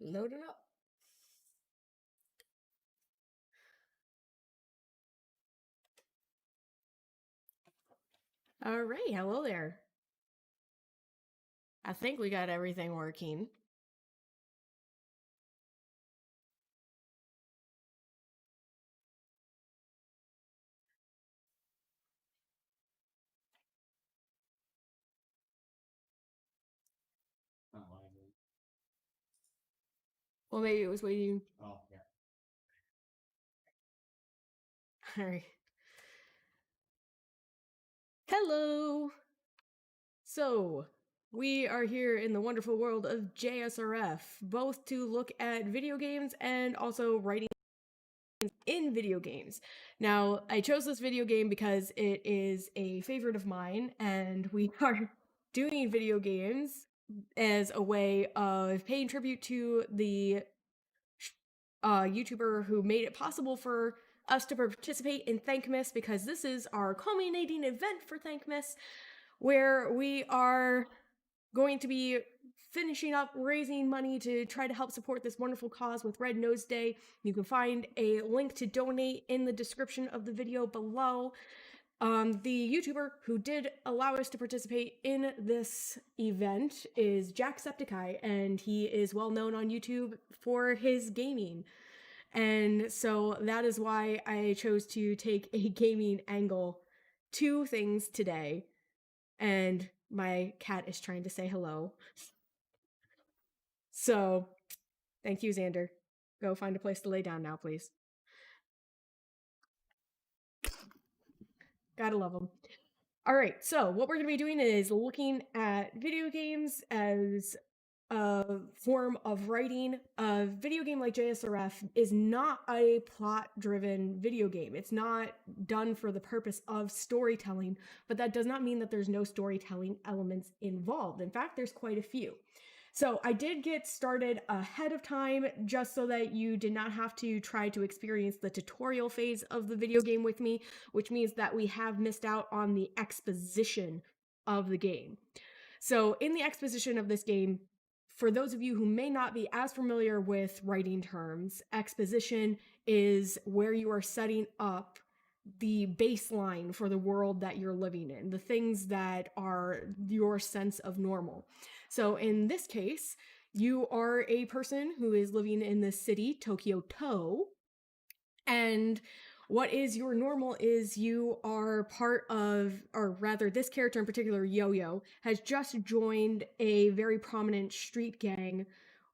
Loading up. All right, hello there. I think we got everything working. Well, maybe it was waiting. Oh, yeah. All right. Hello. So, we are here in the wonderful world of JSRF, both to look at video games and also writing in video games. Now, I chose this video game because it is a favorite of mine, and we are doing video games as a way of paying tribute to the YouTuber who made it possible for us to participate in Thankmas, because this is our culminating event for Thankmas, where we are going to be finishing up raising money to try to help support this wonderful cause with Red Nose Day. You can find a link to donate in the description of the video below. The YouTuber who did allow us to participate in this event is Jacksepticeye, and he is well known on YouTube for his gaming. And so that is why I chose to take a gaming angle to things today. And my cat is trying to say hello. So, thank you, Xander. Go find a place to lay down now, please. Gotta love them. All right, so what we're going to be doing is looking at video games as a form of writing. A video game like JSRF is not a plot-driven video game. It's not done for the purpose of storytelling, but that does not mean that there's no storytelling elements involved. In fact, there's quite a few. So I did get started ahead of time just so that you did not have to try to experience the tutorial phase of the video game with me, which means that we have missed out on the exposition of the game. So in the exposition of this game, for those of you who may not be as familiar with writing terms, exposition is where you are setting up the baseline for the world that you're living in, the things that are your sense of normal. So in this case, you are a person who is living in the city, Tokyo-to, and what is your normal is you are part of, or rather this character in particular, Yo-Yo, has just joined a very prominent street gang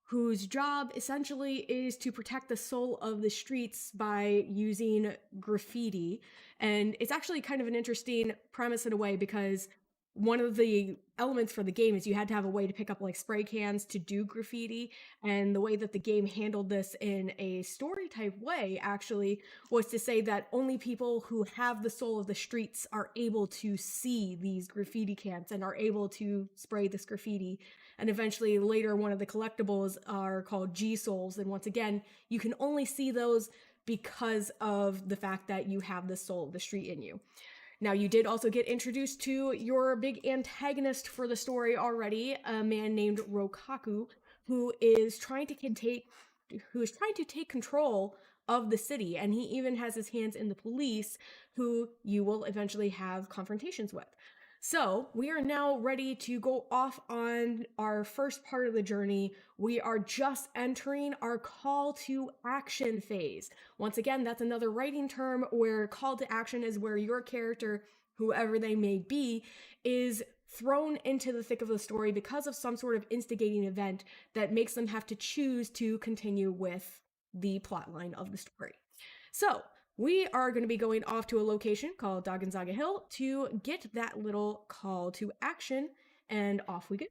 whose job essentially is to protect the soul of the streets by using graffiti. And it's actually kind of an interesting premise in a way, because one of the elements for the game is you had to have a way to pick up like spray cans to do graffiti, and the way that the game handled this in a story type way actually was to say that only people who have the soul of the streets are able to see these graffiti cans and are able to spray this graffiti. And eventually later one of the collectibles are called G-Souls, and once again you can only see those because of the fact that you have the soul of the street in you. Now, you did also get introduced to your big antagonist for the story already, a man named Rokaku, who is trying to take control of the city, and he even has his hands in the police, who you will eventually have confrontations with. So, we are now ready to go off on our first part of the journey. We are just entering our call to action phase. Once again, that's another writing term where call to action is where your character, whoever they may be, is thrown into the thick of the story because of some sort of instigating event that makes them have to choose to continue with the plotline of the story. So, we are going to be going off to a location called Dagonzaga Hill to get that little call to action, and off we go.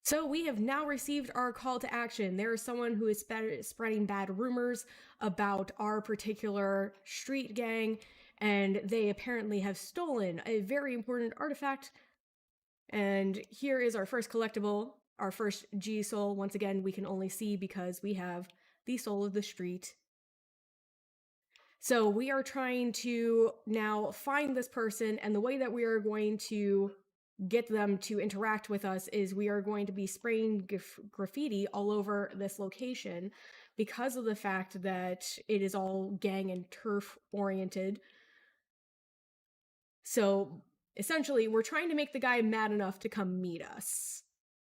So we have now received our call to action. There is someone who is spreading bad rumors about our particular street gang, and they apparently have stolen a very important artifact. And here is our first collectible, our first G soul. Once again, we can only see because we have the soul of the street. So we are trying to now find this person, and the way that we are going to get them to interact with us is we are going to be spraying graffiti all over this location because of the fact that it is all gang and turf oriented. So essentially, we're trying to make the guy mad enough to come meet us.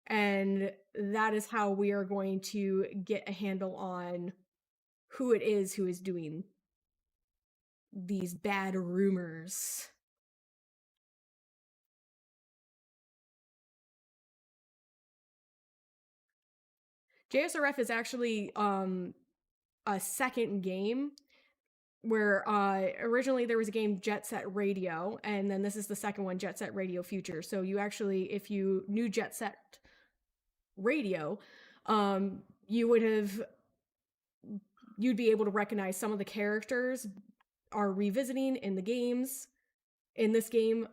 And that is how we are going to get a handle on who it is who is doing these bad rumors. JSRF is actually a second game where originally there was a game Jet Set Radio, and then this is the second one, Jet Set Radio Future. So you actually, if you knew Jet Set Radio, you'd be able to recognize some of the characters are revisiting in the games. In this game,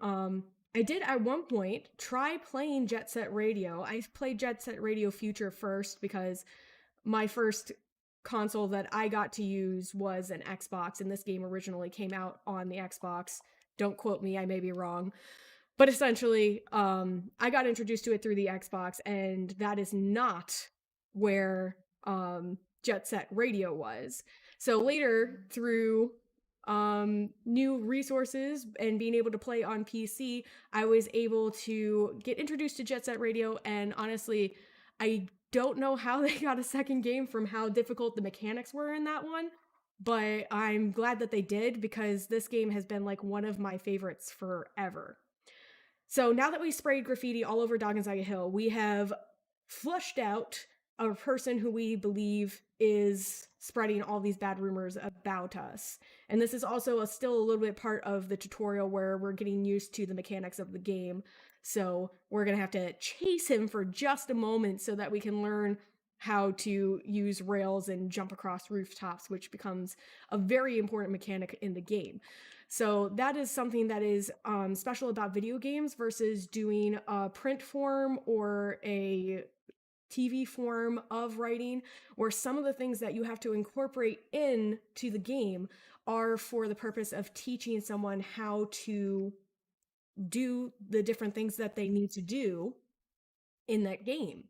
I did at one point try playing Jet Set Radio. I played Jet Set Radio Future first because my first console that I got to use was an Xbox, and this game originally came out on the Xbox. Don't quote me, I may be wrong. But essentially, I got introduced to it through the Xbox, and that is not where Jet Set Radio was. So later, through new resources and being able to play on PC, I was able to get introduced to Jet Set Radio, and honestly, I don't know how they got a second game from how difficult the mechanics were in that one, but I'm glad that they did because this game has been like one of my favorites forever. So now that we sprayed graffiti all over Doggonzaga Hill, we have flushed out a person who we believe is spreading all these bad rumors about us. And this is also still a little bit part of the tutorial where we're getting used to the mechanics of the game. So we're going to have to chase him for just a moment so that we can learn how to use rails and jump across rooftops, which becomes a very important mechanic in the game. So that is something that is special about video games versus doing a print form or a TV form of writing, where some of the things that you have to incorporate into the game are for the purpose of teaching someone how to do the different things that they need to do in that game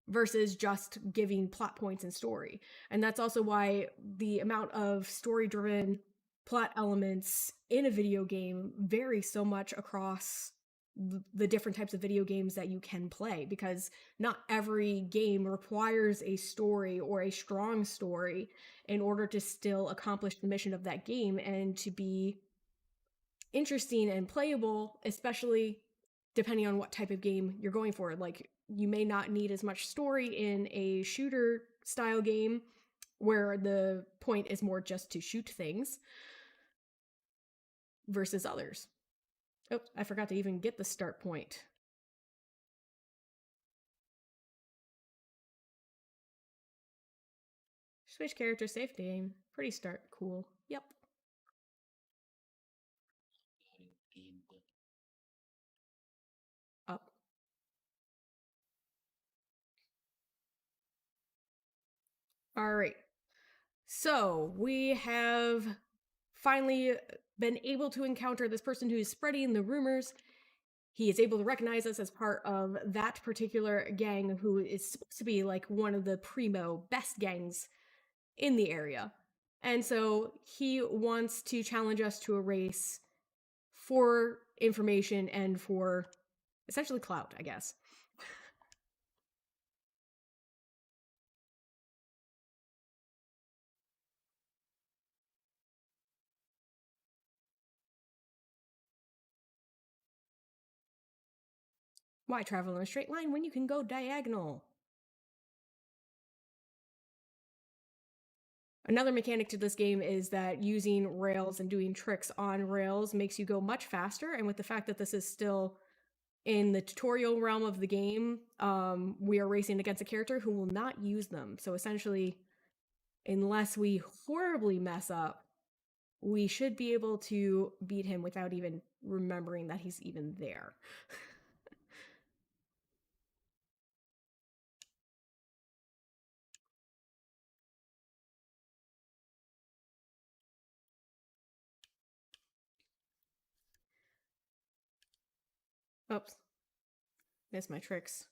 versus just giving plot points and story. And that's also why the amount of story-driven plot elements in a video game vary so much across the different types of video games that you can play, because not every game requires a story or a strong story in order to still accomplish the mission of that game and to be interesting and playable, especially depending on what type of game you're going for. Like, you may not need as much story in a shooter style game where the point is more just to shoot things versus others. Oh, I forgot to even get the start point. Switch character, save game. Pretty start. Cool. Yep. Up. All right. So we have finally been able to encounter this person who is spreading the rumors. He is able to recognize us as part of that particular gang, who is supposed to be like one of the primo best gangs in the area. And so he wants to challenge us to a race for information and for essentially clout, I guess. Why travel in a straight line when you can go diagonal? Another mechanic to this game is that using rails and doing tricks on rails makes you go much faster, and with the fact that this is still in the tutorial realm of the game, we are racing against a character who will not use them. So essentially, unless we horribly mess up, we should be able to beat him without even remembering that he's even there. Oops, missed my tricks.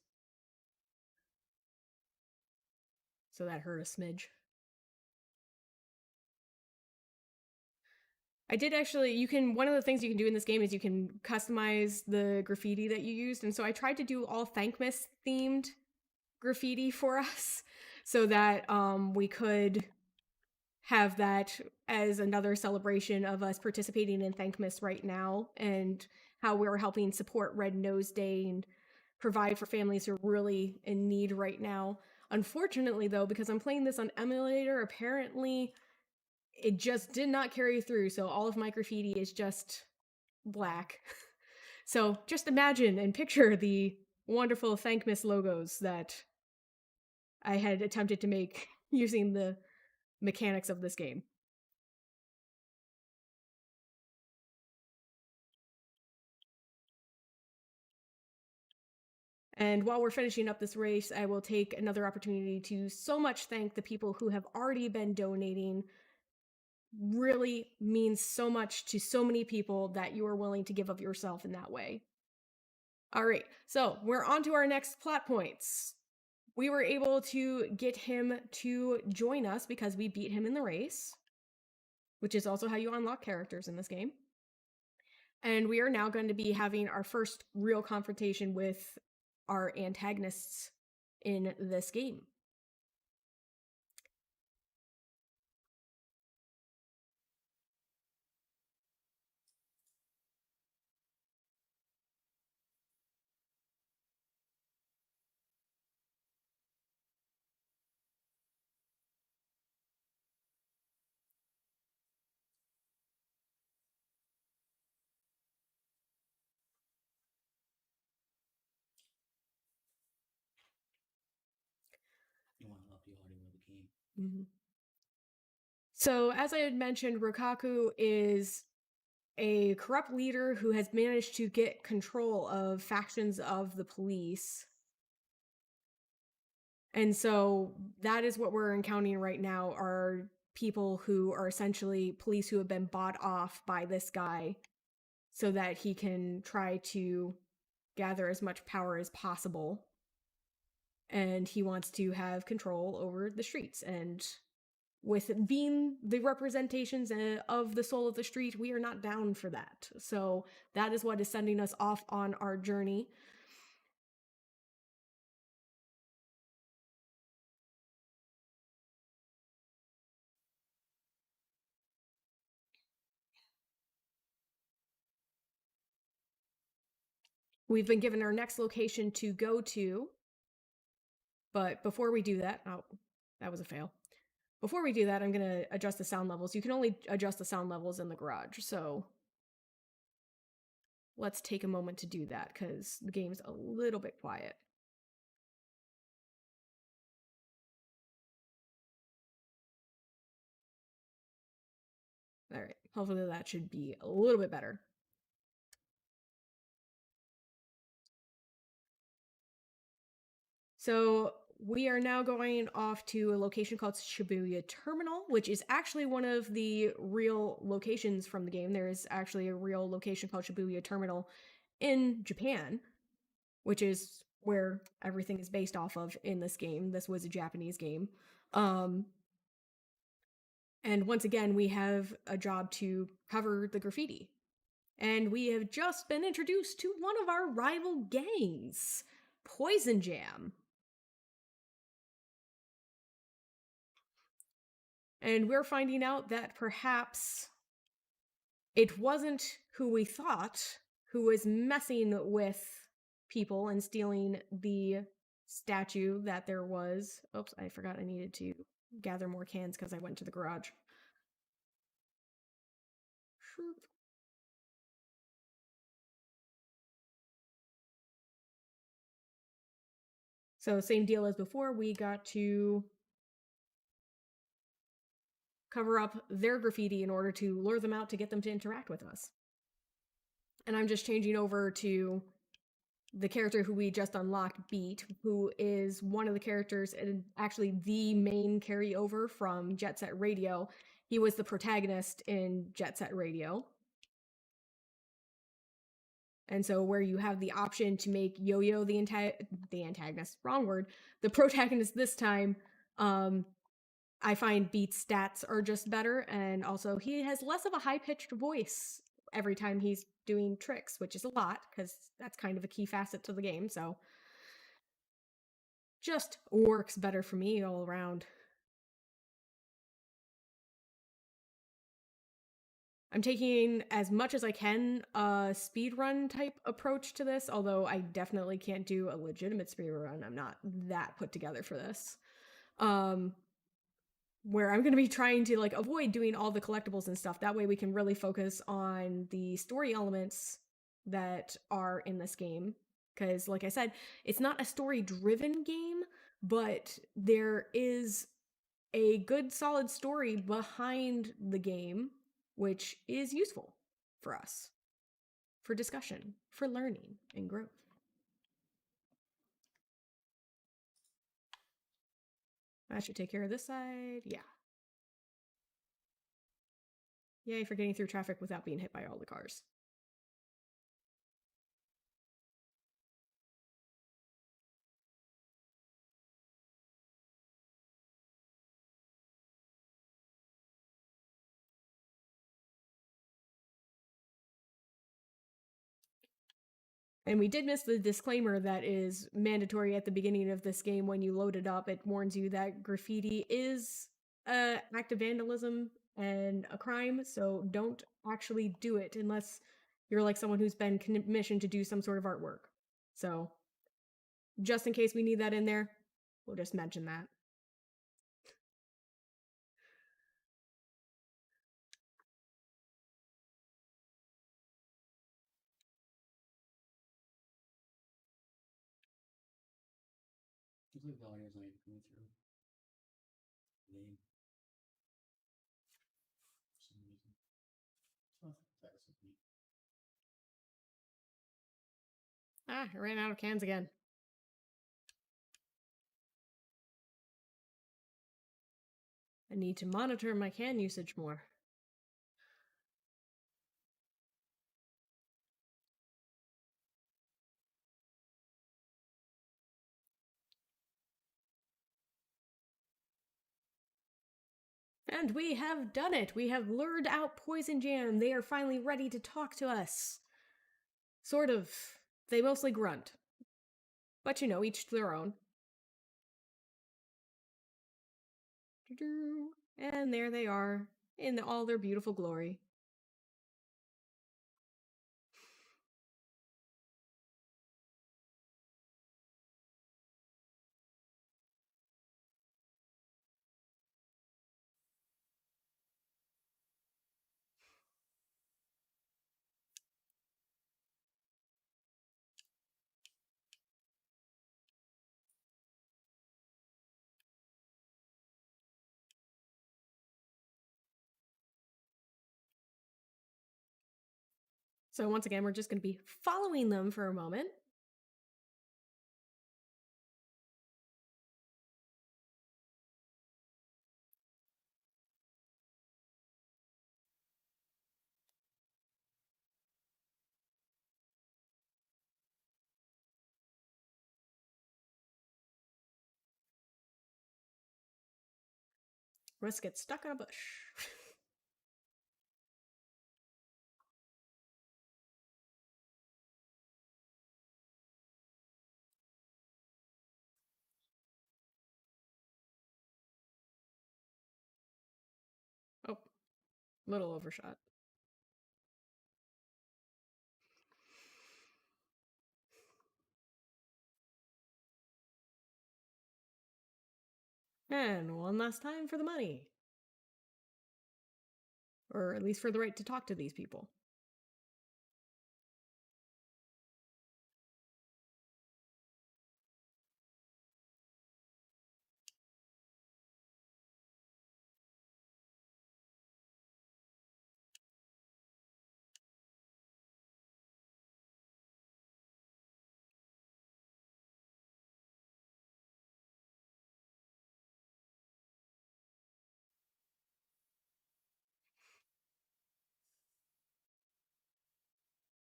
So that hurt a smidge. I did actually, one of the things you can do in this game is you can customize the graffiti that you used. And so I tried to do all Thankmas themed graffiti for us so that we could have that as another celebration of us participating in Thankmas right now and how we're helping support Red Nose Day and provide for families who are really in need right now. Unfortunately, though, because I'm playing this on emulator, apparently it just did not carry through. So all of my graffiti is just black. So just imagine and picture the wonderful Thankmas logos that I had attempted to make using the mechanics of this game. And while we're finishing up this race, I will take another opportunity to so much thank the people who have already been donating. Really means so much to so many people that you are willing to give of yourself in that way. All right, so we're on to our next plot points. We were able to get him to join us because we beat him in the race, which is also how you unlock characters in this game. And we are now going to be having our first real confrontation with our antagonists in this game. You want to up the audio of the game. Mm-hmm. So, as I had mentioned, Rokaku is a corrupt leader who has managed to get control of factions of the police. And so that is what we're encountering right now are people who are essentially police who have been bought off by this guy so that he can try to gather as much power as possible. And he wants to have control over the streets. And with being the representations of the soul of the street, we are not down for that. So that is what is sending us off on our journey. We've been given our next location to go to, but before we do that, oh, that was a fail. Before we do that, I'm going to adjust the sound levels. You can only adjust the sound levels in the garage, so let's take a moment to do that because the game's a little bit quiet. All right, hopefully that should be a little bit better. So we are now going off to a location called Shibuya Terminal, which is actually one of the real locations from the game. There is actually a real location called Shibuya Terminal in Japan, which is where everything is based off of in this game. This was a Japanese game. And once again, we have a job to cover the graffiti. And we have just been introduced to one of our rival gangs, Poison Jam. And we're finding out that perhaps it wasn't who we thought who was messing with people and stealing the statue that there was. Oops, I forgot I needed to gather more cans because I went to the garage. So same deal as before, we got to cover up their graffiti in order to lure them out to get them to interact with us. And I'm just changing over to the character who we just unlocked, Beat, who is one of the characters and actually the main carryover from Jet Set Radio. He was the protagonist in Jet Set Radio. And so where you have the option to make Yo-Yo the antagonist, wrong word, the protagonist this time, I find Beat's stats are just better, and also he has less of a high-pitched voice every time he's doing tricks, which is a lot, because that's kind of a key facet to the game, so just works better for me all around. I'm taking as much as I can a speedrun type approach to this, although I definitely can't do a legitimate speedrun. I'm not that put together for this. Where I'm going to be trying to like avoid doing all the collectibles and stuff. That way we can really focus on the story elements that are in this game. Because like I said, it's not a story-driven game, but there is a good solid story behind the game, which is useful for us, for discussion, for learning and growth. I should take care of this side. Yeah. Yay for getting through traffic without being hit by all the cars. And we did miss the disclaimer that is mandatory at the beginning of this game when you load it up. It warns you that graffiti is an act of vandalism and a crime, so don't actually do it unless you're like someone who's been commissioned to do some sort of artwork. So, just in case we need that in there, we'll just mention that. I believe the audio is not even coming through. Name. For some reason. Oh, that was me. Ah, I ran out of cans again. I need to monitor my can usage more. And we have done it! We have lured out Poison Jam. They are finally ready to talk to us. Sort of. They mostly grunt. But you know, each to their own. And there they are, in all their beautiful glory. So once again, we're just going to be following them for a moment. Let's get stuck in a bush. Oh, little overshot. And one last time for the money. Or at least for the right to talk to these people.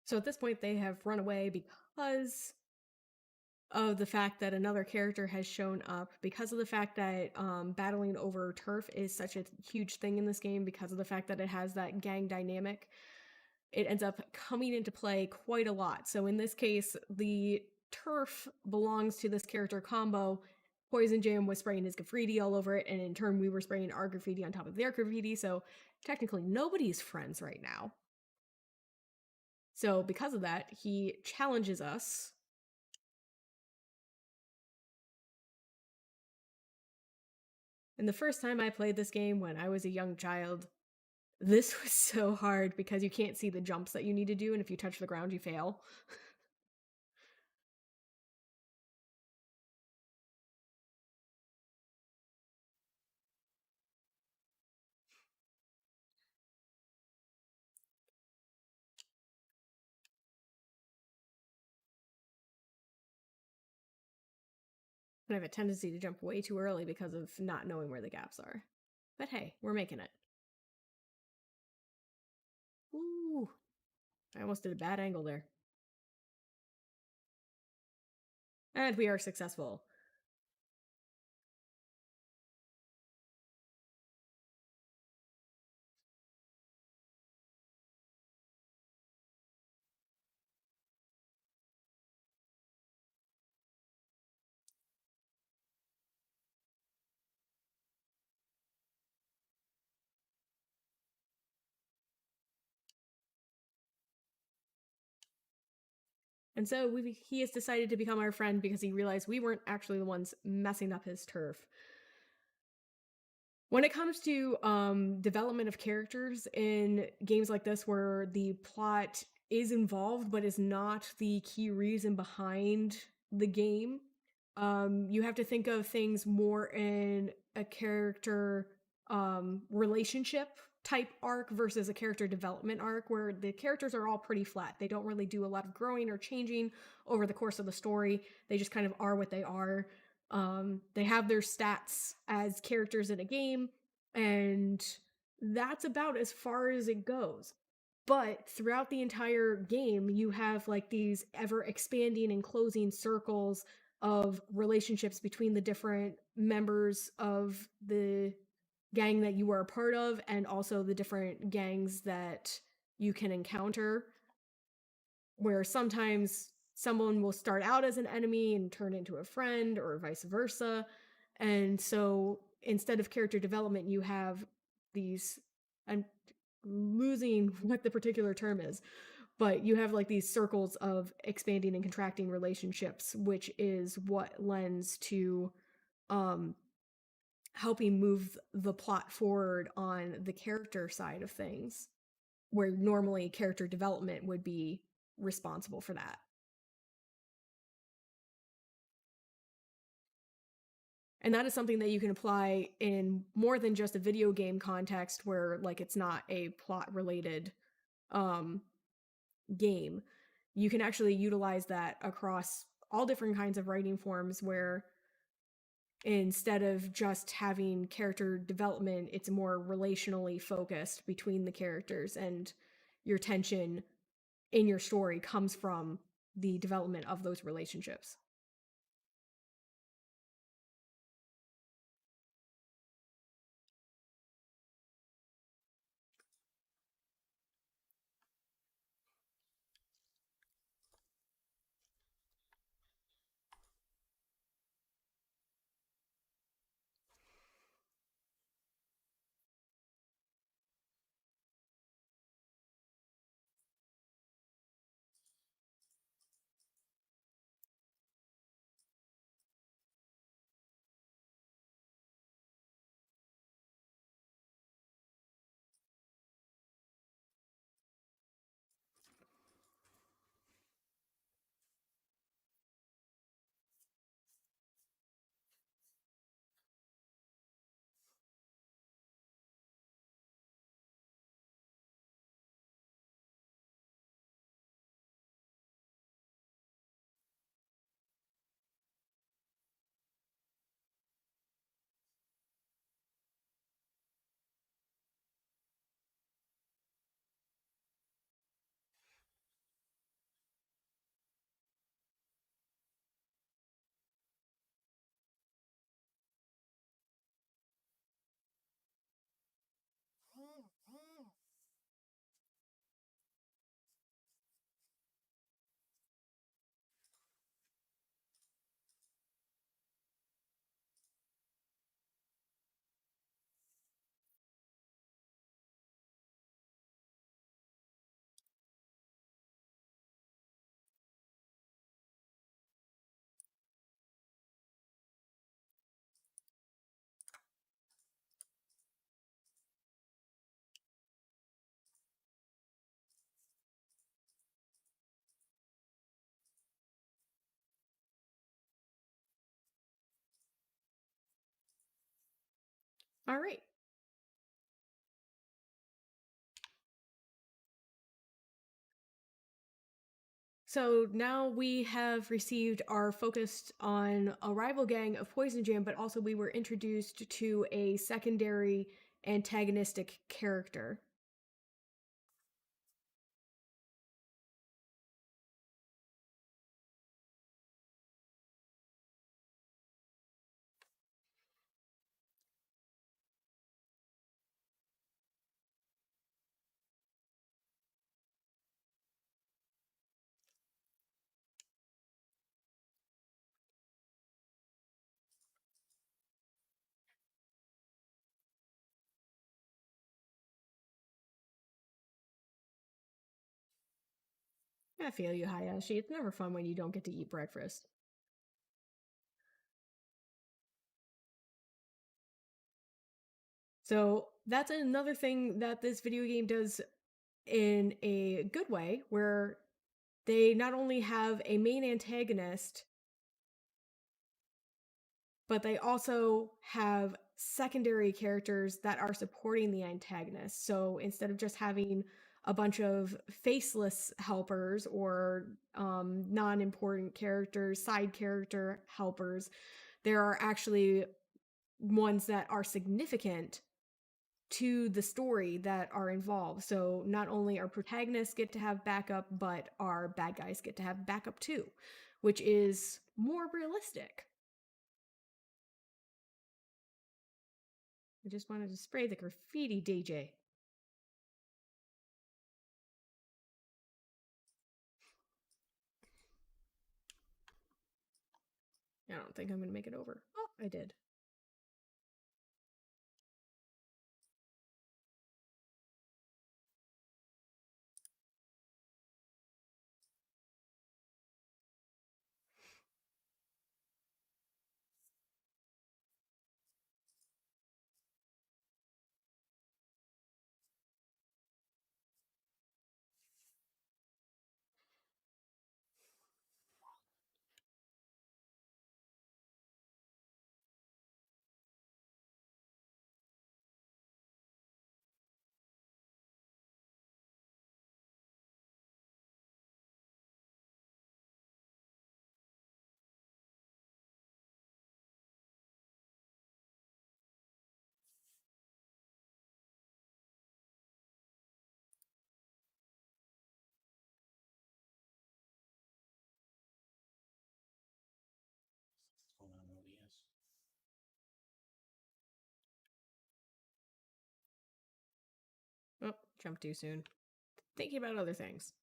So at this point, they have run away because of the fact that another character has shown up, because of the fact that battling over turf is such a huge thing in this game, because of the fact that it has that gang dynamic. It ends up coming into play quite a lot. So in this case, the turf belongs to this character combo. Poison Jam was spraying his graffiti all over it, and in turn, we were spraying our graffiti on top of their graffiti. So technically, nobody's friends right now. So because of that, he challenges us. And the first time I played this game when I was a young child, this was so hard because you can't see the jumps that you need to do, and if you touch the ground, you fail. And I have a tendency to jump way too early because of not knowing where the gaps are. But hey, we're making it. Ooh, I almost did a bad angle there. And we are successful. And so he has decided to become our friend because he realized we weren't actually the ones messing up his turf. When it comes to development of characters in games like this where the plot is involved but is not the key reason behind the game, you have to think of things more in a character relationship type arc versus a character development arc where the characters are all pretty flat. They don't really do a lot of growing or changing over the course of the story. They just kind of are what they are. They have their stats as characters in a game, and that's about as far as it goes. But throughout the entire game, you have like these ever expanding and closing circles of relationships between the different members of the gang that you are a part of, and also the different gangs that you can encounter, where sometimes someone will start out as an enemy and turn into a friend or vice versa. And so instead of character development, you have these, I'm losing what the particular term is, but you have like these circles of expanding and contracting relationships, which is what lends to um helping move the plot forward on the character side of things, where normally character development would be responsible for that. And that is something that you can apply in more than just a video game context where like it's not a plot related um game. You can actually utilize that across all different kinds of writing forms where instead of just having character development, it's more relationally focused between the characters, and your tension in your story comes from the development of those relationships. All right. So now we have received our focus on a rival gang of Poison Jam, but also we were introduced to a secondary antagonistic character. I feel you, Hayashi. It's never fun when you don't get to eat breakfast. So that's another thing that this video game does in a good way, where they not only have a main antagonist, but they also have secondary characters that are supporting the antagonist. So instead of just having a bunch of faceless helpers or non important characters, side character helpers, there are actually ones that are significant to the story that are involved. So not only our protagonists get to have backup, but our bad guys get to have backup too, which is more realistic. I just wanted to spray the graffiti DJ. I don't think I'm going to make it over. Oh, I did. What's going on with OBS? Oh, jumped too soon. Thinking about other things.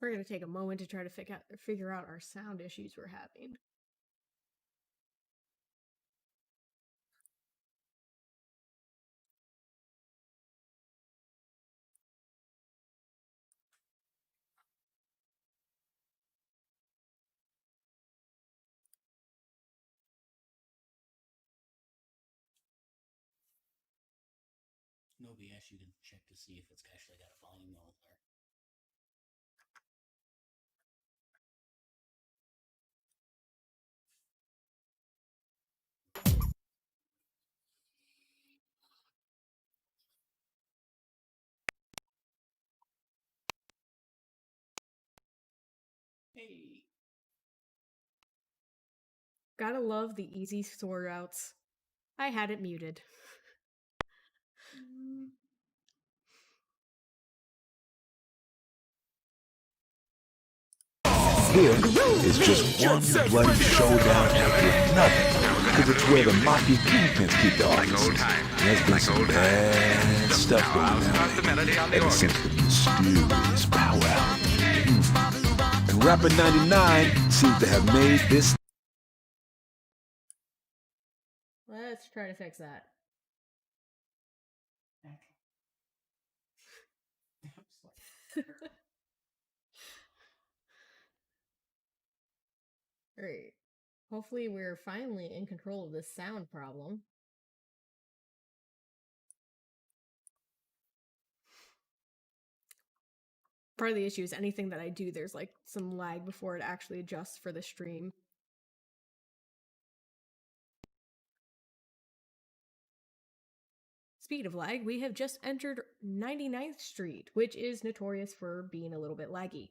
We're going to take a moment to try to figure out our sound issues we're having. In OBS, you can check to see if it's actually got a volume alert. Hey. Gotta love the easy sort outs. I had it muted. here is just one bloody showdown after another, because it's where the mafia kingpins keep their offices. There's been some bad stuff going down ever since the mysterious powwow. And Rapper 99 seems to have made this. Let's try to fix that. Great. Hopefully we're finally in control of this sound problem. Part of the issue is anything that I do, there's like some lag before it actually adjusts for the stream. Speaking of lag, we have just entered 99th Street, which is notorious for being a little bit laggy.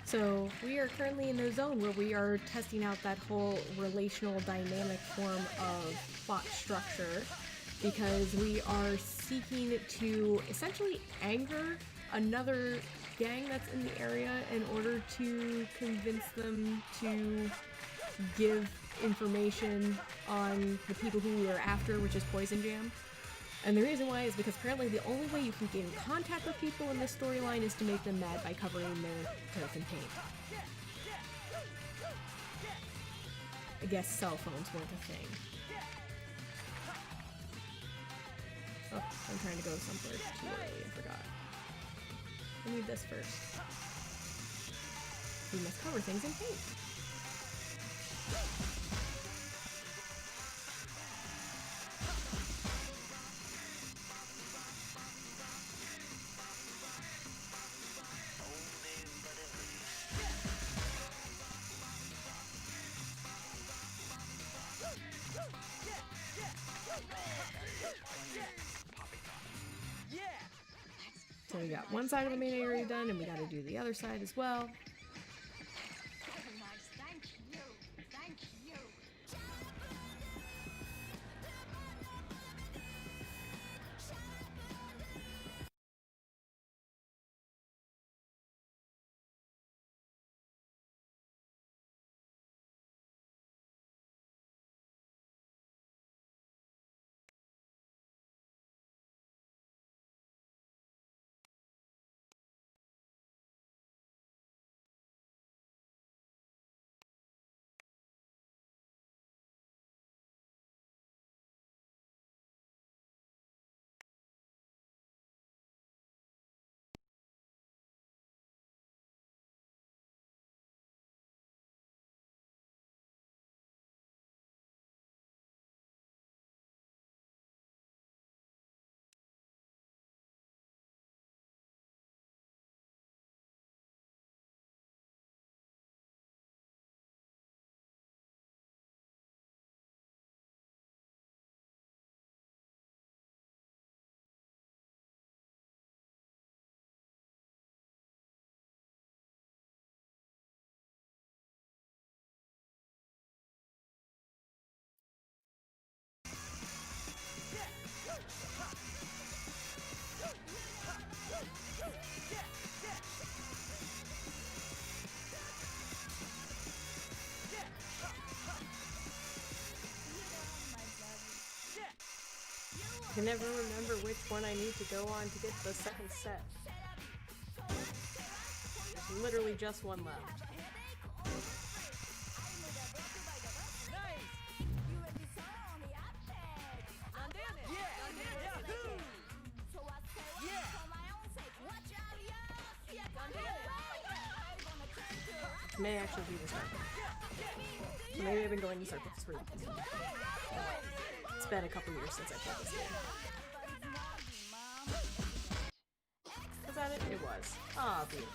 So we are currently in the zone where we are testing out that whole relational dynamic form of plot structure, because we are seeking to essentially anger another gang that's in the area in order to convince them to give information on the people who we are after, which is Poison Jam. And the reason why is because apparently the only way you can get in contact with people in this storyline is to make them mad by covering their turf in paint. I guess cell phones weren't a thing. Oh, I'm trying to go somewhere too early, I forgot. I need this first. We must cover things in paint. So we got one side of the main area done, and we gotta do the other side as well. I can never remember which one I need to go on to get the second set. There's literally just one left. may actually be the circle. So maybe I've been going in circles for... It's been a couple years since I played this game. Was that it? It was. Oh, beautiful.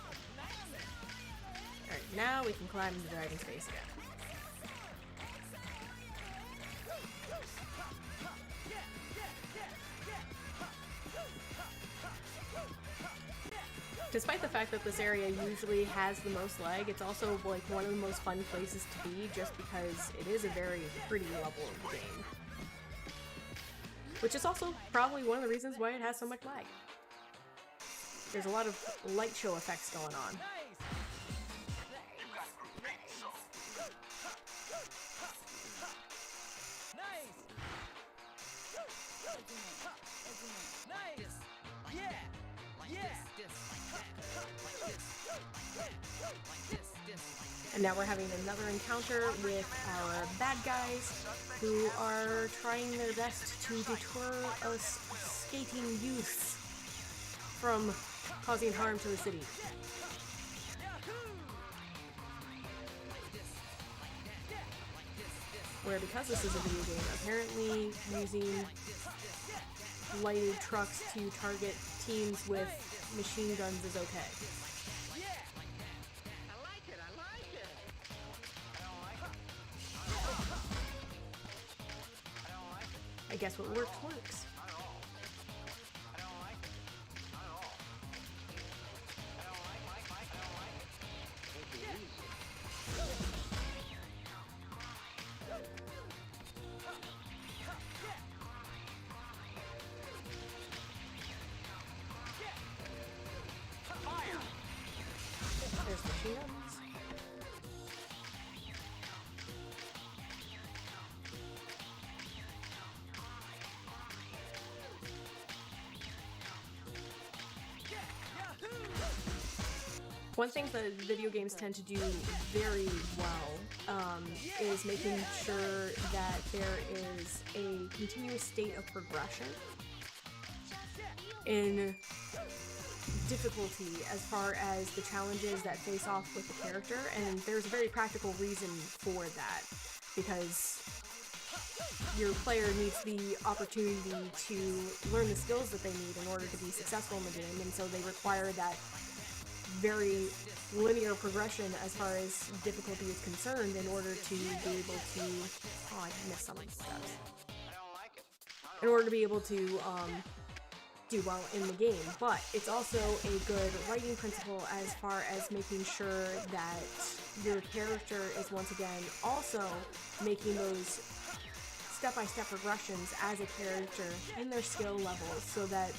Alright, now we can climb into the dragon's face again. Despite the fact that this area usually has the most lag, it's also like one of the most fun places to be just because it is a very pretty level of the game. Which is also probably one of the reasons why it has so much lag. There's a lot of light show effects going on. And now we're having another encounter with our bad guys who are trying their best to deter us skating youths from causing harm to the city. Where because this is a video game, apparently using lighted trucks to target teams with machine guns is okay. I guess what works, works. There's machine guns. One thing that video games tend to do very well is making sure that there is a continuous state of progression in difficulty as far as the challenges that face off with the character, and there's a very practical reason for that, because your player needs the opportunity to learn the skills that they need in order to be successful in the game, and so they require that very linear progression as far as difficulty is concerned in order to be able to... Oh, I missed some of the steps. In order to be able to do well in the game, but it's also a good writing principle as far as making sure that your character is once again also making those step-by-step progressions as a character in their skill levels, so that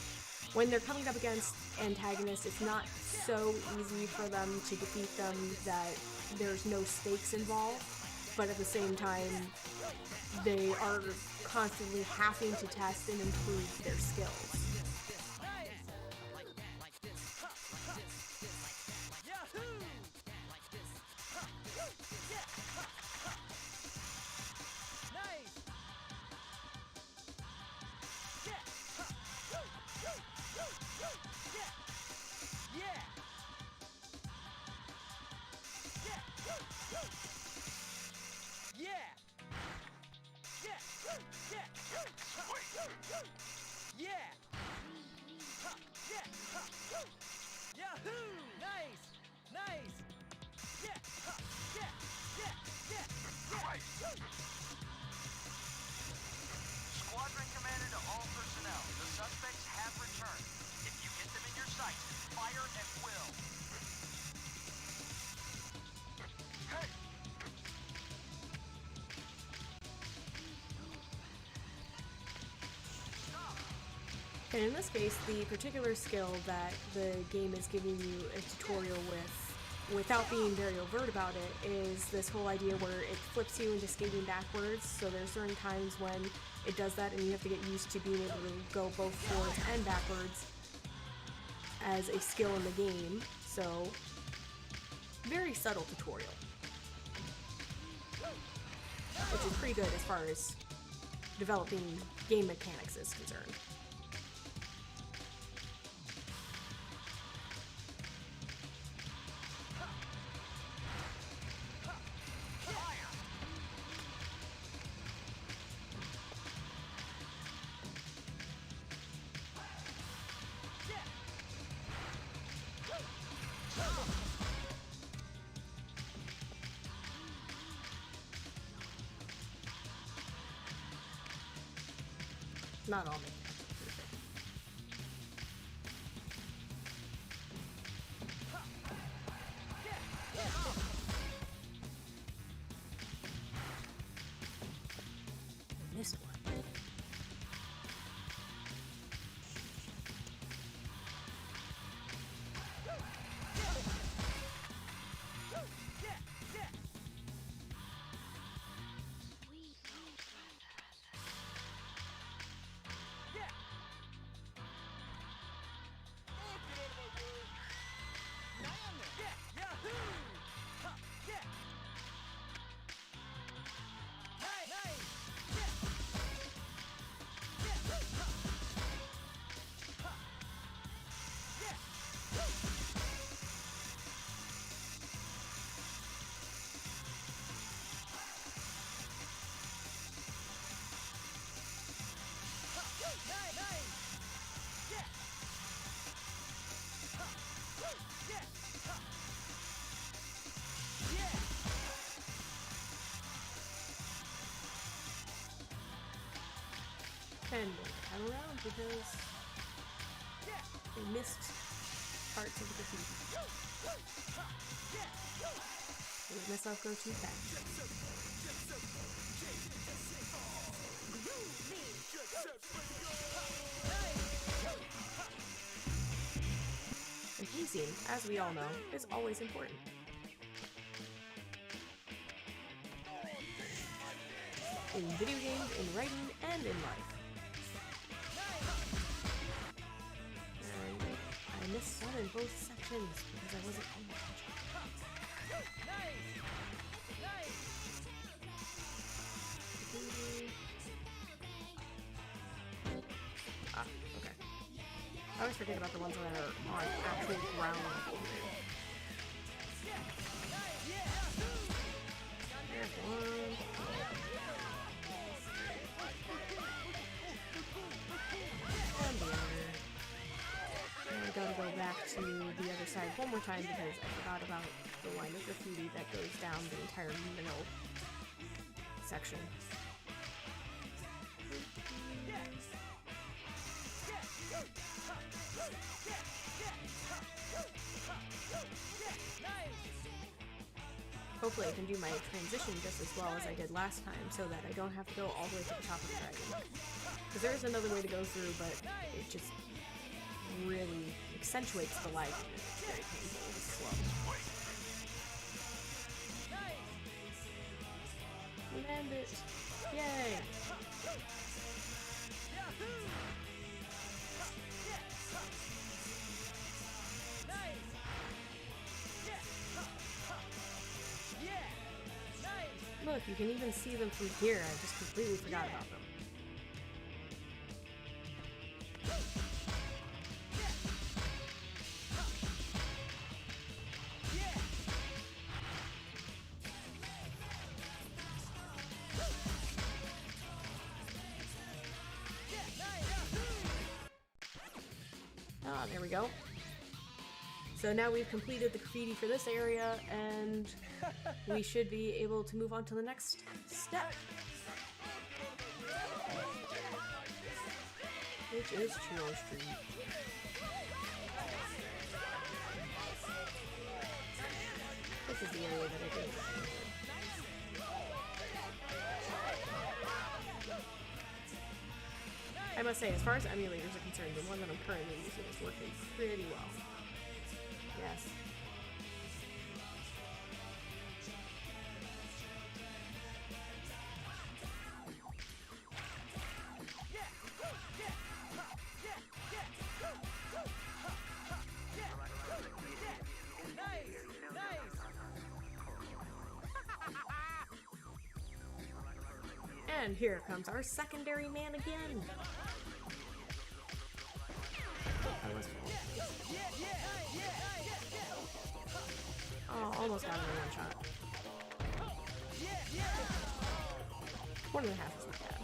when they're coming up against antagonists, it's not so easy for them to defeat them that there's no stakes involved, but at the same time, they are constantly having to test and improve their skills. Squadron commander to all personnel. The suspects have returned. If you get them in your sights, fire at will. Hey! And in this case, the particular skill that the game is giving you a tutorial with, without being very overt about it, is this whole idea where it flips you into skating backwards. So there's certain times when it does that and you have to get used to being able to go both forwards and backwards as a skill in the game. So, very subtle tutorial, which is pretty good as far as developing game mechanics is concerned. Not all. This one. And come around because they missed parts of the graffiti. Let myself go too fast. And pacing, as we all know, is always important. In video games, in writing, and in life. And I missed some in both sections because I wasn't paying attention. Ah, okay. I always forget about the ones that are on actual ground level. There's one. And the other. And I gotta go back to the other side one more time because I forgot about the line of graffiti that goes down the entire middle section. Hopefully I can do my transition just as well as I did last time so that I don't have to go all the way to the top of the dragon. Because there is another way to go through, but it just really accentuates the lag. It's very painful and slow. Land it! Yay! Look, you can even see them from here. I just completely forgot about them. Ah, there we go. So now we've completed the graffiti for this area, and we should be able to move on to the next step, which is Churro Street. This is the area that I did. I must say, as far as emulators are concerned, the one that I'm currently using is working pretty well. Yes. And here comes our secondary man again. I was full. Oh, almost got him in one shot. 1.5 isn't bad.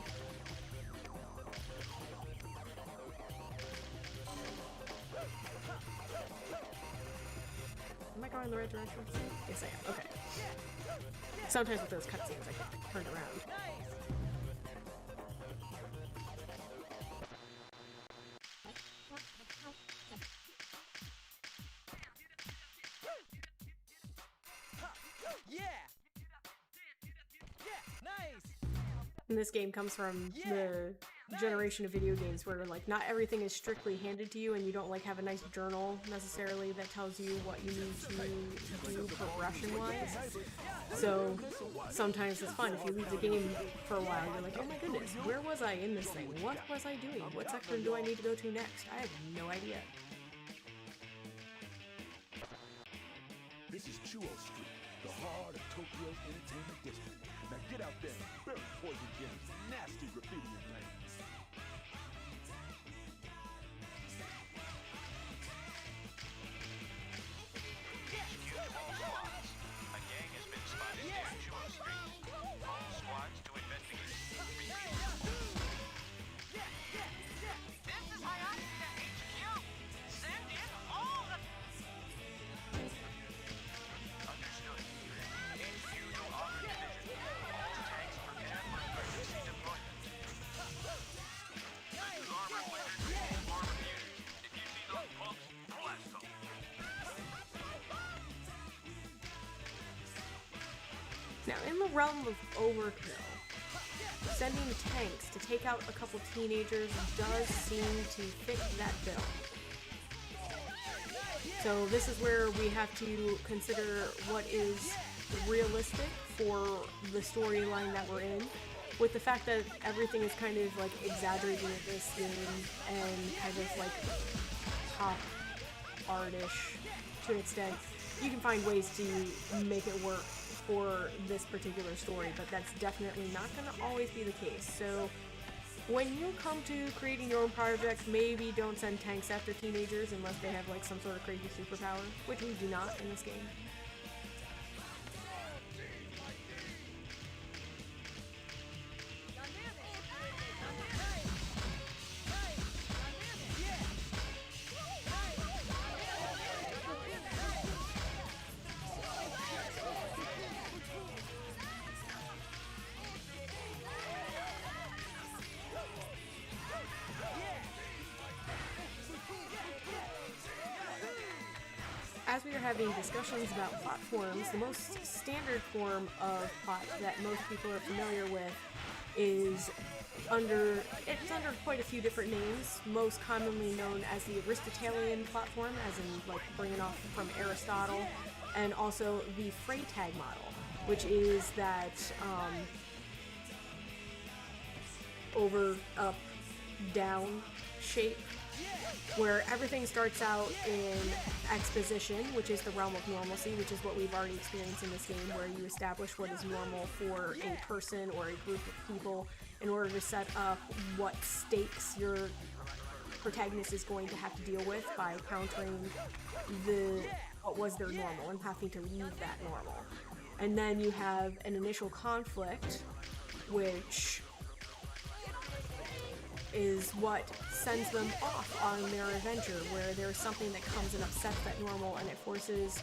Am I going in the right direction? Yes, I am. Okay. Sometimes with those cutscenes, I get turned around. And this game comes from the generation of video games where like not everything is strictly handed to you, and you don't like have a nice journal necessarily that tells you what you need to do progression wise. So sometimes it's fun if you leave the game for a while, you're like, oh my goodness, where was I in this thing? What was I doing? What section do I need to go to next? I have no idea. This is Chuo Street, the heart of Tokyo's entertainment district. Now get out there and bury Poison Jen's nasty graffiti and things. HQ to all squads. A gang has been spotted near Chuo Street. All squads to investigate. This is Hayashida HQ. Send in all the... Understood. HQ to Auburn Division. All tanks prepare for emergency deployment. This is Armored Wizard for review. If you see those punks, blast them. Now, in the realm of overkill, sending tanks to take out a couple teenagers does seem to fit that bill. So this is where we have to consider what is realistic for the storyline that we're in, with the fact that everything is kind of like exaggerated in this game and kind of like pop artish to an extent. You can find ways to make it work for this particular story, but that's definitely not going to always be the case. So when you come to creating your own project, maybe don't send tanks after teenagers unless they have like some sort of crazy superpower, which we do not in this game. As we are having discussions about plot forms, the most standard form of plot that most people are familiar with is under quite a few different names, most commonly known as the Aristotelian plot form, as in like bringing off from Aristotle, and also the Freytag model, which is that over, up, down shape, where everything starts out in exposition, which is the realm of normalcy, which is what we've already experienced in this game, where you establish what is normal for a person or a group of people in order to set up what stakes your protagonist is going to have to deal with by countering what was their normal and having to leave that normal. And then you have an initial conflict, which is what sends them off on their adventure, where there's something that comes and upsets that normal, and it forces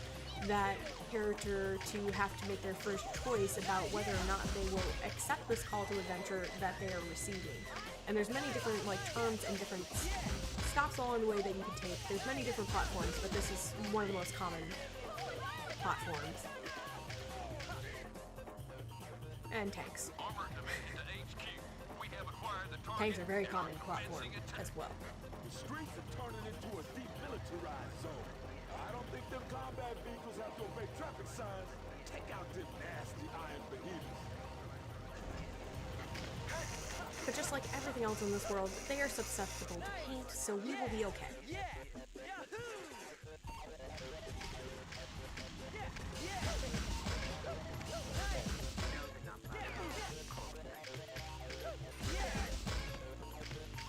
that character to have to make their first choice about whether or not they will accept this call to adventure that they are receiving. And there's many different like terms and different stops along the way that you can take. There's many different platforms, but this is one of the most common platforms. And tanks. Tanks are very common platform as well. The streets are turning into a demilitarized zone. I don't think them combat vehicles have to obey traffic signs. Take out them nasty iron behemoths. But just like everything else in this world, they are susceptible to paint, so we will be okay.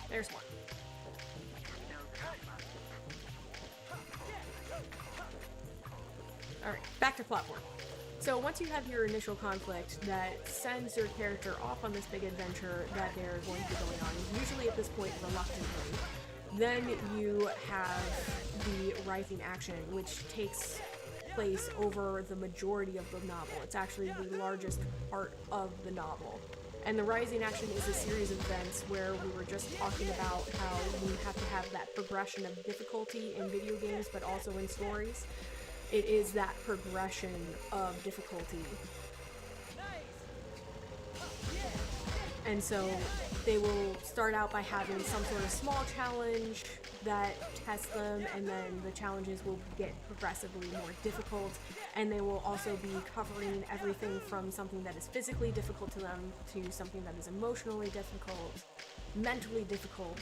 There's one. Alright, back to platform. So once you have your initial conflict that sends your character off on this big adventure that they're going to be going on, usually at this point reluctantly, then you have the rising action, which takes place over the majority of the novel. It's actually the largest part of the novel. And the rising action is a series of events where we were just talking about how you have to have that progression of difficulty in video games, but also in stories. It is that progression of difficulty And so they will start out by having some sort of small challenge that tests them, and then the challenges will get progressively more difficult, and they will also be covering everything from something that is physically difficult to them to something that is emotionally difficult, mentally difficult,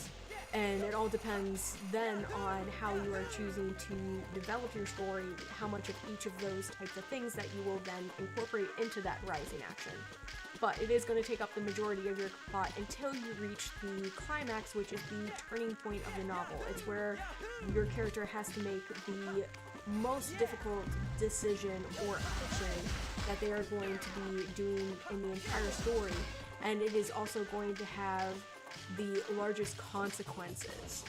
and it all depends then on how you are choosing to develop your story, how much of each of those types of things that you will then incorporate into that rising action. But it is going to take up the majority of your plot until you reach the climax, which is the turning point of the novel. It's where your character has to make the most difficult decision or action that they are going to be doing in the entire story, and it is also going to have the largest consequences.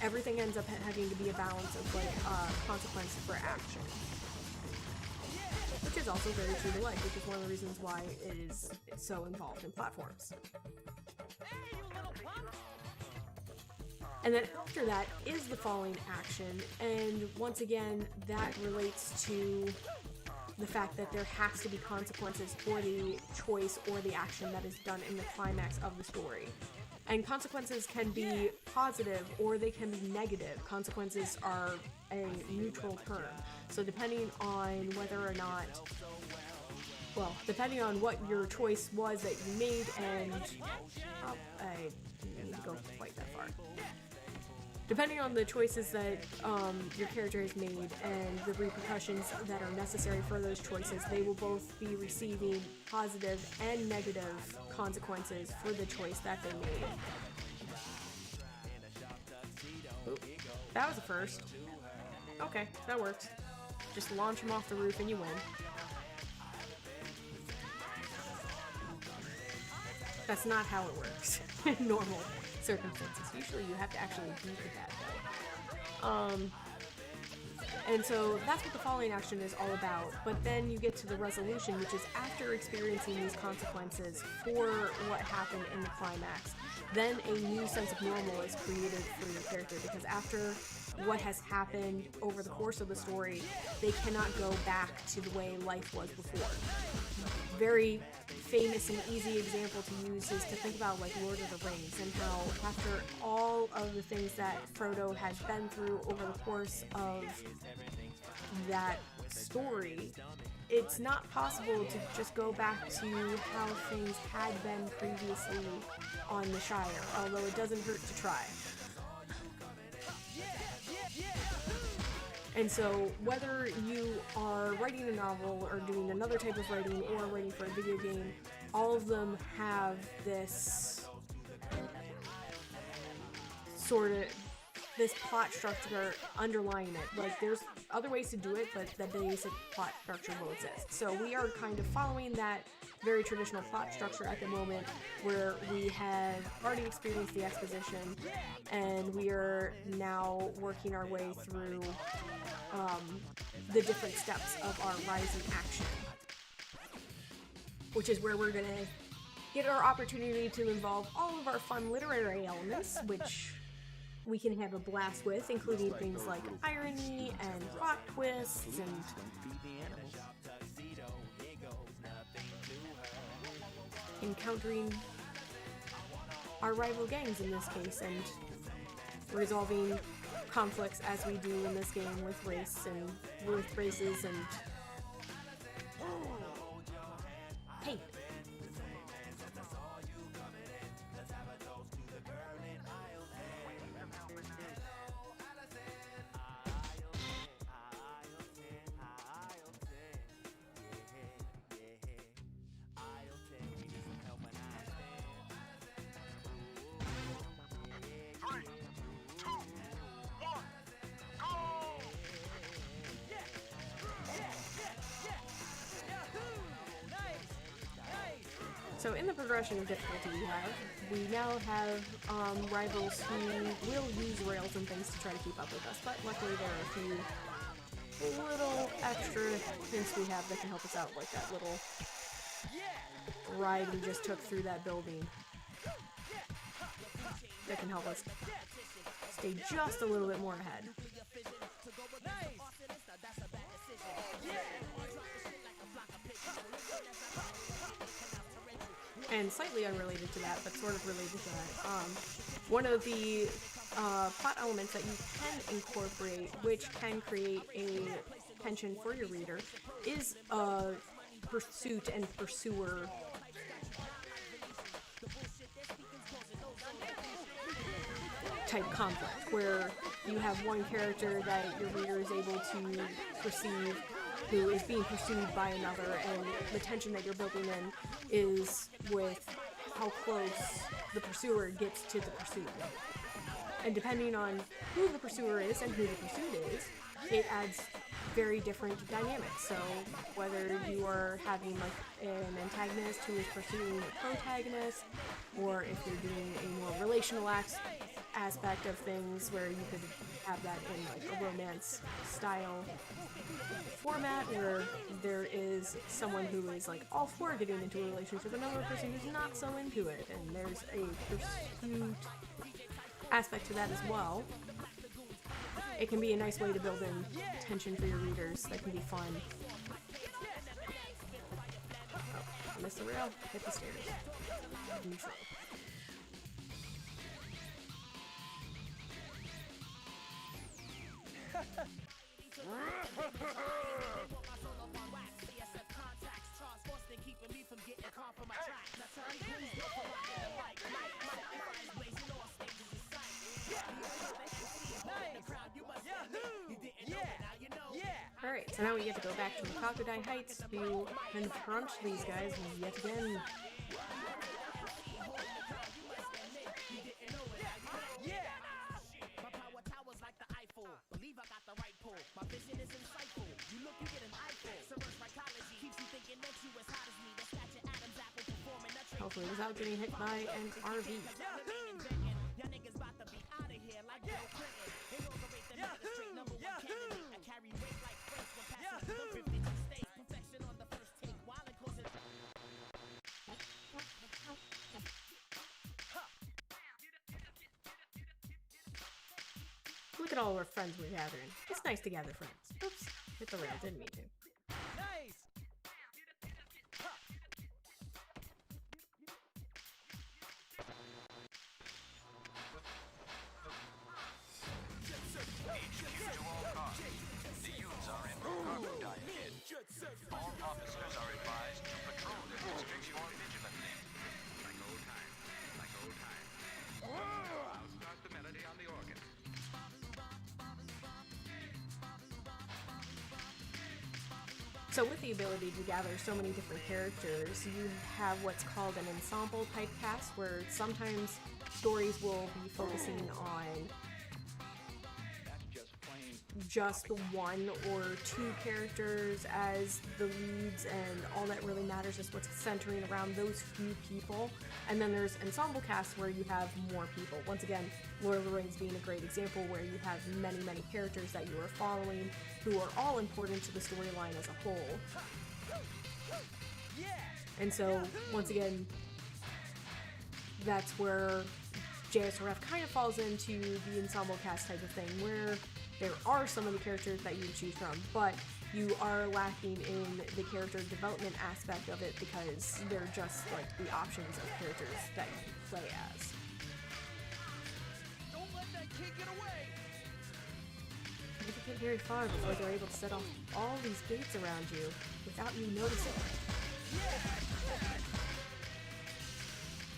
Everything ends up having to be a balance of consequence for action, which is also very true to life, which is one of the reasons why it's so involved in platforms. And then after that is the falling action, and once again that relates to the fact that there has to be consequences for the choice or the action that is done in the climax of the story. And consequences can be positive or they can be negative. Consequences are a neutral term. So depending on whether or not, well, depending on what your choice was that you made, and I didn't need to go quite that far. Depending on the choices that your character has made and the repercussions that are necessary for those choices, they will both be receiving positive and negative consequences for the choice that they made. Oop, that was a first. Okay, that works. Just launch him off the roof and you win. That's not how it works in normal circumstances. Usually you have to actually beat the bad guy. And so that's what the falling action is all about. But then you get to the resolution, which is after experiencing these consequences for what happened in the climax, then a new sense of normal is created for your character, because after what has happened over the course of the story, they cannot go back to the way life was before. Very famous and easy example to use is to think about like Lord of the Rings, and how after all of the things that Frodo has been through over the course of that story, it's not possible to just go back to how things had been previously on the Shire, although it doesn't hurt to try. And so whether you are writing a novel or doing another type of writing or writing for a video game, all of them have this sort of this plot structure underlying it. Like, there's other ways to do it, but the basic plot structure will exist. So we are kind of following that very traditional plot structure at the moment, where we have already experienced the exposition and we are now working our way through the different steps of our rising action, which is where we're gonna get our opportunity to involve all of our fun literary elements, which we can have a blast with, including things like irony and plot twists and encountering our rival gangs in this case, and resolving conflicts as we do in this game with race and with races and hate. So in the progression of difficulty we now have rivals who will use rails and things to try to keep up with us, but luckily there are a few little extra hints we have that can help us out, like that little ride we just took through that building that can help us stay just a little bit more ahead. and slightly unrelated to that, but sort of related to that, one of the plot elements that you can incorporate, which can create a tension for your reader, is pursuit and pursuer type conflict, where you have one character that your reader is able to perceive who is being pursued by another, and the tension that you're building in is with how close the pursuer gets to the pursued. And depending on who the pursuer is and who the pursued is, it adds very different dynamics. So whether you are having like an antagonist who is pursuing a protagonist, or if you're doing a more relational aspect of things where you could have that in like a romance style format, where there is someone who is like all for getting into a relationship, another person who's not so into it, and there's a pursuit aspect to that as well. It can be a nice way to build in tension for your readers. That can be fun. Oh, I missed the rail. Hit the stairs. Neutral. Alright, so now we get to go back to the Crocodile Heights to confront these guys yet again. Hopefully without getting hit by an RV. Look at all our friends we're gathering. It's nice to gather friends. Oops, hit the rail, didn't mean to. All officers are advised to patrol their districts more vigilantly. Like old times. I'll start the melody on the organ. So with the ability to gather so many different characters, you have what's called an ensemble type cast, where sometimes stories will be focusing on just one or two characters as the leads, and all that really matters is what's centering around those few people. And then there's ensemble casts where you have more people. Once again, Lord of the Rings being a great example, where you have many, many characters that you are following who are all important to the storyline as a whole. And so, once again, that's where JSRF kind of falls into the ensemble cast type of thing, where there are some of the characters that you choose from, but you are lacking in the character development aspect of it, because they're just like the options of characters that you can play as. Don't let that kid get away! You can get very far before they're able to set off all these gates around you without you noticing.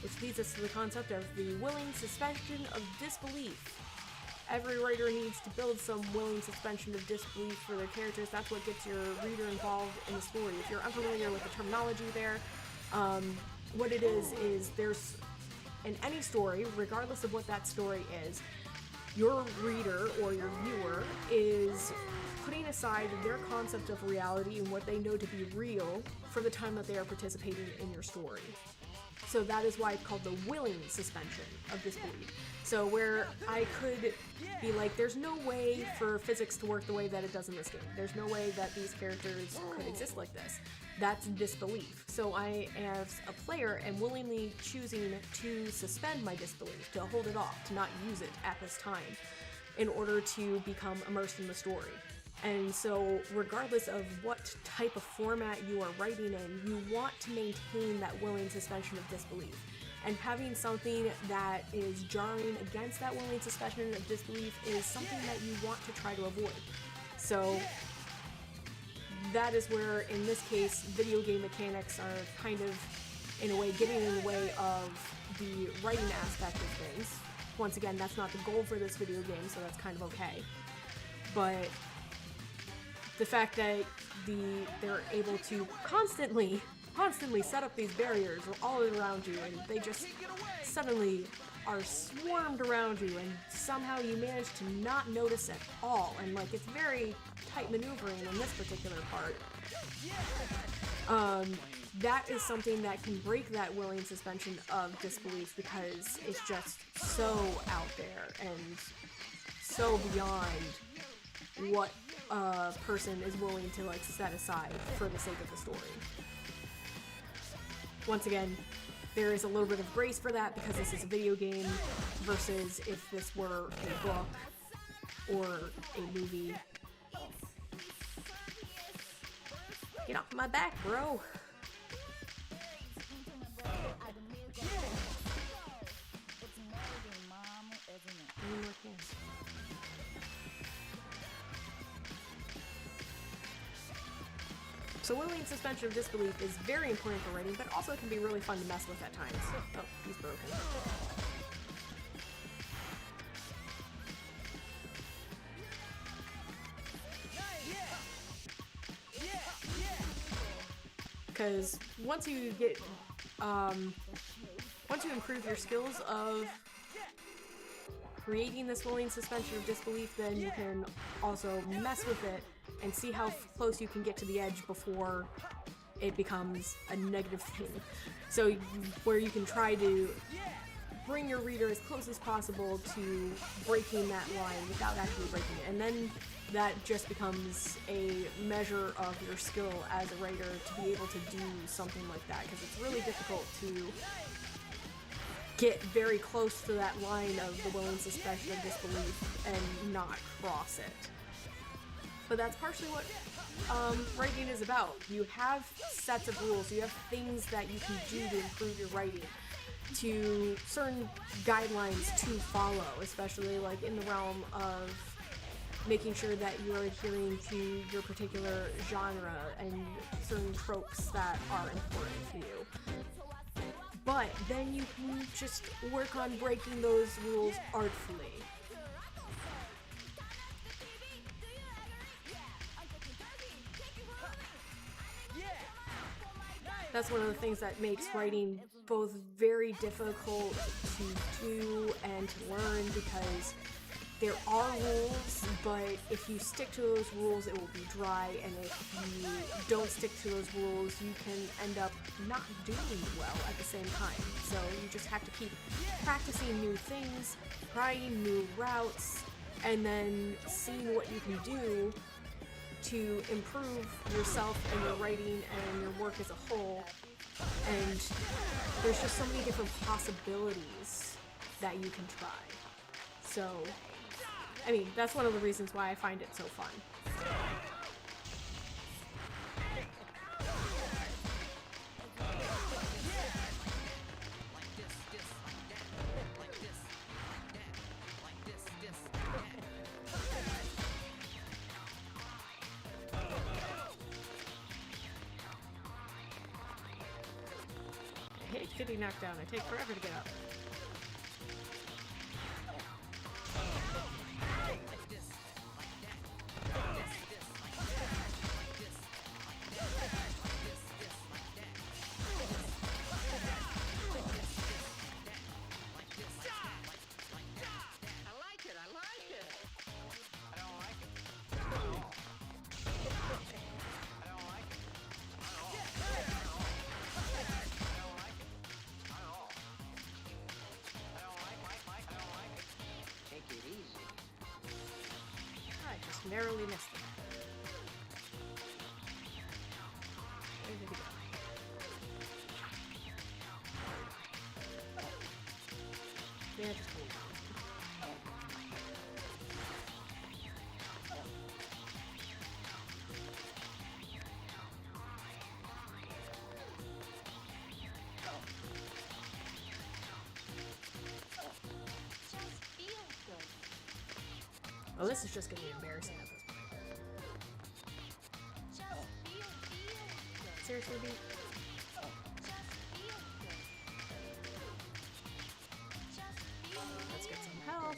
Which leads us to the concept of the willing suspension of disbelief. Every writer needs to build some willing suspension of disbelief for their characters. That's what gets your reader involved in the story. If you're unfamiliar with the terminology there, what it is there's, in any story, regardless of what that story is, your reader or your viewer is putting aside their concept of reality and what they know to be real for the time that they are participating in your story. So that is why it's called the willing suspension of disbelief. So where I could be like, there's no way for physics to work the way that it does in this game. There's no way that these characters could exist like this. That's disbelief. So I, as a player, am willingly choosing to suspend my disbelief, to hold it off, to not use it at this time, in order to become immersed in the story. And so regardless of what type of format you are writing in, you want to maintain that willing suspension of disbelief. And having something that is jarring against that willing suspension of disbelief is something that you want to try to avoid. So that is where, in this case, video game mechanics are kind of, in a way, getting in the way of the writing aspect of things. Once again, that's not the goal for this video game, so that's kind of okay. But the fact that they're able to constantly set up these barriers all around you, and they just suddenly are swarmed around you, and somehow you manage to not notice at all, and like it's very tight maneuvering in this particular part. That is something that can break that willing suspension of disbelief, because it's just so out there and so beyond what a person is willing to like set aside for the sake of the story. Once again, there is a little bit of grace for that because this is a video game versus if this were a book or a movie. Get off my back, bro. So willing suspension of disbelief is very important for writing, but also can be really fun to mess with at times. Oh, he's broken. Because once you improve your skills of creating this willing suspension of disbelief, then you can also mess with it and see how close you can get to the edge before it becomes a negative thing. So where you can try to bring your reader as close as possible to breaking that line without actually breaking it. And then that just becomes a measure of your skill as a writer to be able to do something like that, because it's really difficult to get very close to that line of the willing suspension of disbelief and not cross it. But that's partially what writing is about. You have sets of rules, you have things that you can do to improve your writing, to certain guidelines to follow, especially like in the realm of making sure that you are adhering to your particular genre and certain tropes that are important to you. But then you can just work on breaking those rules artfully. That's one of the things that makes writing both very difficult to do and to learn, because there are rules, but if you stick to those rules, it will be dry, and if you don't stick to those rules, you can end up not doing well at the same time. So you just have to keep practicing new things, trying new routes, and then seeing what you can do to improve yourself and your writing and your work as a whole. And there's just so many different possibilities that you can try. So, I mean, that's one of the reasons why I find it so fun. I hate getting knocked down. I take forever to get up. Narrowly missed it. Where did it go? Yeah, just hold on. Oh, this is just getting embarrassing at this point. Seriously, dude? Let's get some health.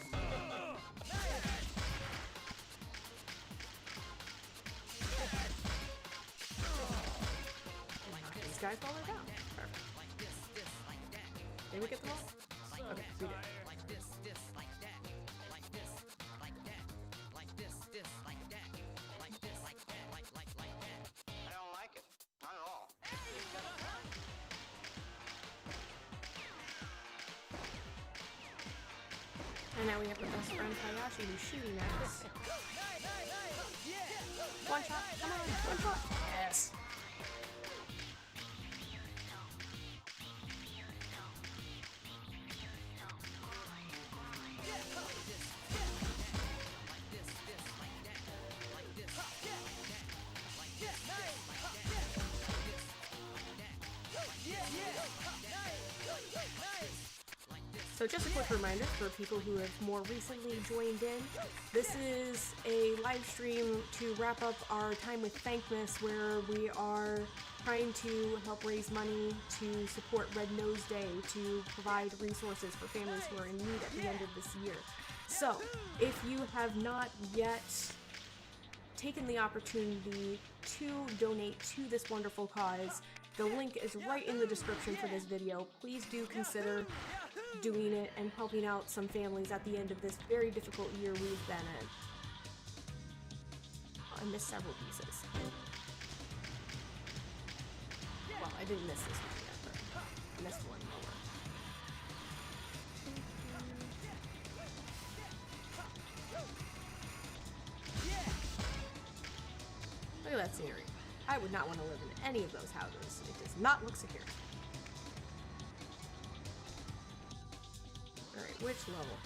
Knock these guys while they're down. Perfect. Did we get them all? Okay, we did. I don't like it. Not at all. And now we have the best friend Hayashi who's shooting at us. One shot, come on, one shot. Yes. So just a quick reminder for people who have more recently joined in, this is a live stream to wrap up our time with Thankmas, where we are trying to help raise money to support Red Nose Day, to provide resources for families who are in need at the end of this year. So, if you have not yet taken the opportunity to donate to this wonderful cause, the link is right in the description for this video. Please do consider doing it and helping out some families at the end of this very difficult year we've been in. Oh, I missed several pieces. Well, I didn't miss this one yet, but I missed one more. Look at that scenery. I would not want to live in any of those houses. It does not look secure. Alright, which level?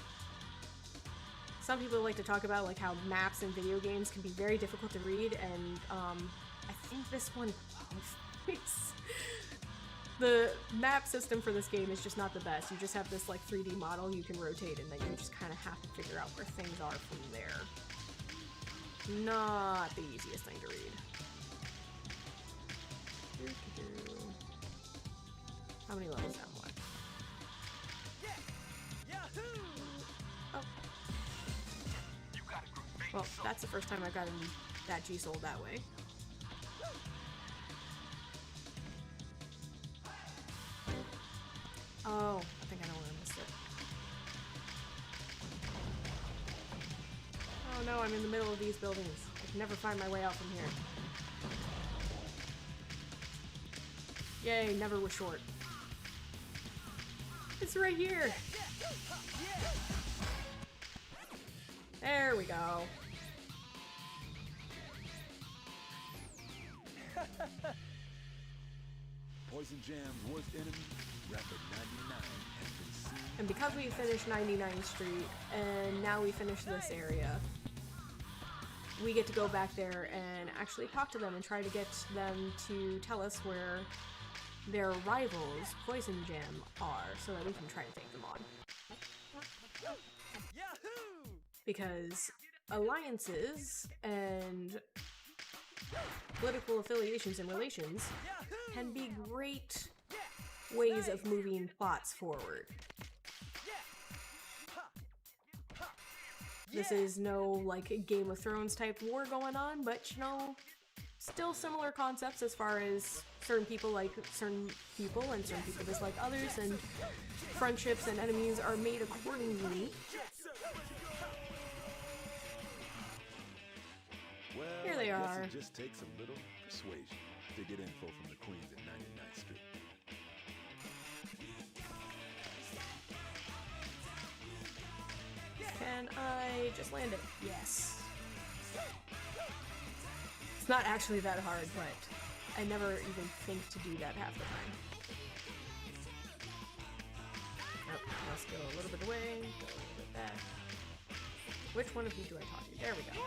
Some people like to talk about like how maps in video games can be very difficult to read, and I think this one qualifies. The map system for this game is just not the best. You just have this like 3D model you can rotate, and then you just kind of have to figure out where things are from there. Not the easiest thing to read. How many levels have left? Oh. Well, that's the first time I've gotten that G-Soul that way. Oh, I think I know where I missed it. Oh no, I'm in the middle of these buildings. I can never find my way out from here. Yay, never was short. It's right here! There we go. Poison Jam's worst enemy, Rapid 99, has been seen. And because we finished 99th Street, and now we finished this area, we get to go back there and actually talk to them and try to get them to tell us where their rivals, Poison Jam, are, so that we can try to take them on. Because alliances and political affiliations and relations can be great ways of moving plots forward. This is no, like, Game of Thrones type war going on, but, you know, still similar concepts as far as certain people like certain people and certain people dislike others, and friendships and enemies are made accordingly. Well, Here they I guess are. it just takes a little persuasion to get info from the Queens at 99th Street. Can I just land it? Yes. It's not actually that hard, but I never even think to do that half the time. Nope, let's go a little bit away, go a little bit back. Which one of you do I talk to? There we go.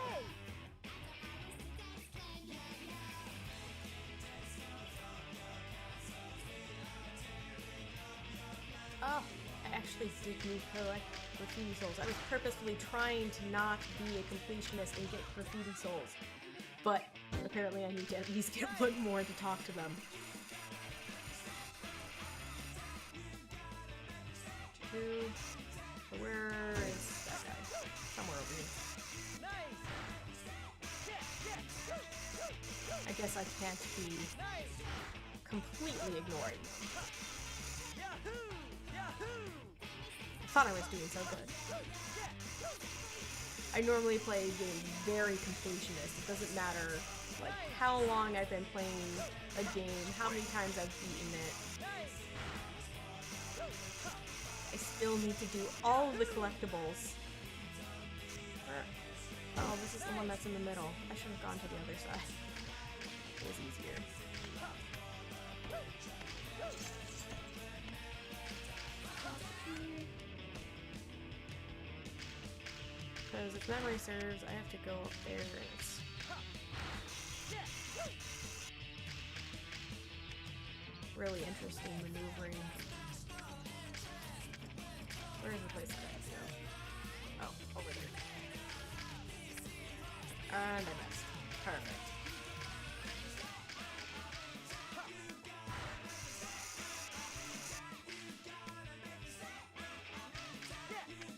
Oh, I actually actually did need collect graffiti souls. I was purposefully trying to not be a completionist and get graffiti souls. But apparently I need to at least get one more to talk to them. Where is that guy? Somewhere over here. I guess I can't be completely ignoring them. I thought I was doing so good. I normally play games very completionist. It doesn't matter like how long I've been playing a game, how many times I've beaten it. I still need to do all of the collectibles. Oh, this is the one that's in the middle. I should have gone to the other side. It was easier. Because if memory serves, I have to go up there and it's... really interesting maneuvering. Where's the place that I have to go? Oh, over there. And I missed. Perfect.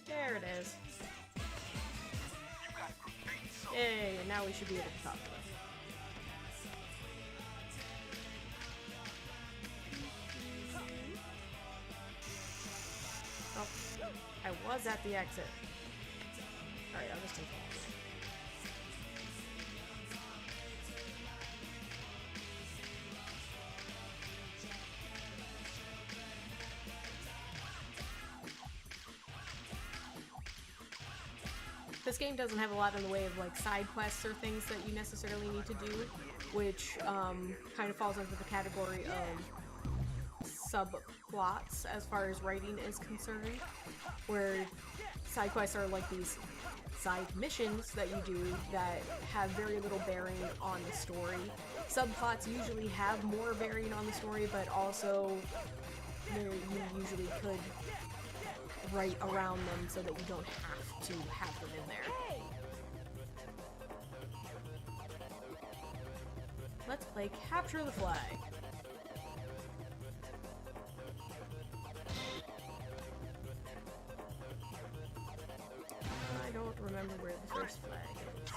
There it is. Yay, and now we should be able to talk to them. Oh, I was at the exit. Alright, I'll just take it. This game doesn't have a lot in the way of like side quests or things that you necessarily need to do, which kind of falls under the category of subplots as far as writing is concerned, where side quests are like these side missions that you do that have very little bearing on the story. Subplots usually have more bearing on the story, but also you usually could write around them so that you don't have to have them in there. Let's play Capture the Flag. I don't remember where the first flag is.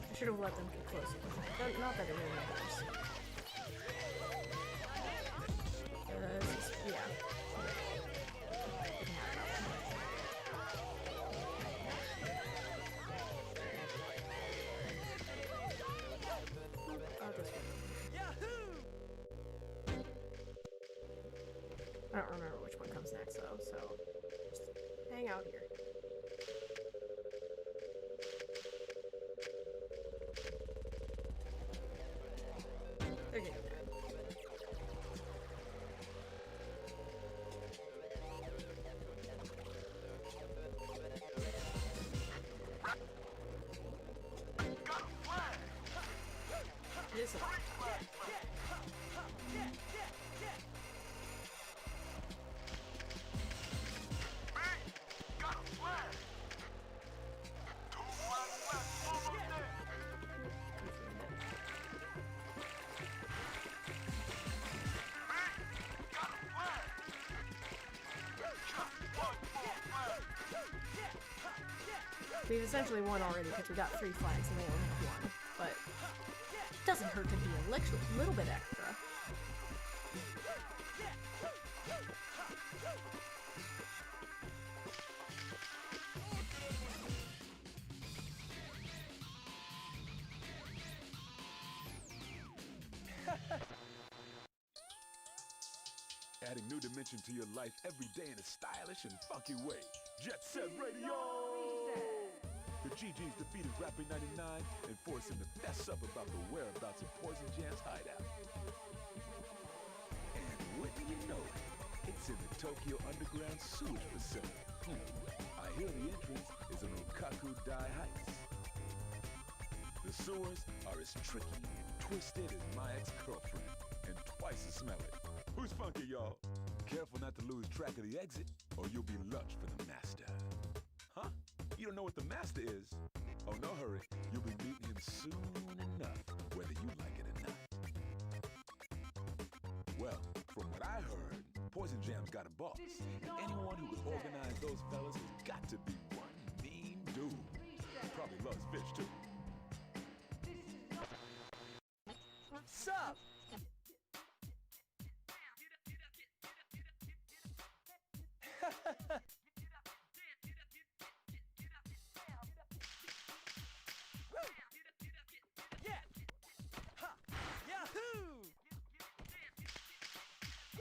I should have let them get closer. Not that it really matters. Yeah. I'll just I don't remember which one comes next though, so just hang out here. They're getting there. This is we've essentially won already because we got 3 flags and they only have 1, but it doesn't hurt to be a little bit extra. adding new dimension to your life every day in a stylish and funky way. Jet Set Radio! The GGs defeated Rapper 99 and forced him to fess up about the whereabouts of Poison Jam's hideout. And wouldn't you know it, it's in the Tokyo Underground sewage facility. I hear the entrance is on Okaku-dai Heights. The sewers are as tricky and twisted as my ex-girlfriend, and twice as smelly. Who's funky, y'all? Careful not to lose track of the exit, or you'll be lunch for the master. Huh? You don't know what the master is? Oh, no hurry. You'll be meeting him soon enough, whether you like it or not. Well, from what I heard, Poison Jam's got a boss, and anyone who could organize those fellas has got to be one mean dude. Probably loves fish, too. Sup?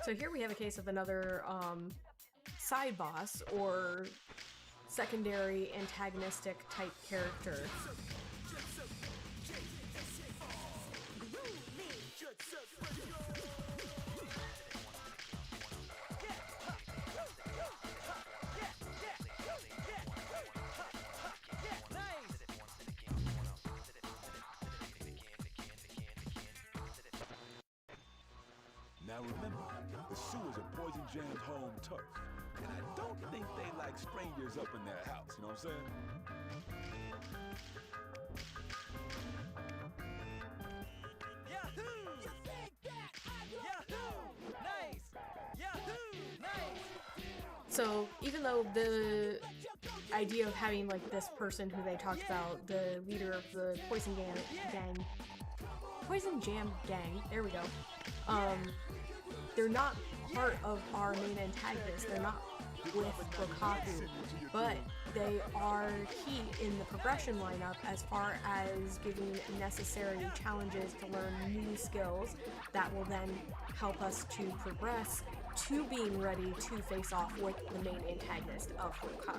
So here we have a case of another side boss or secondary antagonistic type character. Now remember, the sewers are Poison Jam's home turf, and I don't think they like strangers up in their house, you know what I'm saying? Yahoo! Yahoo! Nice! Yahoo! Nice! So even though the idea of having like this person who they talked about, the leader of the Poison Jam gang, there we go, they're not part of our main antagonist, they're not with Lukaku, but they are key in the progression lineup as far as giving necessary challenges to learn new skills that will then help us to progress to being ready to face off with the main antagonist of Lukaku.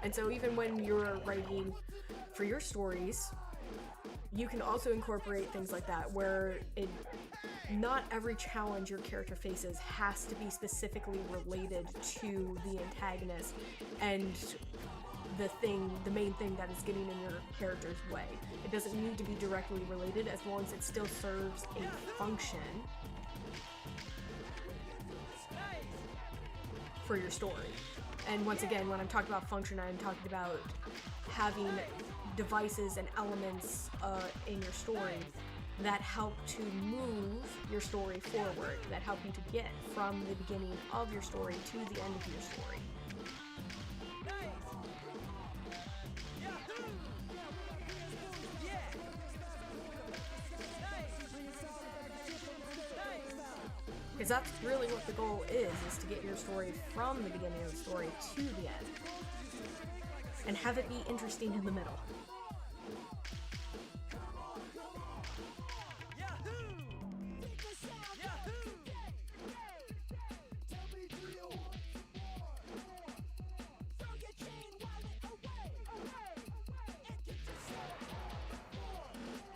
And so even when you're writing for your stories, you can also incorporate things like that, where not every challenge your character faces has to be specifically related to the antagonist and the main thing that is getting in your character's way. It doesn't need to be directly related as long as it still serves a function for your story. And once again, when I'm talking about function, I'm talking about having devices and elements in your story that help to move your story forward, that help you to get from the beginning of your story to the end of your story. Because that's really what the goal is to get your story from the beginning of the story to the end. And have it be interesting in the middle.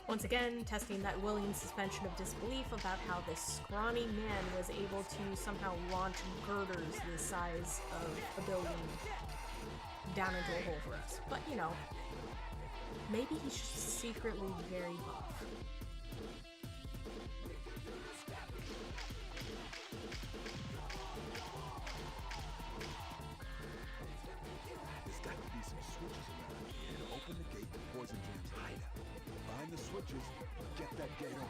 Once again, testing that willing suspension of disbelief about how this scrawny man was able to somehow launch girders the size of a building down into a hole for us. But, you know, maybe he's just secretly very buff. There's got to be some switches around here to open the gate to Poison Jam's hideout. Find the switches and get that gate open.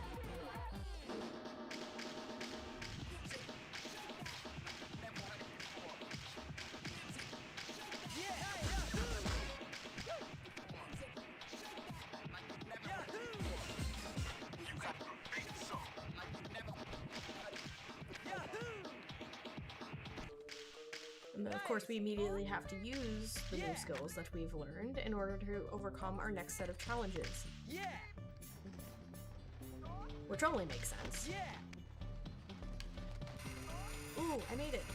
And then, of course, we immediately have to use the new skills that we've learned in order to overcome our next set of challenges. Which only makes sense. Ooh, I made it.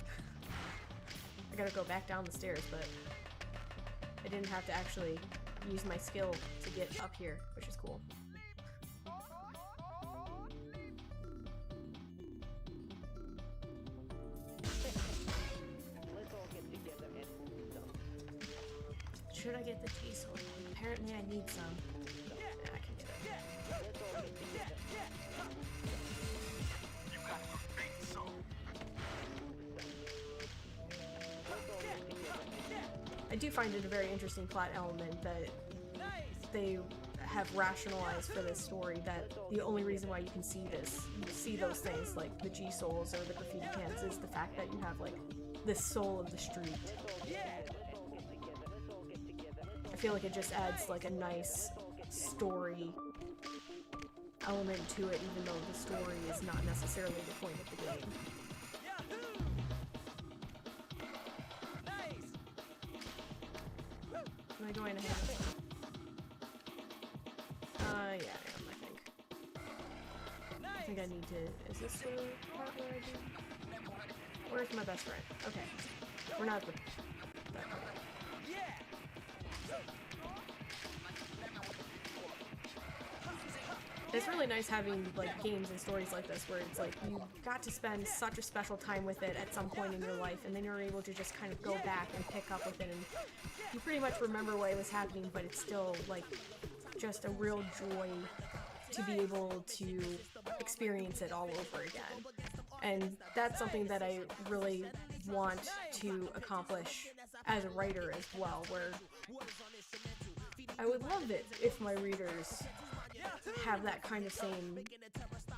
I gotta go back down the stairs, but I didn't have to actually use my skill to get up here, which is cool. Should I get the diesel? Apparently I need some. Yeah, I can get it. I do find it a very interesting plot element that they have rationalized for this story, that the only reason why you can see those things like the G-souls or the graffiti cans is the fact that you have like this soul of the street. I feel like it just adds like a nice story element to it, even though the story is not necessarily the point of the game. Am I going ahead? Yeah, I am, I think. I think I need to... Is this the part where I do? Where's my best friend? Okay. We're not the... that part. It's really nice having like games and stories like this where it's like you got to spend such a special time with it at some point in your life, and then you're able to just kind of go back and pick up with it, and you pretty much remember what was happening, but it's still like just a real joy to be able to experience it all over again. And that's something that I really want to accomplish as a writer as well, where I would love it if my readers have that kind of same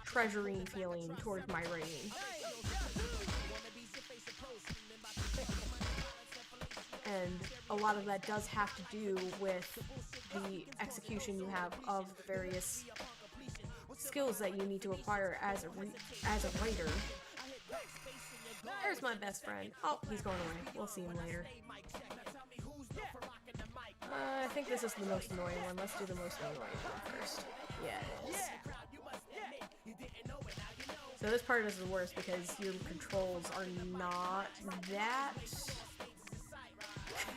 treasuring feeling towards my writing. And a lot of that does have to do with the execution you have of the various skills that you need to acquire as a writer. There's my best friend. Oh, he's going away. We'll see him later. I think this is the most annoying one. Let's do the most annoying one first. Yeah, it is. So this part is the worst because your controls are not that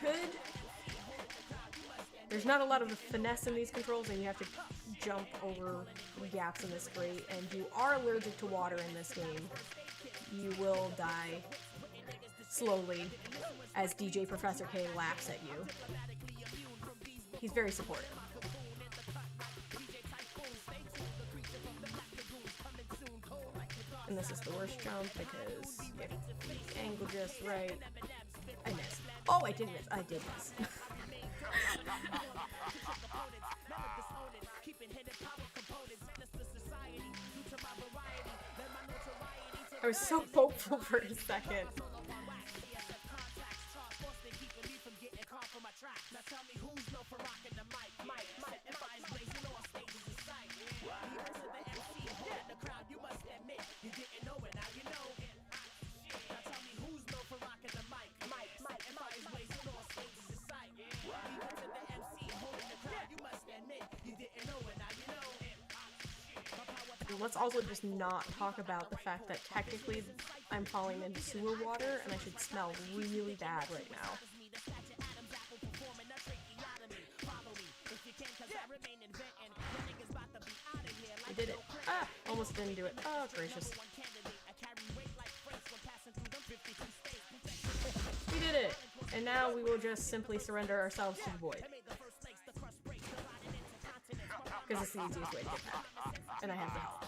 good. There's not a lot of finesse in these controls, and you have to jump over gaps in this grate, and you are allergic to water in this game. You will die slowly as DJ Professor K laughs at you. He's very supportive. And this is the worst jump because the angle just right. I missed. Oh, I did miss. I did miss. I was so hopeful for a second. Let's also just not talk about the fact that technically I'm falling into sewer water and I should smell really bad right now. I did it. Ah! Almost didn't do it. Oh, gracious. We did it! And now we will just simply surrender ourselves to the void. Because it's the easiest way to get back. And I have the help.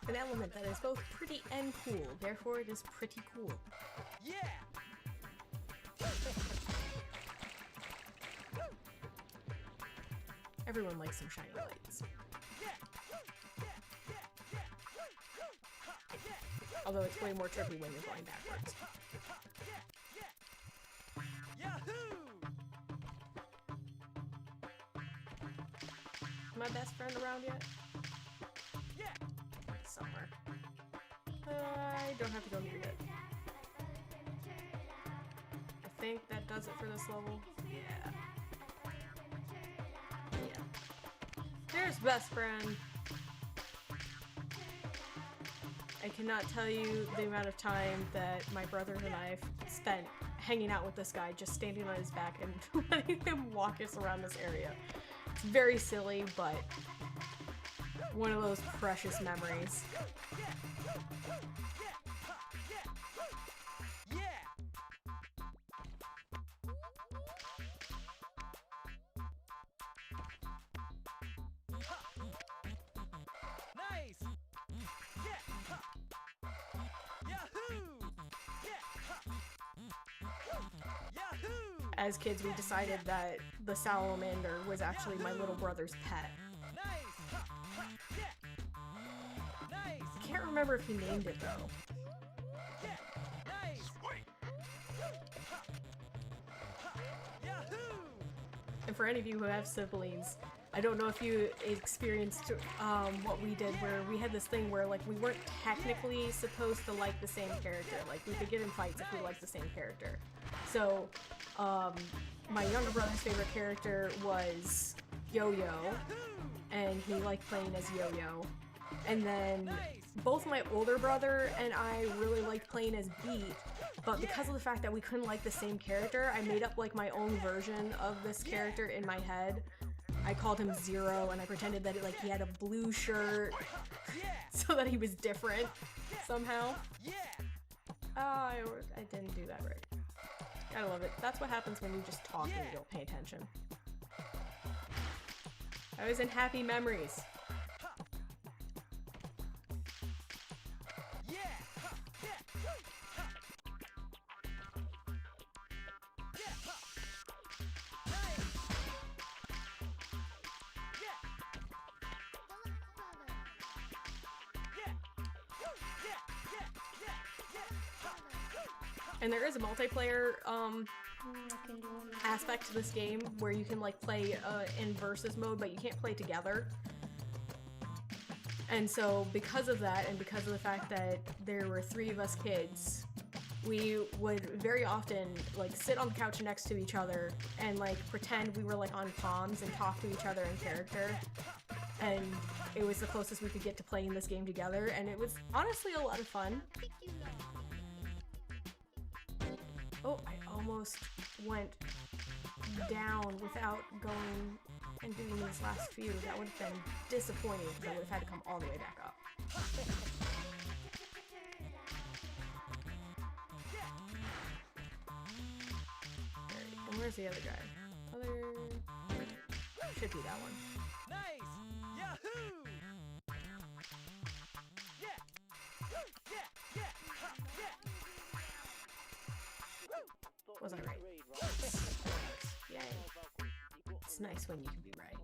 An element that is both pretty and cool, therefore it is pretty cool. Yeah! Everyone likes some shiny lights. Although it's way more trippy when you're going backwards. my best friend around yet? Yeah. Somewhere. I don't have to go near it. I think that does it for this level. Yeah. Yeah. There's best friend. I cannot tell you the amount of time that my brother and I spent hanging out with this guy, just standing on his back and letting him walk us around this area. It's very silly, but one of those precious memories. Nice. Yeah. Yahoo. Yeah. Yahoo. As kids, we decided that the salamander was actually my little brother's pet. Nice. Yeah. Nice. I can't remember if he named it though. Yeah. Nice. Yahoo. And for any of you who have siblings, I don't know if you experienced what we did, where we had this thing where like we weren't technically supposed to like the same character. Like we could get in fights if we liked the same character. So my younger brother's favorite character was Yo-Yo, and he liked playing as Yo-Yo. And then both my older brother and I really liked playing as Beat, but because of the fact that we couldn't like the same character, I made up like my own version of this character in my head. I called him Zero, and I pretended that like he had a blue shirt, so that he was different somehow. I didn't do that right. Gotta love it. That's what happens when you just talk and you don't pay attention. I was in happy memories. And there is a multiplayer aspect to this game where you can like play in versus mode, but you can't play together. And so because of that, and because of the fact that there were 3 of us kids, we would very often like sit on the couch next to each other and like pretend we were like on palms and talk to each other in character. And it was the closest we could get to playing this game together, and it was honestly a lot of fun. Oh, I almost went down without going and doing these last few. That would have been disappointing because I would have had to come all the way back up. Alright, and where's the other guy? Should be that one. Nice! Yahoo! Was I right? Yay. It's nice when you can be right.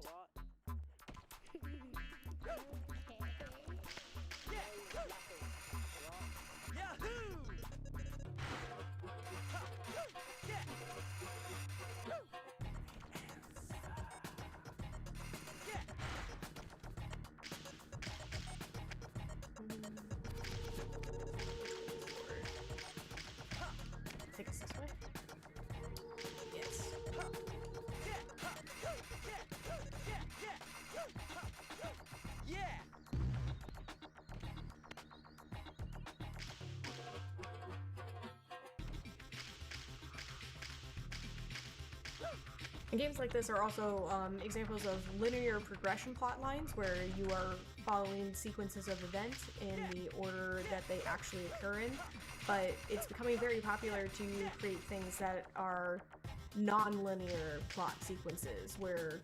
I think it's this way. Yes. And games like this are also examples of linear progression plot lines where you are following sequences of events in the order that they actually occur in, but it's becoming very popular to create things that are non-linear plot sequences where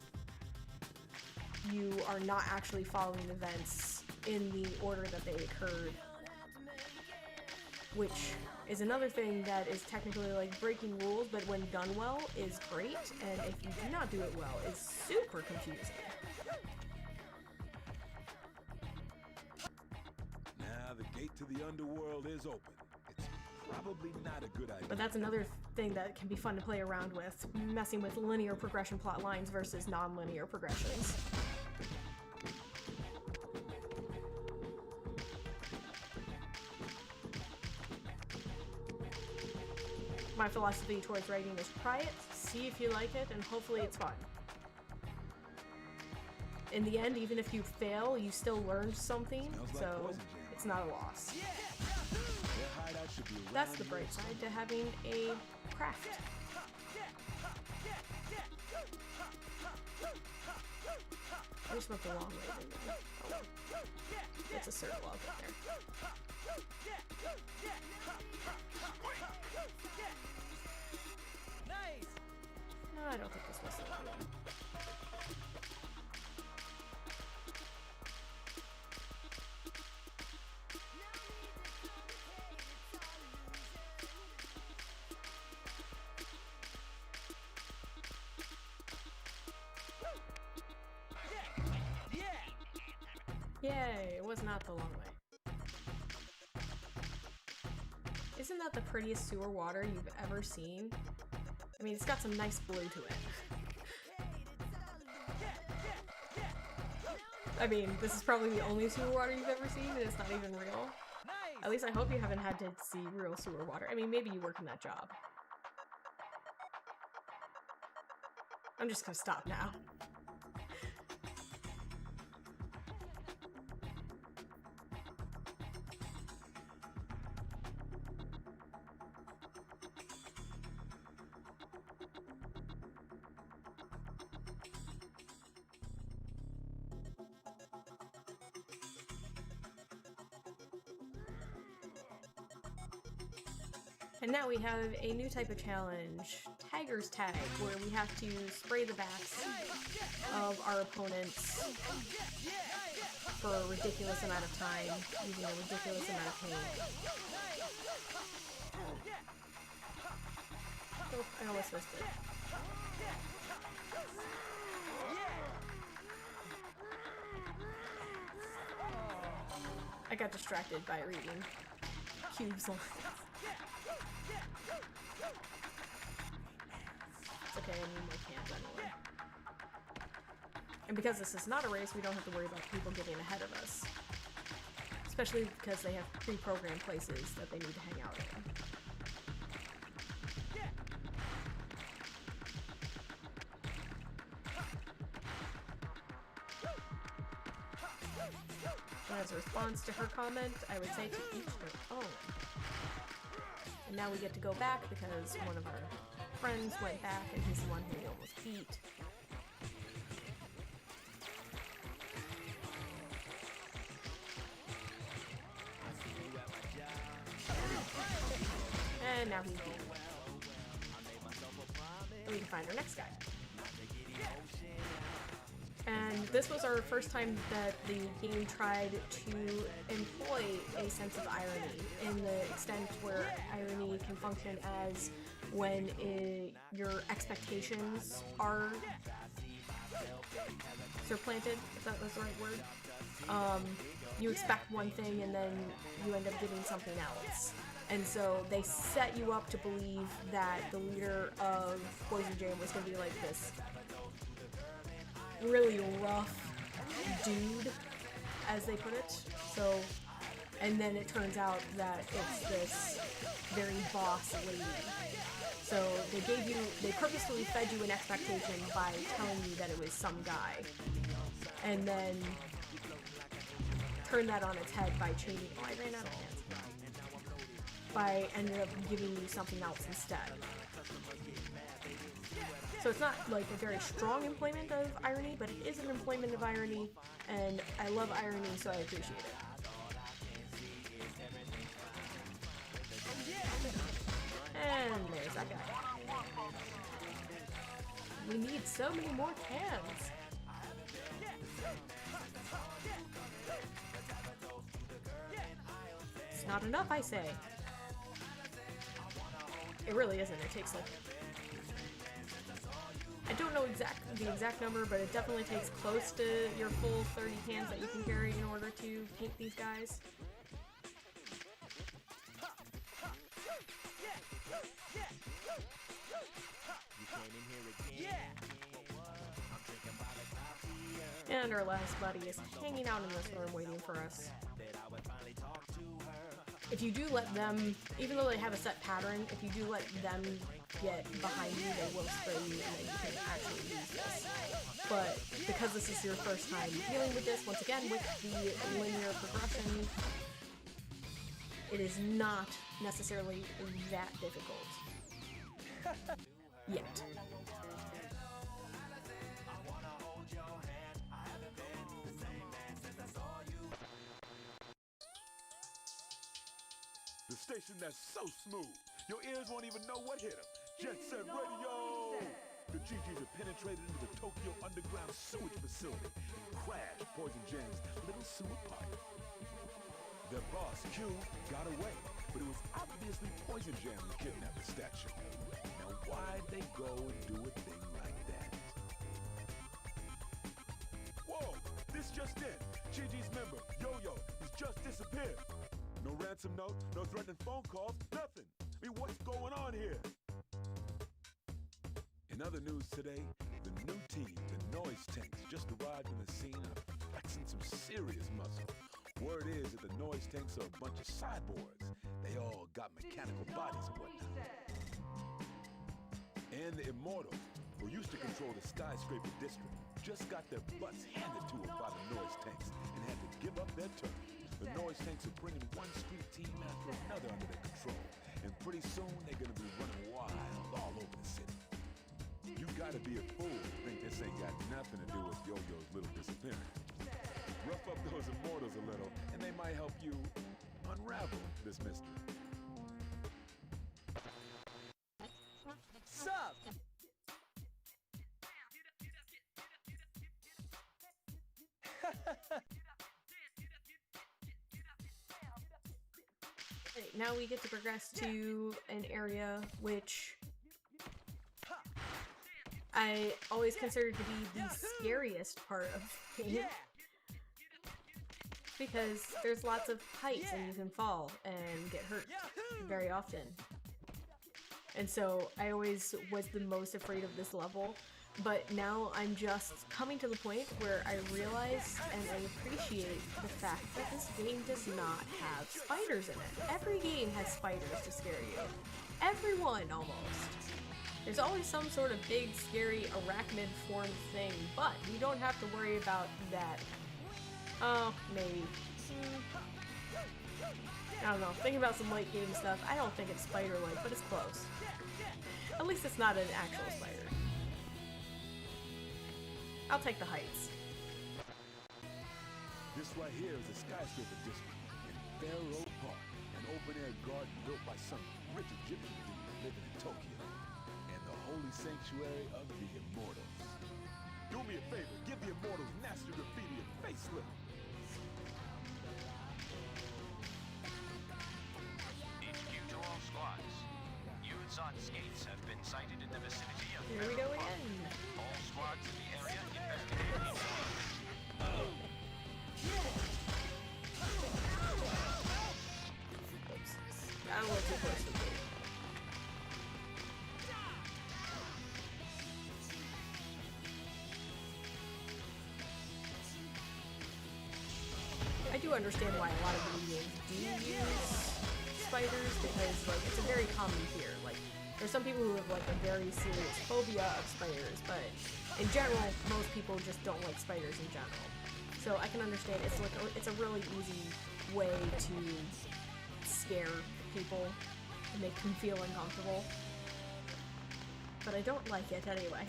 you are not actually following events in the order that they occurred, which is another thing that is technically like breaking rules, but when done well is great, and if you do not do it well, is super confusing. Now the gate to the underworld is open. It's probably not a good idea. But that's another thing that can be fun to play around with, messing with linear progression plot lines versus non-linear progressions. My philosophy towards writing is try it, see if you like it, and hopefully it's fun. In the end, even if you fail, you still learned something, so it's not a loss. Their hideout should be right That's the bright side to having a craft. I just went the wrong way, didn't I? Oh, well. It's a circle, I'll get there. Nice. No, I don't think this was the one. Yay, it was not the long way. Isn't that the prettiest sewer water you've ever seen? I mean, it's got some nice blue to it. I mean, this is probably the only sewer water you've ever seen, and it's not even real. At least I hope you haven't had to see real sewer water. I mean, maybe you work in that job. I'm just gonna stop now. And now we have a new type of challenge, Tiger's Tag, where we have to spray the backs of our opponents for a ridiculous amount of time, using a ridiculous amount of paint. Oh, I almost missed it. I got distracted by reading Cube's lines. It's okay, I need more cans anyway. And because this is not a race, we don't have to worry about people getting ahead of us. Especially because they have pre-programmed places that they need to hang out in. As a response to her comment, I would say to each their own. And now we get to go back because one of our friends went back and he's the one who we almost beat. And now he's beat. And we can find our next guy. And this was our first time that the game tried to employ a sense of irony in the extent where irony can function as when your expectations are supplanted, if that was the right word. You expect one thing and then you end up getting something else. And so they set you up to believe that the leader of Poison Jam was going to be like this really rough dude, as they put it. So, and then it turns out that it's this very boss lady. So they purposefully fed you an expectation by telling you that it was some guy, and then turned that on its head by changing. Oh, I ran out of hands. By ended up giving you something else instead. So it's not like a very strong employment of irony, but it is an employment of irony, and I love irony, so I appreciate it. And there's that guy. We need so many more cans. It's not enough, I say. It really isn't. It takes like, I don't know the exact number, but it definitely takes close to your full 30 cans that you can carry in order to paint these guys. And our last buddy is hanging out in this room waiting for us. If you do let them, even though they have a set pattern, if you do let them get behind you, they will spray you and then you can actually lose this. But because this is your first time dealing with this, once again, with the linear progression, it is not necessarily that difficult. Yet. The station that's so smooth, your ears won't even know what hit them. Jet Set Radio! The GGs have penetrated into the Tokyo underground sewage facility and crashed Poison Jen's little sewer pipe. Their boss, Q, got away, but it was obviously Poison Jen who kidnapped the statue. Now why'd they go and do a thing like that? Whoa! This just in! GG's member, Yo-Yo, has just disappeared. No ransom note, no threatening phone calls, nothing. I mean, what's going on here? In other news today, the new team, the Noise Tanks, just arrived on the scene and are flexing some serious muscle. Word is that the Noise Tanks are a bunch of cyborgs. They all got mechanical bodies and whatnot. And the Immortals, who used to control the skyscraper district, just got their butts handed to them by the Noise Tanks and had to give up their turf. The Noise Tanks are bringing one street team after another under their control, and pretty soon they're gonna be running wild all over the city. You gotta be a fool to think this ain't got nothing to do with Yo-Yo's little disappearance. Rough up those Immortals a little, and they might help you unravel this mystery. Sup? Right, now we get to progress to an area which I always consider to be the scariest part of the game. Because there's lots of heights and you can fall and get hurt very often. And so I always was the most afraid of this level, but now I'm just coming to the point where I realize and I appreciate the fact that this game does not have spiders in it. Every game has spiders to scare you. Everyone, almost. There's always some sort of big, scary, arachnid form thing, but you don't have to worry about that. Oh, maybe. I don't know. Thinking about some late game stuff, I don't think it's spider-like, but it's close. At least it's not an actual spider. I'll take the heights. This right here is a skyscraper district in Pharaoh Park, an open-air garden built by some rich Egyptian people living in Tokyo, and the holy sanctuary of the Immortals. Do me a favor, give the Immortals nasty graffiti a facelift. HQ to all squads. Youths on skates have been sighted in the vicinity of Here we go again. all squads in the area investigating. Oops. Got a little too close to me. I do understand why a lot of video games do use spiders because, like, it's a very common fear. Like, there's some people who have, like, a very serious phobia of spiders, but in general, most people just don't like spiders in general. So I can understand it's like it's a really easy way to scare people and make them feel uncomfortable. But I don't like it anyway.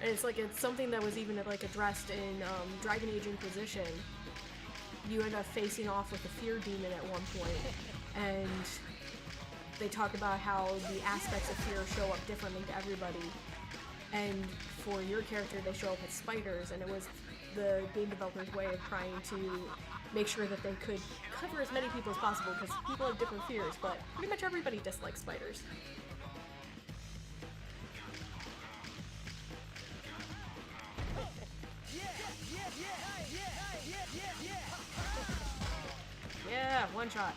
And it's like it's something that was even like addressed in Dragon Age Inquisition. You end up facing off with a fear demon at one point, and they talk about how the aspects of fear show up differently to everybody. And for your character, they show up as spiders, and it was the game developer's way of trying to make sure that they could cover as many people as possible, because people have different fears, but pretty much everybody dislikes spiders. Yeah, one shot.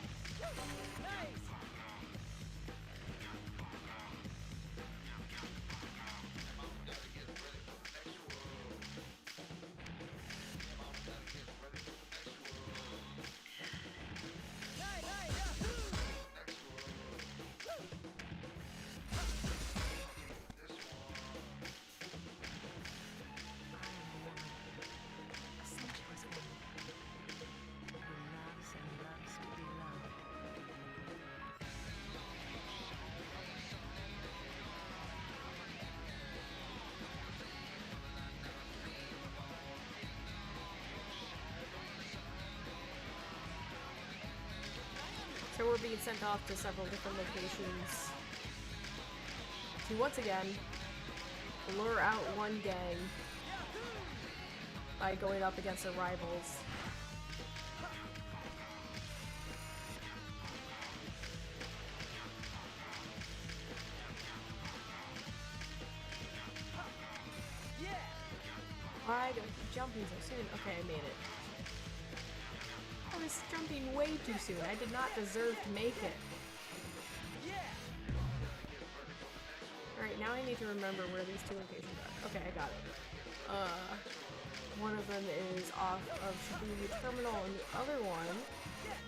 So we're being sent off to several different locations to once again lure out one gang by going up against their rivals. Why do I keep jumping so soon? Okay, I made it. I was jumping way too soon. I did not deserve to make it. Alright, now I need to remember where these two locations are. Okay, I got it. One of them is off of Shibuya Terminal, and the other one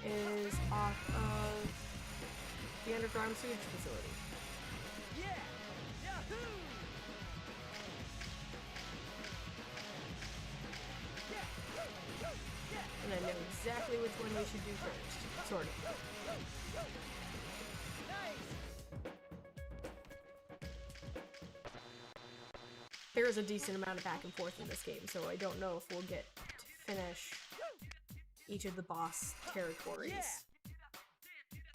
is off of the underground sewage facility. And I know exactly which one we should do first. Sort of. There is a decent amount of back and forth in this game, so I don't know if we'll get to finish each of the boss territories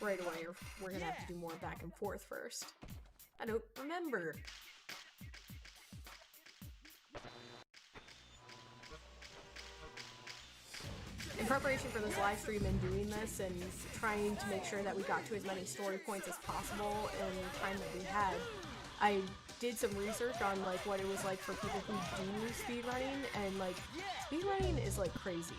right away, or if we're gonna have to do more back and forth first. I don't remember. In preparation for this live stream and doing this and trying to make sure that we got to as many story points as possible in the time that we had, I did some research on like what it was like for people who do speedrunning, and like speedrunning is like crazy.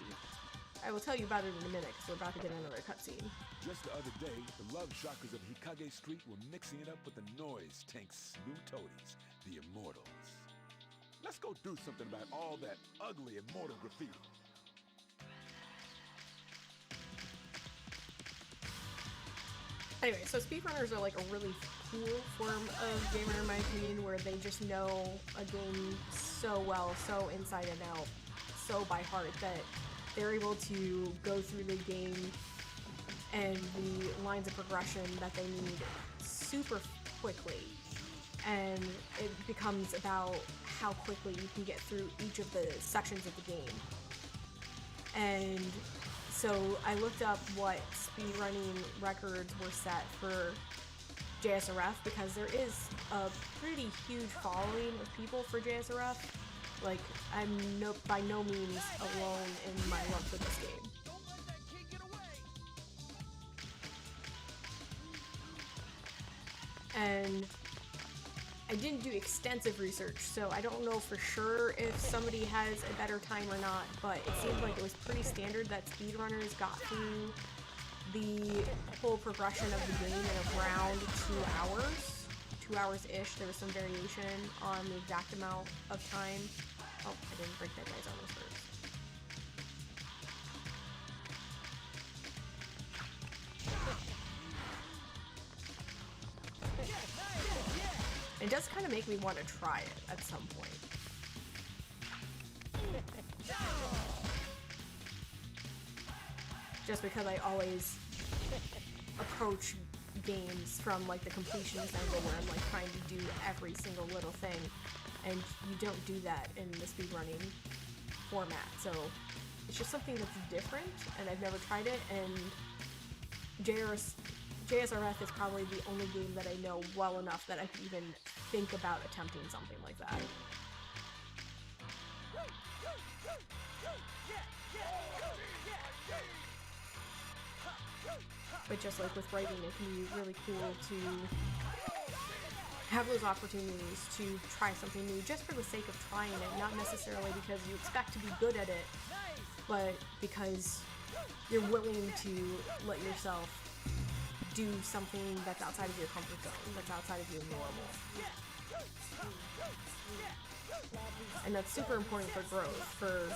I will tell you about it in a minute because we're about to get another cutscene. Just the other day, the love shockers of Hikage Street were mixing it up with the noise tank's new toadies, the Immortals. Let's go do something about all that ugly Immortal graffiti. Anyway, so speedrunners are like a really cool form of gamer in my opinion, where they just know a game so well, so inside and out, so by heart, that they're able to go through the game and the lines of progression that they need super quickly. And it becomes about how quickly you can get through each of the sections of the game. And so I looked up what speedrunning records were set for JSRF, because there is a pretty huge following of people for JSRF. Like, I'm by no means alone in my love for this game. And I didn't do extensive research, so I don't know for sure if somebody has a better time or not, but it seemed like it was pretty standard that speedrunners got through the whole progression of the game in around 2 hours. 2 hours-ish. There was some variation on the exact amount of time. Oh, I didn't break that guy's armor first. It does kind of make me want to try it at some point. Just because I always approach games from like the completionist angle, where I'm like trying to do every single little thing, and you don't do that in the speedrunning format, so it's just something that's different, and I've never tried it, and JSRF is probably the only game that I know well enough that I could even think about attempting something like that. But just like with writing, it can be really cool to have those opportunities to try something new just for the sake of trying it, not necessarily because you expect to be good at it, but because you're willing to let yourself do something that's outside of your comfort zone, that's outside of your normal. And that's super important for growth, for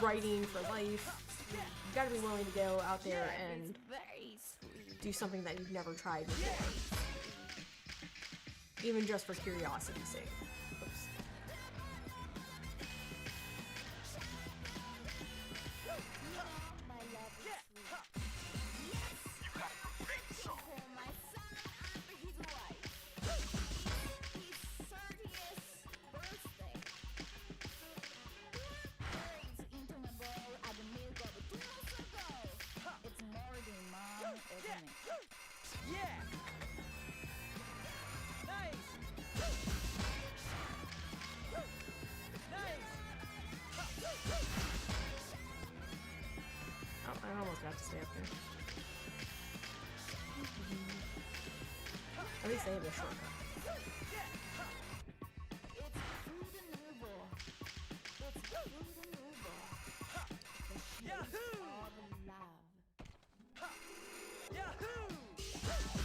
writing, for life. You gotta be willing to go out there and do something that you've never tried before. Even just for curiosity's sake. Oops. Yeah! Nice! Nice! Oh, I almost got to stay up there. At least they have a shortcut. Yahoo! Yahoo! Nice!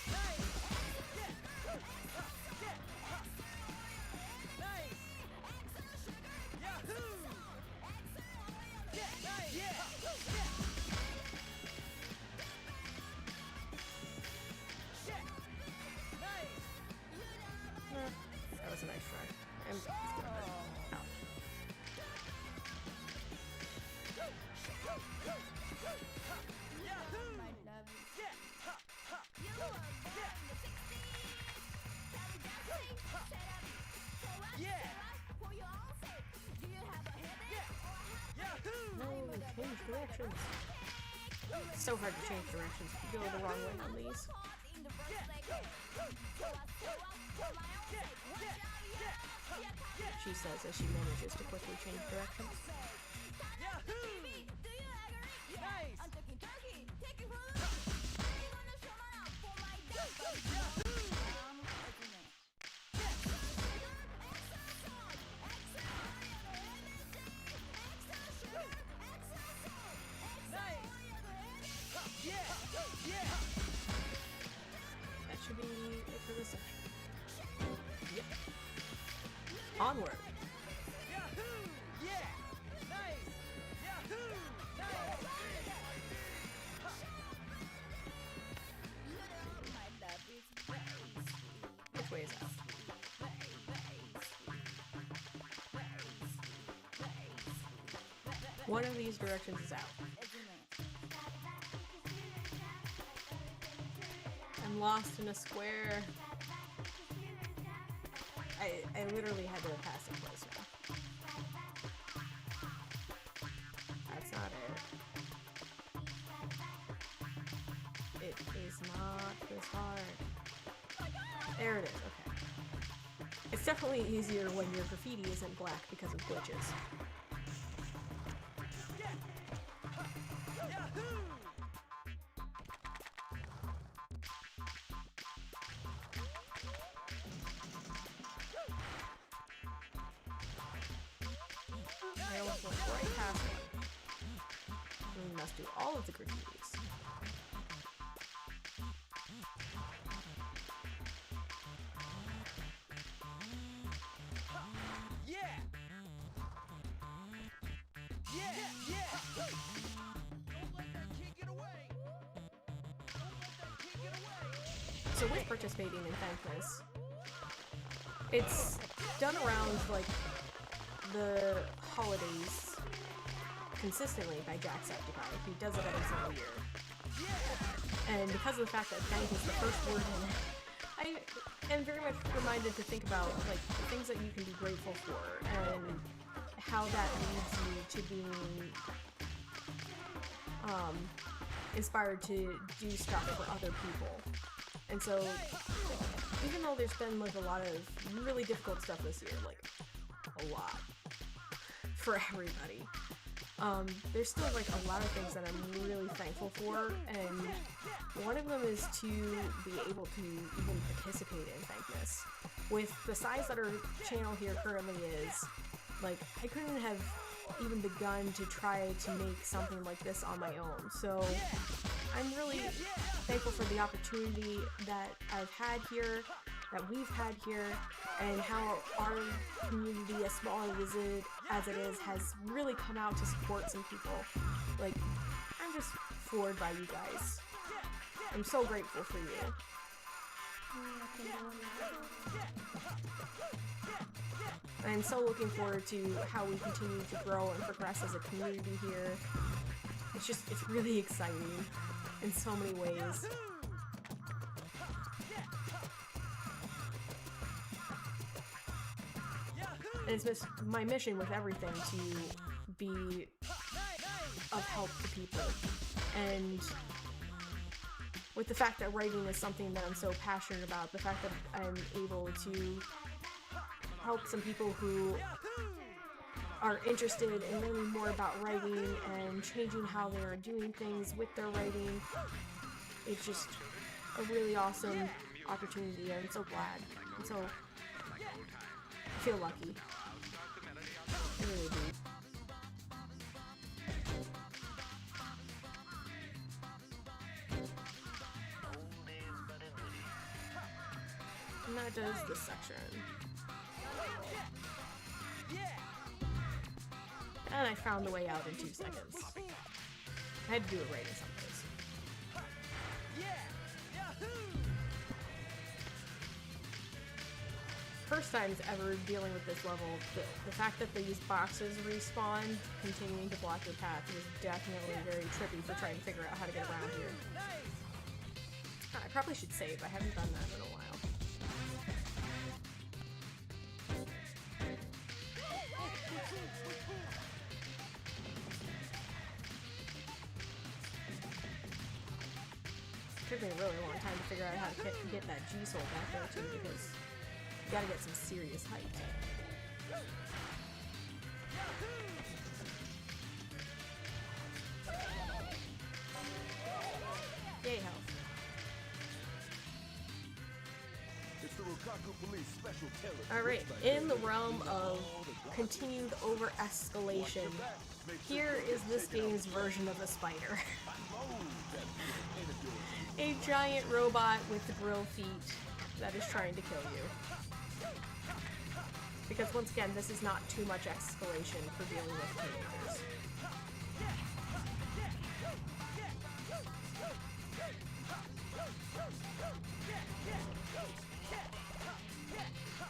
Nice! Yahoo! Nice! Yeah! Nice! That was a nice try. I'm just gonna put it out. Yahoo! Yeah! Ha! Ha! Yeah! Yahoo! No, change directions. It's so hard to change directions if you go the wrong way on these. She says as she manages to quickly change directions. Yahoo! Nice! Nice! Yeah! Yeah! That should be it for this section. Yep. Onward. Yahoo! Yeah! Nice! Yahoo! Nice! Which way is out? One of these directions is out. I'm lost in a square. I literally had to pass it twice now. That's not it. It is not this hard. There it is, okay. It's definitely easier when your graffiti isn't black because of glitches. Yahoo! I almost went right past one. And we must do all of the graffitis. Yeah! Yeah! Yeah! Don't let that kid get away! Don't let that kid get away! So with participating in Thankmas, it's done around like the holidays consistently by Jacksepticeye. He does it every single year. And because of the fact that thank is the first word in it, I am very much reminded to think about like the things that you can be grateful for and how that leads you to being inspired to do stuff for other people. And so even though there's been like a lot of really difficult stuff this year, like a lot for everybody, there's still like a lot of things that I'm really thankful for, and one of them is to be able to even participate in Thankmas. With the size that our channel here currently is, Like, I couldn't have even begun to try to make something like this on my own. So I'm really thankful for the opportunity that I've had here, that we've had here, and how our community, as small as it is, has really come out to support some people. Like, I'm just floored by you guys. I'm so grateful for you. I'm so looking forward to how we continue to grow and progress as a community here. It's really exciting in so many ways. And it's just my mission with everything to be of help to people. And with the fact that writing is something that I'm so passionate about, the fact that I'm able to help some people who are interested in learning more about writing and changing how they're doing things with their writing, it's just a really awesome opportunity, and I'm so glad. I'm so I feel lucky. I really do. And that does this section. And I found the way out in 2 seconds. I had to do it right in some place. First times ever dealing with this level, the fact that these boxes respawn, continuing to block your path, was definitely very trippy for trying to figure out how to get around here. I probably should save. I haven't done that in a while. It took me a really long time to figure out how to get that G-Soul back there too, because you gotta get some serious height. Yay, health. Alright, in the realm of continued over-escalation, here is this game's version of a spider. A giant robot with drill feet that is trying to kill you. Because once again, this is not too much escalation for dealing with teenagers.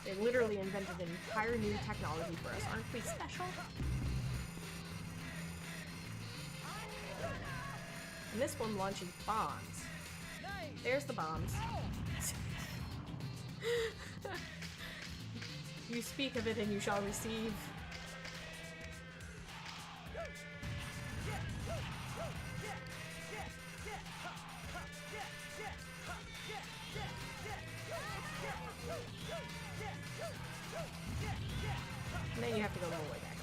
They literally invented an entire new technology for us. Aren't we special? And this one launches bombs. There's the bombs. You speak of it and you shall receive. And then you have to go the whole way back.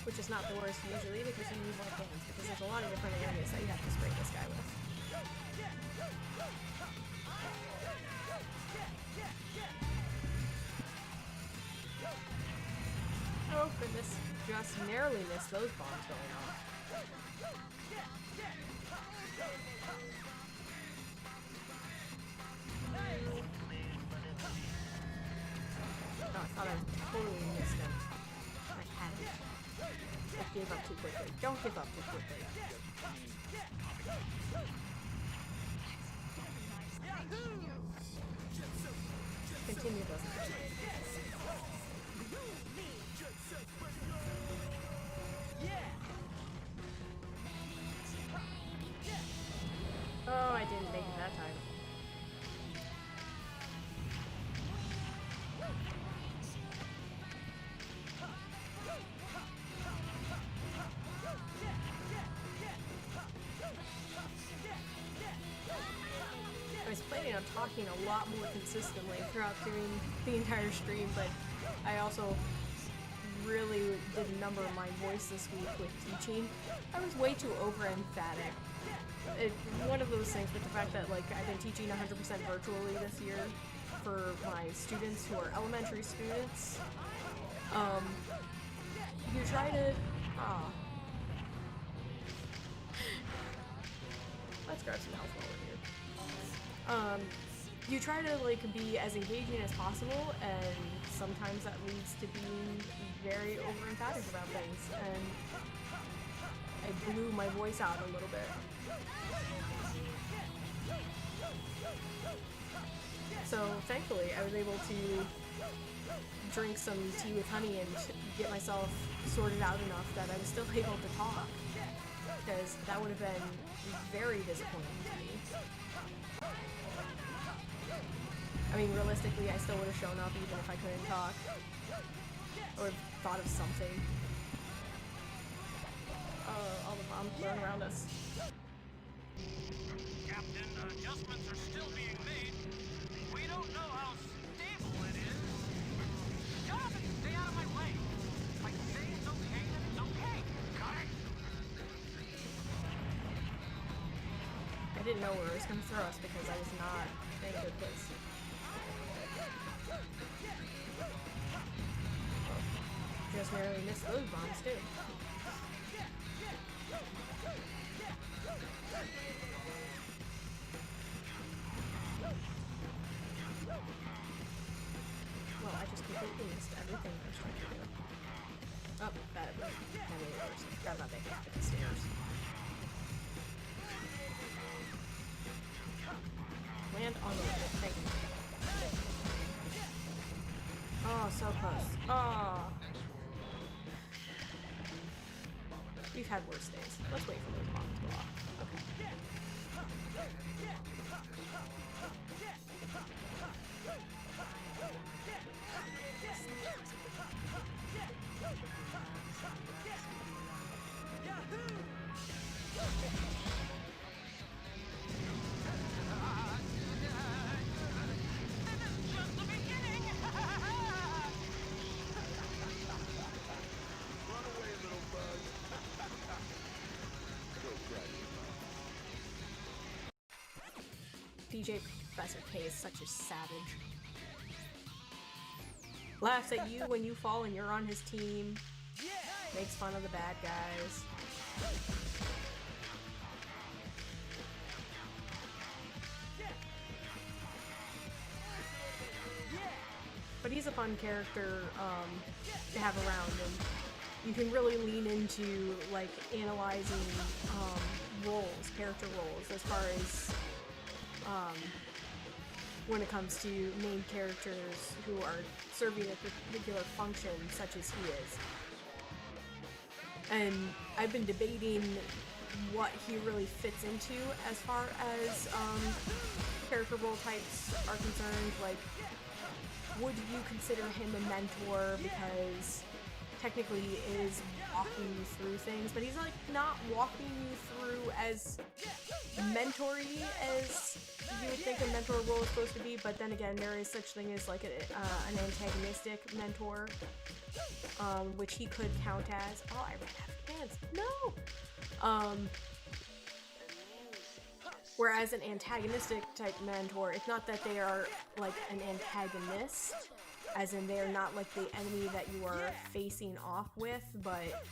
Which is not the worst usually, because you need more cannons, because there's a lot of different areas that you have to spray this guy with. Oh goodness, just narrowly missed those bombs going off. Oh, I thought I totally missed him. I hadn't. I gave up too quickly. Don't give up too quickly. Continue doesn't hurt. Oh, I didn't make it that time. I was planning on talking a lot more consistently throughout during the entire stream, but I also really did a number of my voice this week with teaching. I was way too over-emphatic. One of those things with the fact that, like, I've been teaching 100% virtually this year for my students who are elementary students. You try to... Let's grab some health while we're here. You try to, like, be as engaging as possible, and sometimes that leads to being very over-emphatic about things, and I blew my voice out a little bit. So, thankfully, I was able to drink some tea with honey and get myself sorted out enough that I was still able to talk, because that would have been very disappointing to me. I mean, realistically, I still would have shown up even if I couldn't talk, or thought of something. All the bombs thrown around us. Captain, adjustments are still being made. We don't know how stable it is. Shut up and stay out of my way. If I say it's okay, then it's okay. Got it? I didn't know where it was going to throw us because I was not in a good place. Just barely missed those bombs too. Well, I just completely missed everything I was trying to do. Oh, that was heavy doors. I forgot about that gap at the stairs. Land on the lid. Thank you. Oh, so close. Oh. We've had worse days. Let's wait for those bombs to go off. Okay. Just the beginning. Run away, little bug. Go crash. DJ Professor K is such a savage. Laughs at you when you fall and you're on his team. Makes fun of the bad guys. But he's a fun character to have around, and you can really lean into like analyzing roles, character roles, as far as when it comes to main characters who are serving a particular function, such as he is. And I've been debating what he really fits into as far as character role types are concerned. Like, would you consider him a mentor, because technically he is walking you through things, but he's like not walking you through as mentor-y as you would think a mentor role is supposed to be. But then again, there is such thing as like an antagonistic mentor, which he could count as. Oh, I ran out of hands. No. Whereas an antagonistic type mentor, it's not that they are like an antagonist, as in they're not like the enemy that you are facing off with, but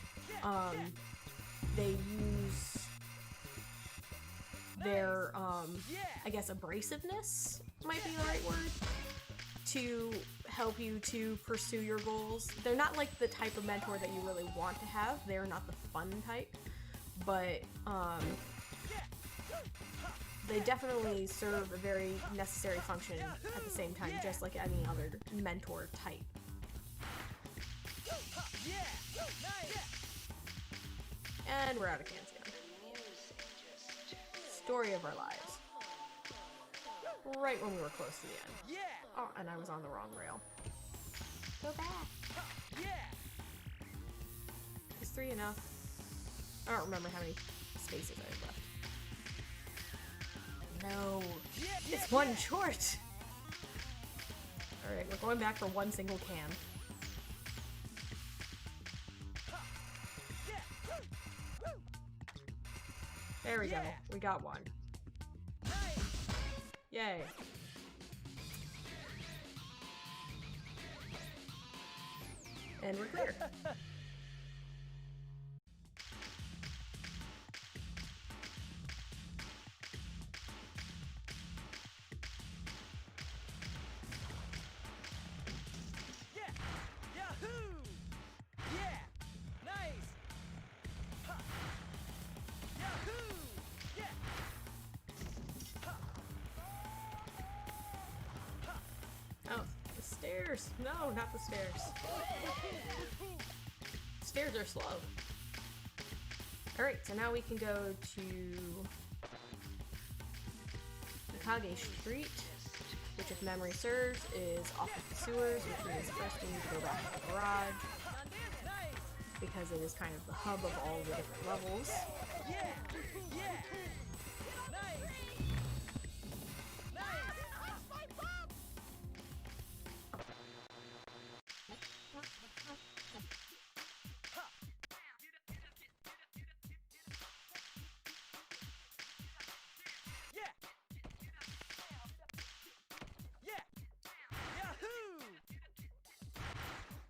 they use their, I guess abrasiveness might be the right word, to help you to pursue your goals. They're not like the type of mentor that you really want to have. They're not the fun type, but they definitely serve a very necessary function at the same time, just like any other mentor type. And we're out of cans again. Story of our lives. Right when we were close to the end. Oh, and I was on the wrong rail. Go back. Is 3 enough? I don't remember how many spaces I have left. No, it's 1 short. Alright, we're going back for 1 single can. There we go, we got 1. Yay. And we're clear. Yeah! Yahoo! Yeah! Nice! Ha! Yahoo! Yeah! Ha! Oh, the stairs. No, not the stairs. Stairs are slow. Alright, so now we can go to Mikage Street, which if memory serves is off of the sewers, which means first we need to go back to the garage, Nice! because it is kind of the hub of all the different levels. Yeah! Yeah! Nice! Nice! Yeah! Yeah! Yahoo!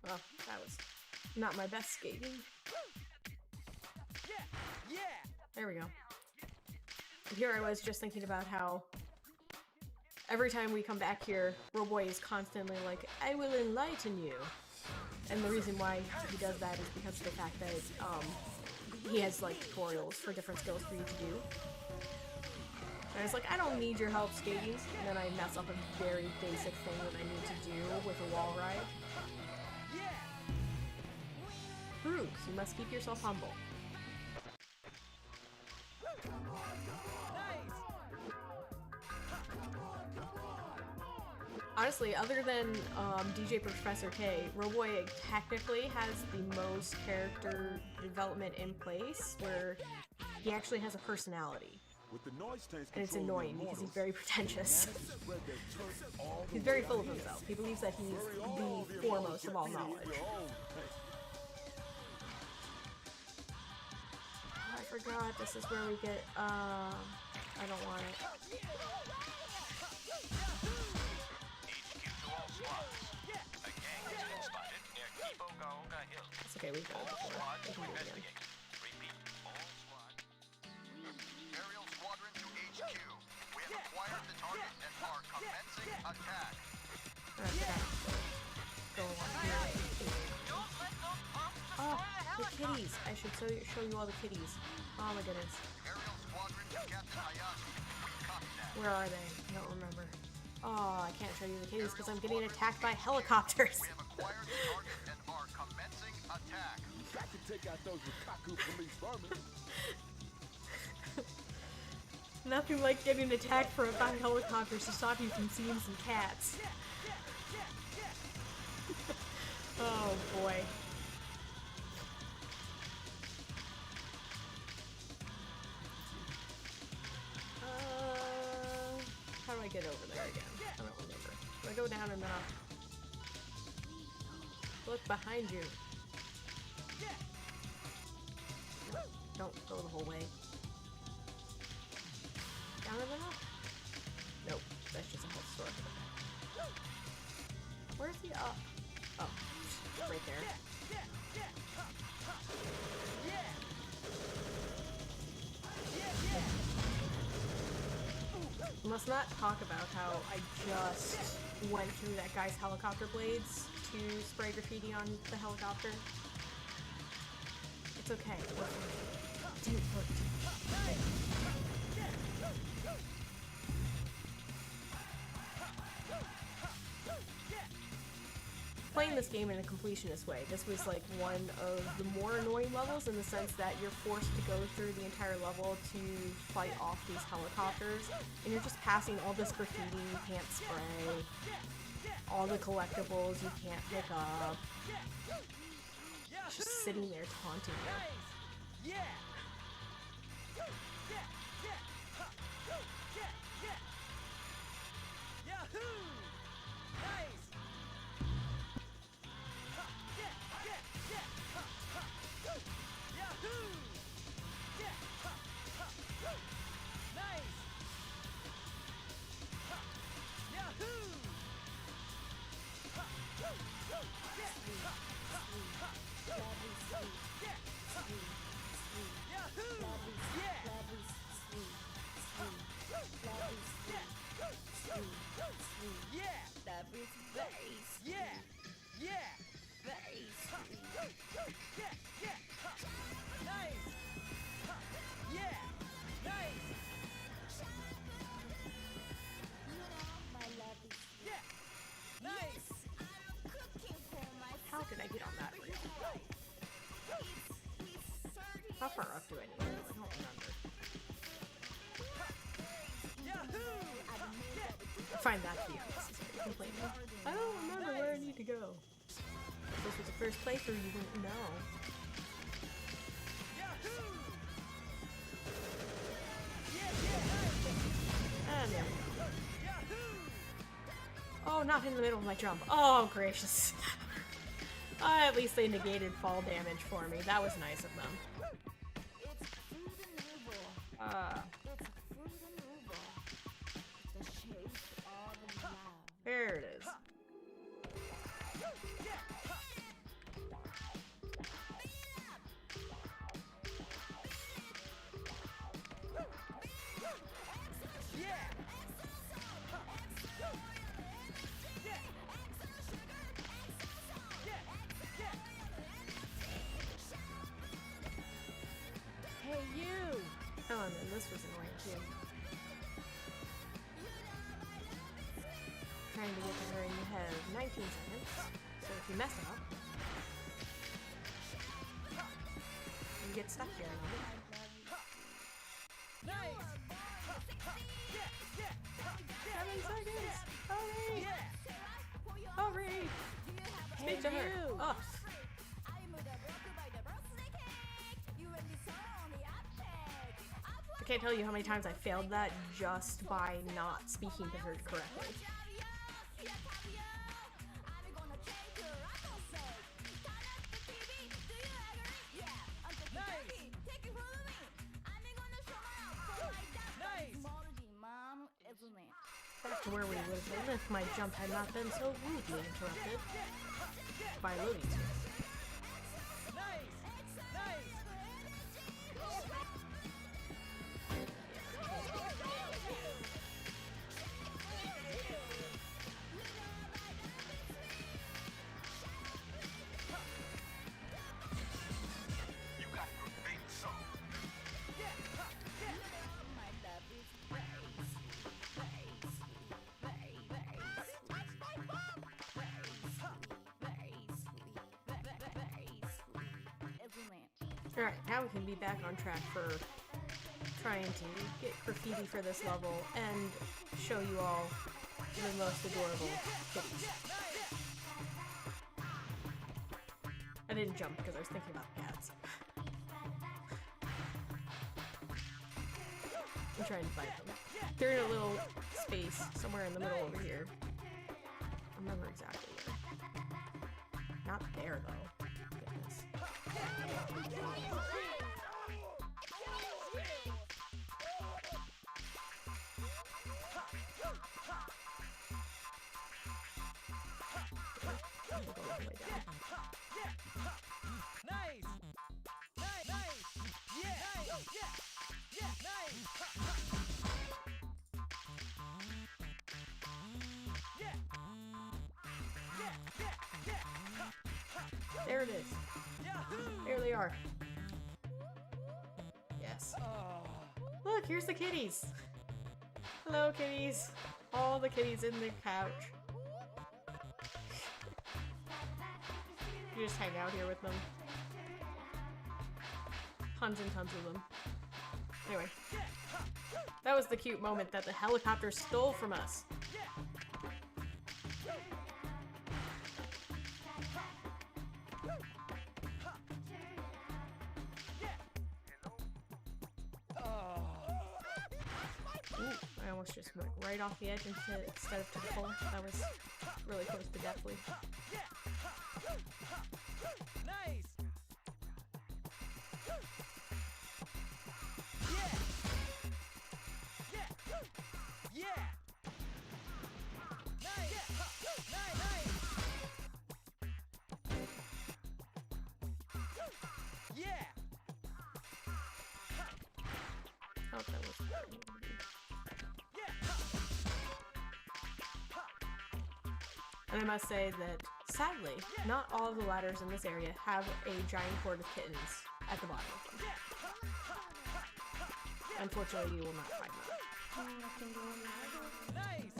Well, that was not my best skating. Yeah! Yeah! There we go. And here I was just thinking about how every time we come back here, Roboy is constantly like, I will enlighten you. And the reason why he does that is because of the fact that he has like tutorials for different skills for you to do. And it's like, I don't need your help skating. And then I mess up a very basic thing that I need to do with a wall ride. Yeah! Brooks, you must keep yourself humble. Nice! Honestly, other than DJ Professor K, Roboy technically has the most character development in place, where he actually has a personality. And it's annoying because he's very pretentious. He's very full of himself. He believes that he's the foremost of all knowledge. Oh, I forgot. This is where we get, I don't want it. HQ to all squads. A gang has been spotted near Kibogaoga Hill. It's okay, we've done it All before. squads We to can do it again. investigate. Repeat, all squads. Aerial squadron to HQ. We have acquired the target and are commencing attack. Oh, I forgot to go along here. Don't let those pumps Oh, the kitties! I should show you all the kitties. Oh my goodness. Aerial squadron to Captain Hayashi. We copy that. Where are they? I don't remember. Oh, I can't show you the kitties because I'm getting attacked by helicopters. We have acquired the target and are commencing attack. I can take out those Lukaku police vermin. Nothing like getting attacked by helicopters to stop you from seeing some cats. Oh boy. How do I get over there again? I don't remember. Do I go down and then I'll... Look behind you. Don't go the whole way. Down and then up? Nope, that's just a whole story. Where's the up? Oh, right there. We must not talk about how I just went through that guy's helicopter blades to spray graffiti on the helicopter. It's okay. It didn't hurt. Playing this game in a completionist way, this was like one of the more annoying levels in the sense that you're forced to go through the entire level to fight off these helicopters, and you're just passing all this graffiti you can't spray, all the collectibles you can't pick up, just sitting there taunting you. to anyway. I don't remember. I find that to be unnecessary complaining. I don't remember where I need to go. If this was the first playthrough, you wouldn't know. And there we go. Oh, not in the middle of my jump. Oh, gracious. At least they negated fall damage for me. That was nice of them. There it is. Hey, you! Oh, and then this was annoying too. Trying to get to her, and you have 19 seconds. So if you mess up, you get stuck here. 7 seconds! Hurry! Hurry! Speak to her! Oh. I can't tell you how many times I failed that just by not speaking to her correctly. Back to where we would have been if my jump had not been so rudely interrupted by loading screens. Alright, now we can be back on track for trying to get graffiti for this level and show you all the most adorable kitties. I didn't jump because I was thinking about cats. I'm trying to find them. They're in a little space somewhere in the middle over here. I remember exactly where. Not there though. Goodness. There it is. There they are. Yes. Look, here's the kitties. Hello, kitties. All the kitties in the couch. You just hang out here with them. Tons and tons of them. Anyway. That was the cute moment that the helicopter stole from us. Ooh, I almost just went right off the edge instead of to the pole. That was really close to deathly. Nice! Yeah! Nice! Nice! Yeah! Oh, that was pretty. And I must say that, sadly, not all of the ladders in this area have a giant horde of kittens at the bottom of them. Unfortunately, you will not find that. Nice!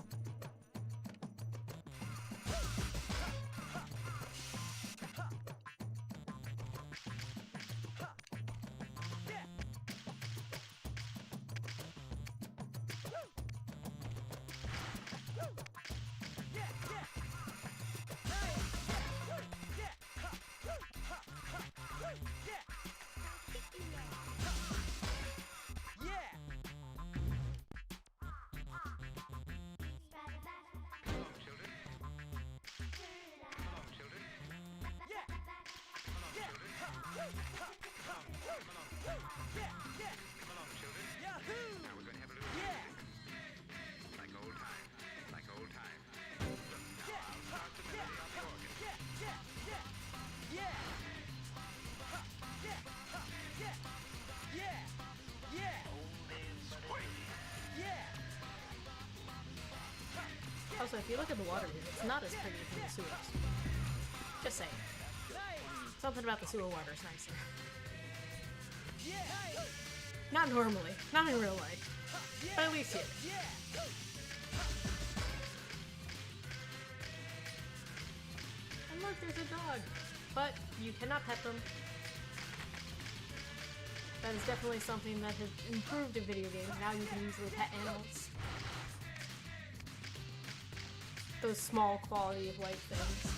Also, if you look at the water here, it's not as pretty as in the sewers. Just saying. Something about the sewer water is nicer. Not normally. Not in real life. But at least here. And look, there's a dog. But you cannot pet them. That is definitely something that has improved in video games. Now you can easily pet animals. Those small quality of life things.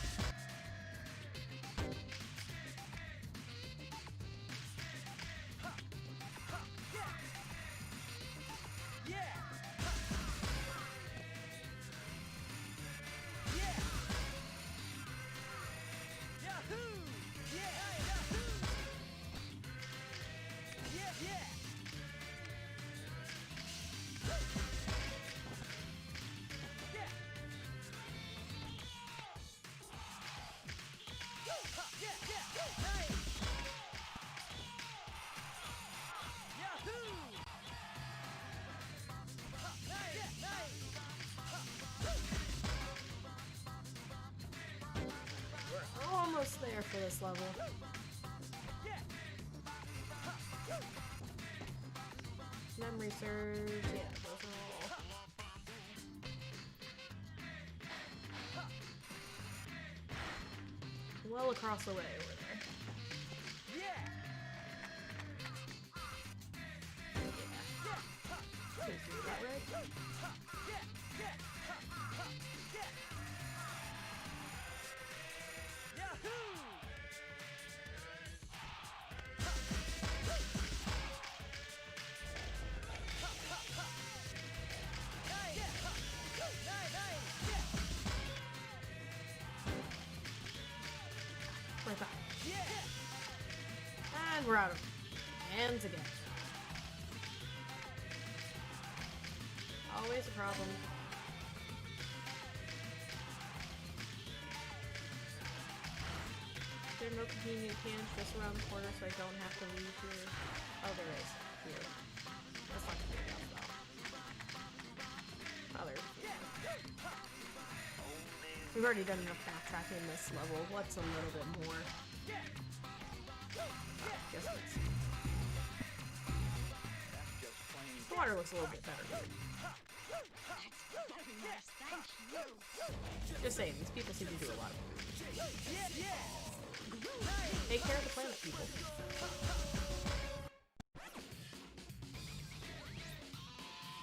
We're almost there for this level. Memory serves, yeah, those are all well across the way over there. Seems to be about right. Right back. And we're out of hands again. Always a problem. There are no convenient cans just around the corner, so I don't have to leave here. Oh, there is. Here. That's not gonna be enough, though. Oh, there's. We've already done enough backtracking in this level. What's a little bit more? Guess let's see. The water looks a little bit better. Just saying, these people seem to do a lot of it. Take care of the planet, people.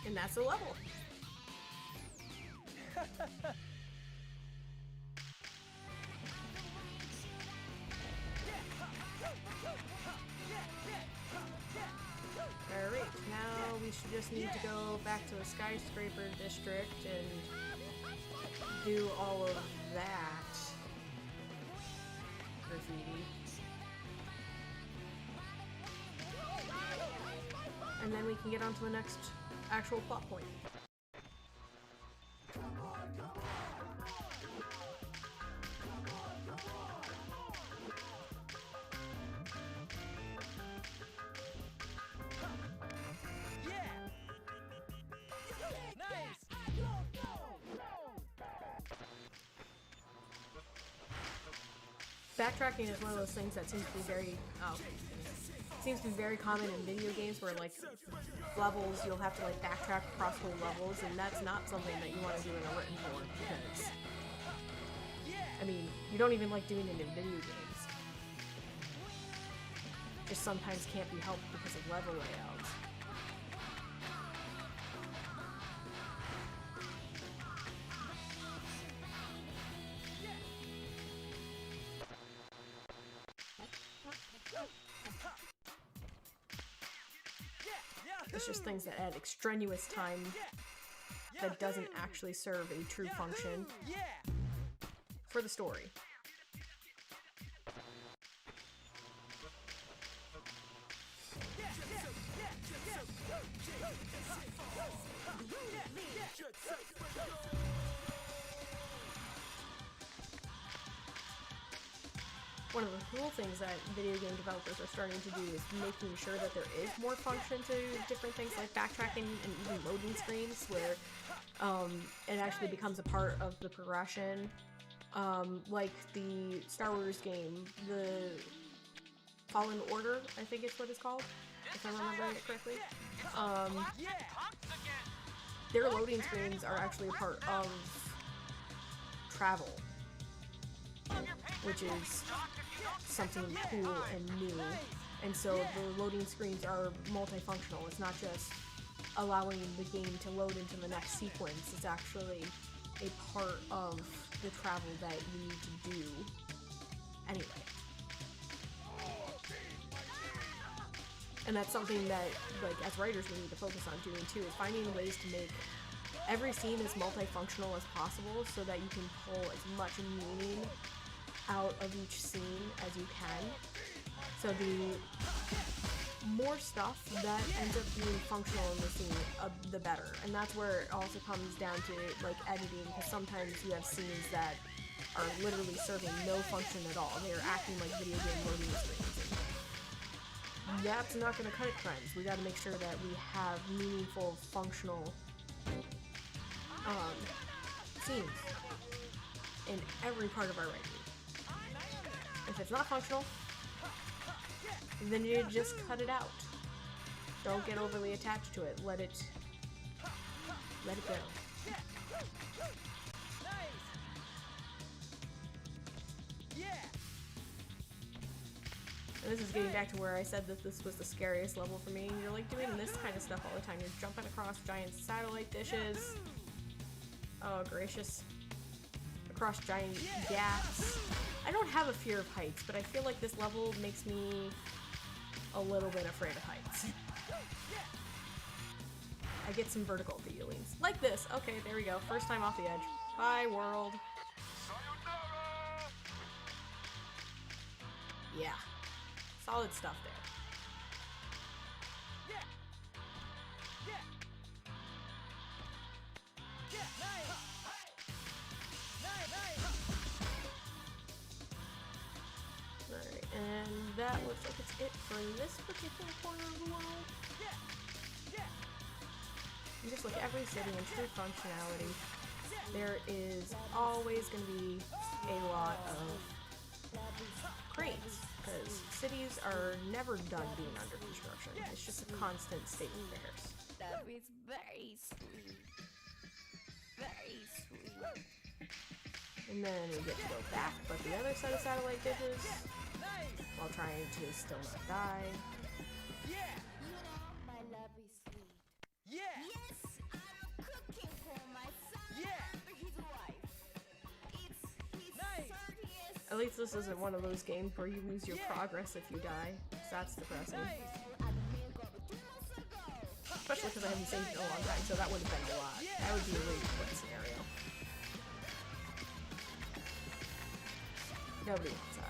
And that's the level. Alright, now we should just need to go back to the skyscraper district and do all of that graffiti. And then we can get on to the next actual plot point. Backtracking is one of those things that seems to be very, seems to be very common in video games where, like, levels, you'll have to, like, backtrack across whole levels, and that's not something that you want to do in a written form, because, I mean, you don't even like doing it in video games. Just sometimes can't be helped because of level layouts. It's just things that add extraneous time that doesn't actually serve a true function for the story. cool things that video game developers are starting to do is making sure that there is more function to different things like backtracking and even loading screens, where it actually becomes a part of the progression. Like the Star Wars game, the Fallen Order, I think it's what it's called, if I'm remembering it correctly. Their loading screens are actually a part of travel, which is something cool and new. And so the loading screens are multifunctional. It's not just allowing the game to load into the next sequence. It's actually a part of the travel that you need to do anyway. And that's something that, like, as writers we need to focus on doing too, is finding ways to make every scene as multifunctional as possible so that you can pull as much meaning out of each scene as you can. So the more stuff that ends up being functional in the scene, the better. And that's where it also comes down to, like, editing, because sometimes you have scenes that are literally serving no function at all. They are acting like video game loading screens. That's not going to cut it, friends. We got to make sure that we have meaningful, functional scenes in every part of our writing. If it's not functional, then you just cut it out. Don't get overly attached to it. Let it go. And this is getting back to where I said that this was the scariest level for me. You're like doing this kind of stuff all the time. You're jumping across giant satellite dishes. Oh, gracious. Across giant gaps. I don't have a fear of heights, but I feel like this level makes me a little bit afraid of heights. I get some vertical feelings. Like this. Okay, there we go. First time off the edge. Bye, world. Yeah. Solid stuff there. Alright, and that looks like it's it for this particular corner of the world. And just like every city in true functionality, there is always going to be a lot of cranes, because cities are never done being under construction. It's just a constant state of affairs. That is very sweet. Very sweet. And then we get to go back, but the other set of satellite dishes, while trying to still not die. My love is sweet. Yeah! Yes, I'm cooking for my son Yeah! and his wife. It's his Nice. 30th. At least this isn't one of those games where you lose your progress if you die. So that's depressing. Nice! At the milk of 2 months ago. Especially because I haven't saved in a long time, so that would have been a lot. That would be a really quick scenario. Nobody wants that.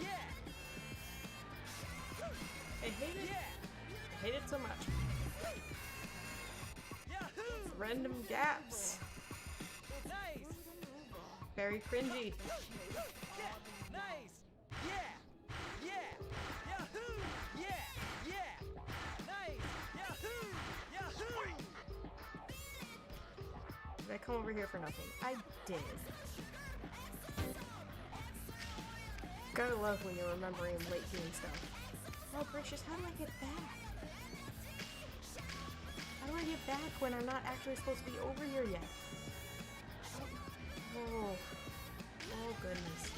Yeah! I hate it. I hate it so much. Yahoo! Random gaps. Nice! Very cringy. Nice! Yeah! Yeah! Yahoo! Yeah! Yeah! Nice! Yahoo! Yahoo! Did I come over here for nothing? I did. Gotta love when you're remembering late game stuff. Oh gracious, how do I get back? How do I get back when I'm not actually supposed to be over here yet? Oh. Oh goodness.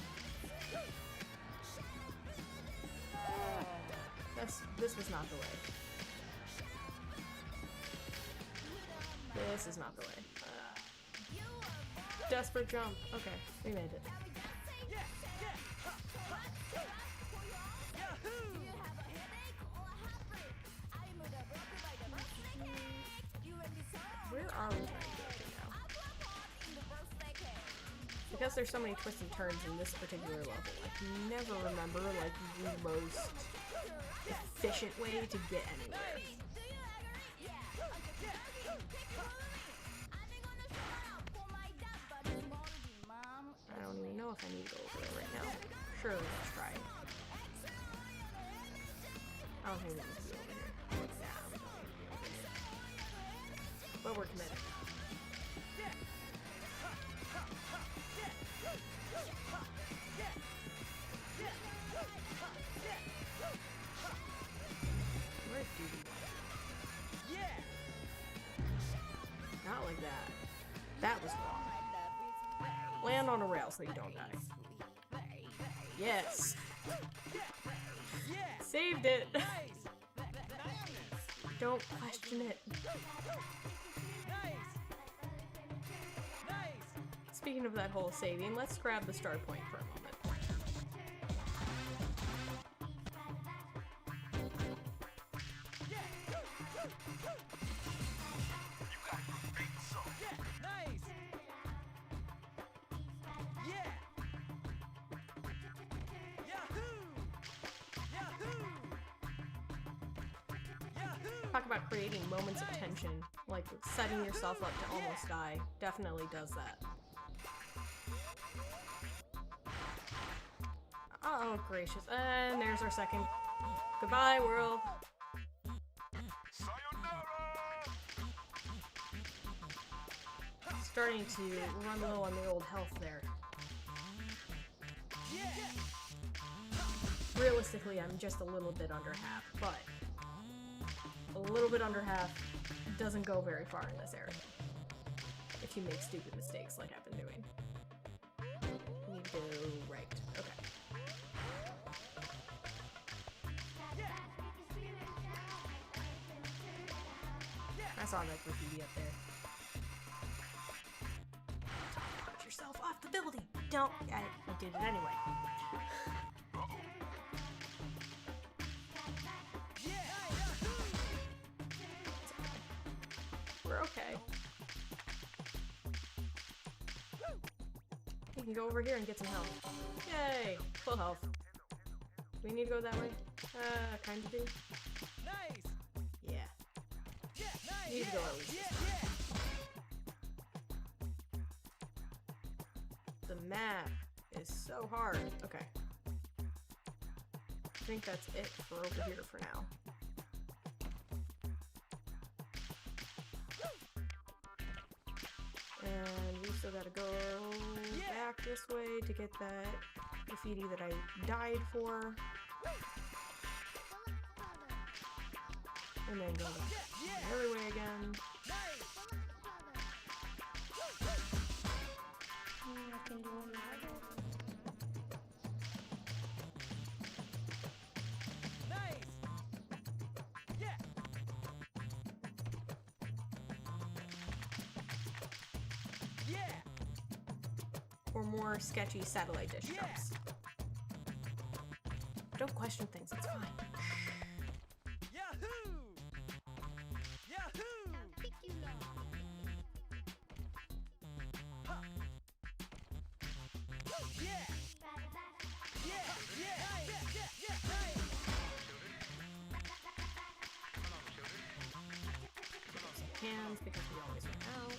This was not the way. This is not the way. Desperate jump. Okay, we made it. Where are we trying to go to now? Because there's so many twists and turns in this particular level, I can never remember like the most efficient way to get anywhere. even know if I need to go over there right now. Sure, let's try. I don't think we need to be over here. Yeah, we don't need to be over here. But we're committed. Where's Duty? Not like that. That was wrong. Land on a rail so you don't die. Yes. Saved it. Don't question it. Speaking of that whole saving, let's grab the star point for a moment. Talk about creating moments of tension, like setting yourself up to almost die. Definitely does that. Oh, gracious. And there's our second. Goodbye, world. Starting to run low on the old health there. Realistically, I'm just a little bit under half, but a little bit under half doesn't go very far in this area. If you make stupid mistakes like I've been doing. Need to go right. Okay. I saw that graffiti up there. Put yourself off the building! Don't! I did it anyway. We're okay. We can go over here and get some health. Yay! Full health. Do we need to go that way? Kinda do. Yeah. Need to go at least this way. The map is so hard. Okay. I think that's it for over here for now. And we still gotta go back this way to get that graffiti that I died for. And then go back the other way again. Or more sketchy satellite dish jumps. Don't question things, it's fine. Hands because we always went out.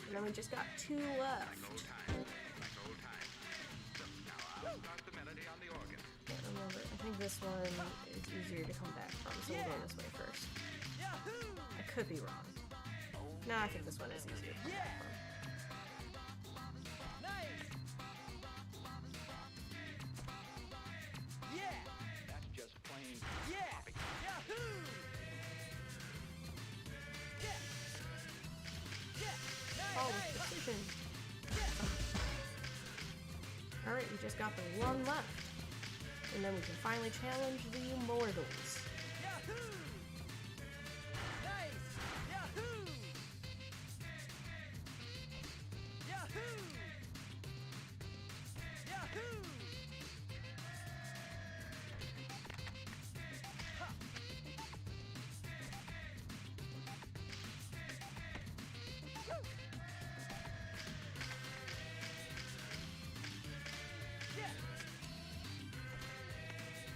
And then we just got 2 left. Can't remember. I think this one is easier to come back from, so we'll go this way first. I could be wrong. No, I think this one is easier to come back from. That's just plain. Oh, with precision. Alright, we just got the one left. And then we can finally challenge the immortals.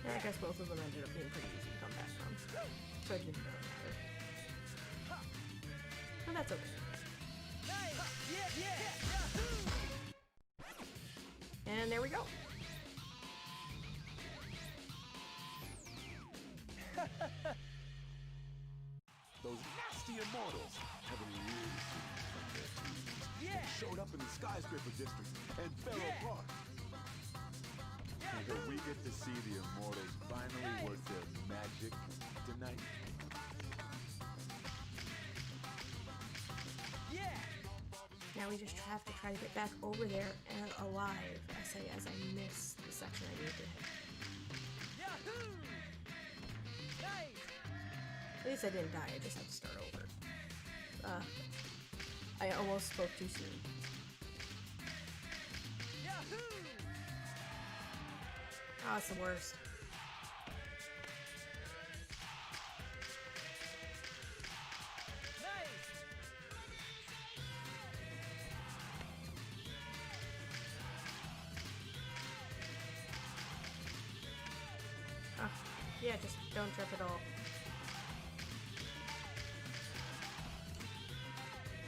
I guess both of them ended up being pretty easy to come back from. So it didn't really matter. But that's okay. And there we go. Those nasty immortals haven't really seen from their teams. They showed up in the skyscraper district and fell apart. And we get to see the immortals finally work their magic tonight. Now we just have to try to get back over there and alive. I say as I miss the section I need to hit. At least I didn't die, I just had to start over. I almost spoke too soon. Oh, it's the worst. Oh, yeah, just don't trip at all.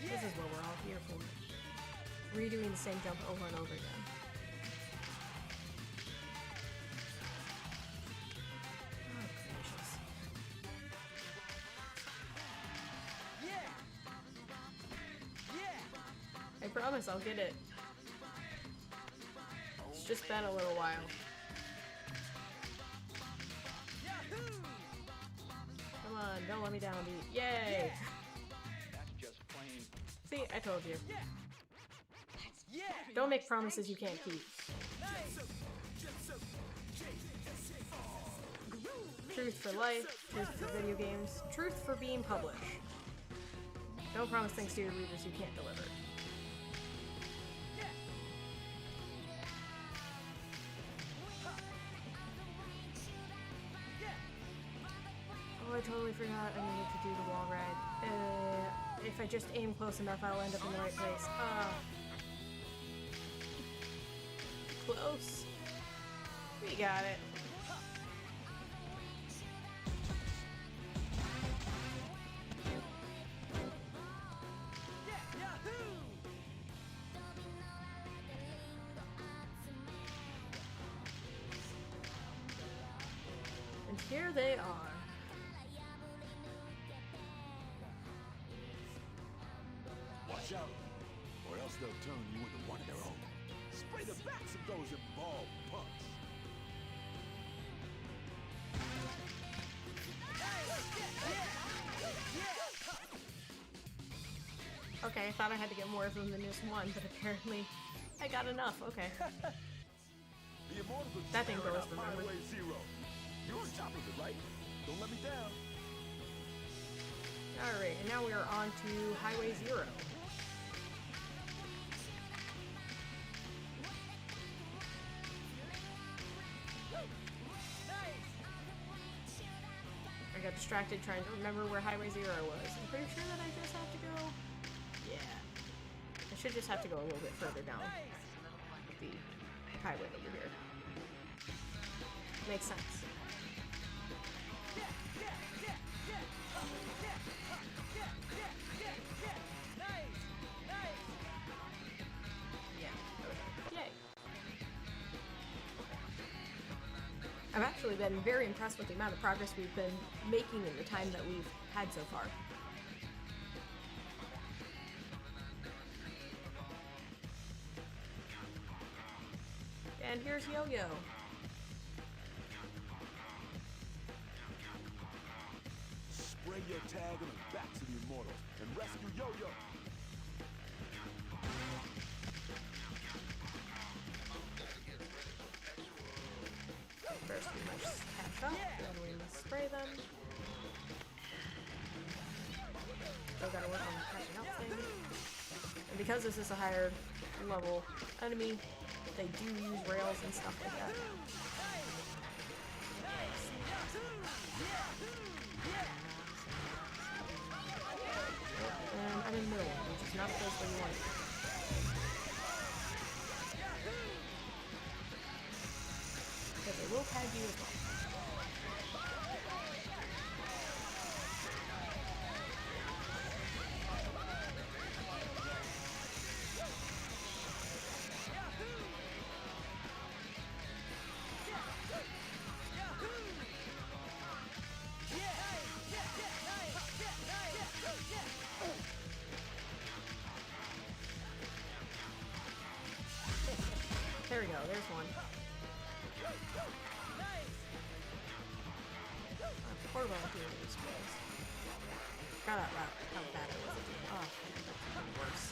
This is what we're all here for. Redoing the same jump over and over again. Oh, gracious. I promise I'll get it. It's just been a little while. Come on, don't let me down, dude. Yay! See, I told you. Don't make promises you can't keep. Truth for life, truth for video games, truth for being published. Don't promise things to your readers you can't deliver. Oh, I totally forgot I needed to do the wall ride. If I just aim close enough, I'll end up in the right place. Close. We got it. And here they are. Watch out, or else they'll turn you into one of their own. Spray the backs of those involved punks. Okay, I thought I had to get more of them than just one, but apparently I got enough. Okay. The immortals are That thing tearing goes, up remember? Highway 0. You're on top of it, right? Don't let me down. Alright, and now we are on to Highway 0. I got distracted trying to remember where Highway 0 was. I'm pretty sure that I just have to go... Yeah. I should just have to go a little bit further down the highway over here. Makes sense. Yeah. Yay. I've actually been very impressed with the amount of progress we've been making in the time that we've had so far. And here's Yo-Yo. Spray your tag on the backs of the immortals and rescue Yo-Yo. First we must catch up, then we must spray them. Still gotta work on the catching up thing. And because this is a higher level enemy, they do use rails and stuff like that. And I'm in the middle, which is not a place where you want it. Because they will tag you as well. this one. Nice. Horrible at doing these skills. Forgot how bad it was. Oh, that's even worse.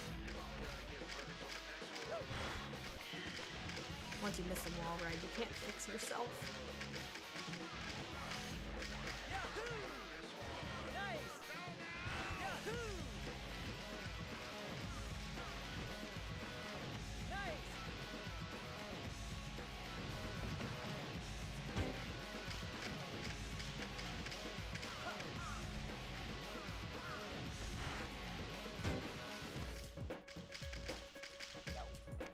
Once you miss the wall ride, you can't fix yourself. Yahoo! Nice. Yahoo! Nice.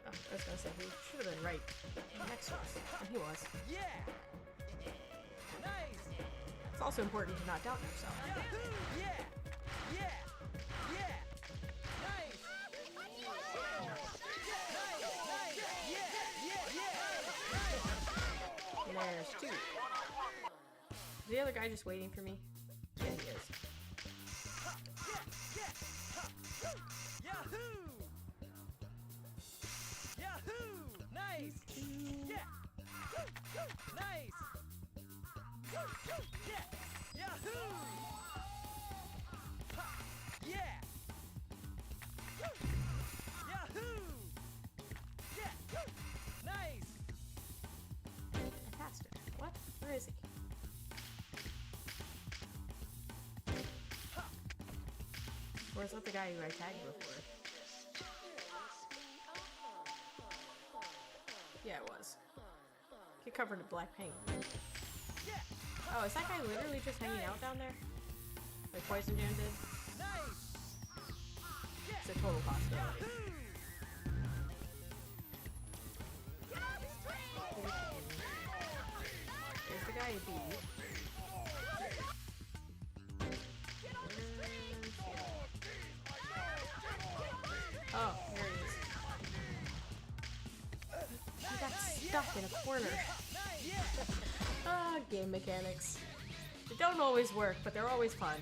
Oh, I was gonna say, he should have been right next to us. And he was. Yeah. Nice. It's also important to not doubt yourself. Yahoo! Yeah. Yeah. Yeah. Nice. Nice. Nice. Yeah. Yeah. Yeah. And there's two. Is the other guy just waiting for me? Yeah, he is. Yahoo! Yahoo! Nice! Yeah! Nice! Yeah! Yahoo! Yeah! Yahoo! Yeah! Nice! Fantastic. What? Where is he? Or is that the guy who I tagged before? Yeah, it was. He covered in black paint. Oh, is that guy literally just hanging out down there? Like Poison Jam did? Nice! It's a total possibility. There's the guy who beat. Oh, there he is. He got stuck in a corner. Ah, game mechanics. They don't always work, but they're always fun.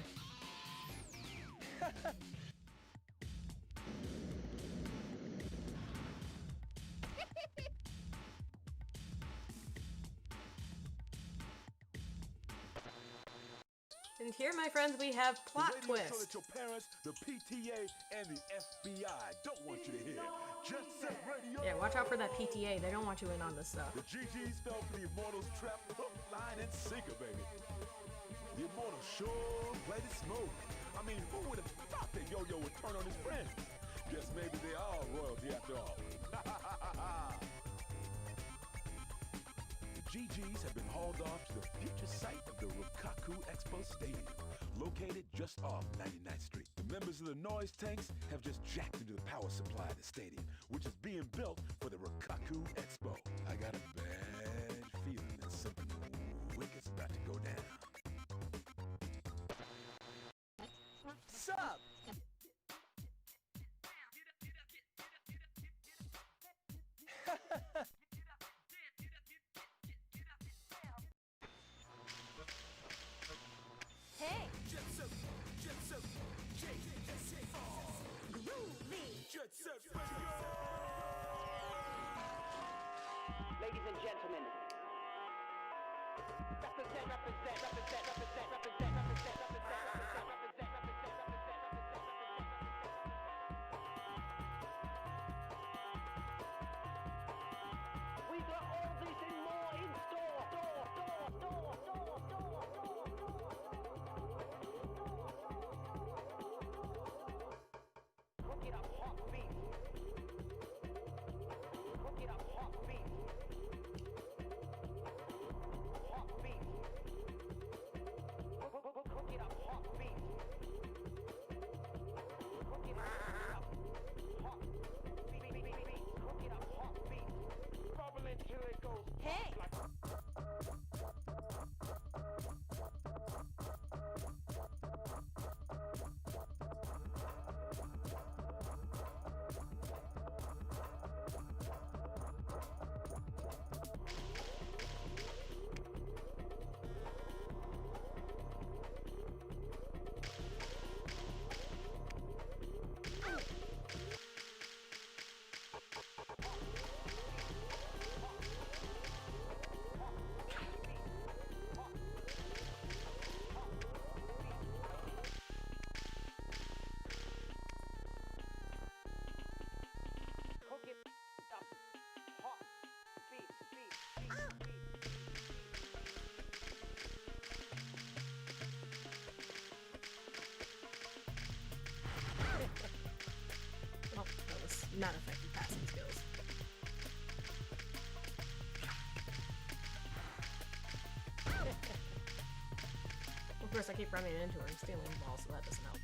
And here, my friends, we have plot The radio show twist. that your parents, the PTA, and the FBI don't want you to hear. Jet Set Radio. Yeah, watch out for that PTA. They don't want you in on this stuff. The GGs fell for the Immortals trap, hook, line, and sinker, baby. The Immortals sure played it smooth. I mean, who would have thought that Yo-Yo would turn on his friends? Guess maybe they are royalty after all. The GGs have been hauled off to the future site of the Rukaku Expo Stadium, located just off 99th Street. The members of the Noise Tanks have just jacked into the power supply of the stadium, which is being built for the Rukaku Expo. I got a bad feeling that something wicked's about to go down. Sup? Hey! Ladies and gentlemen, represent, represent, represent, represent, represent, represent, represent, represent, represent, we got all this and more in store. Cook it up hot beef. Cook it up hot beef. Hot beef. Cook it up hot beef. course, I keep running into her and stealing the ball, so that doesn't help.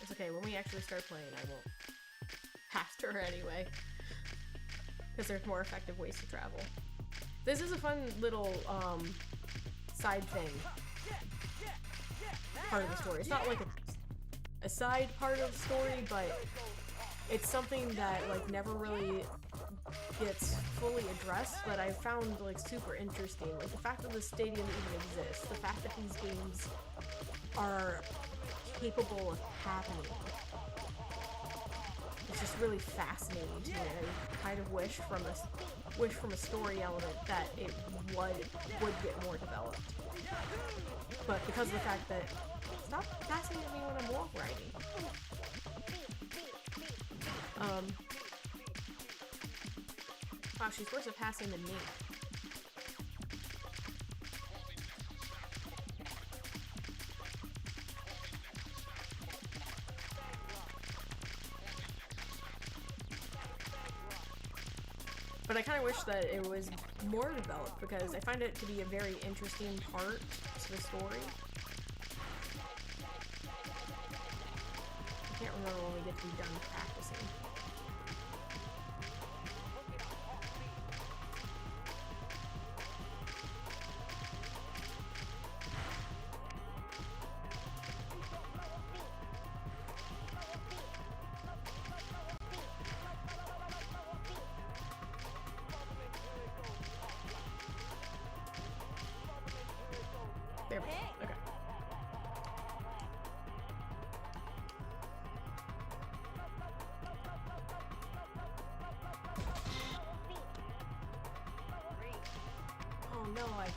It's okay, when we actually start playing, I won't past her anyway. Because there's more effective ways to travel. This is a fun little, side thing. Part of the story. It's not like a side part of the story, but it's something that, like, never really gets fully addressed, but I found, like, super interesting. Like, the fact that the stadium even exists, the fact that these games are capable of happening. It's just really fascinating to me. I kind of wish from a story element that it would get more developed. But because of the fact that stop passing at me when I'm wall riding. Wow, she's worse at passing than me. But I kind of wish that it was more developed because I find it to be a very interesting part to the story. I can't remember when we get to be done practicing. There we go. Okay. Oh no, I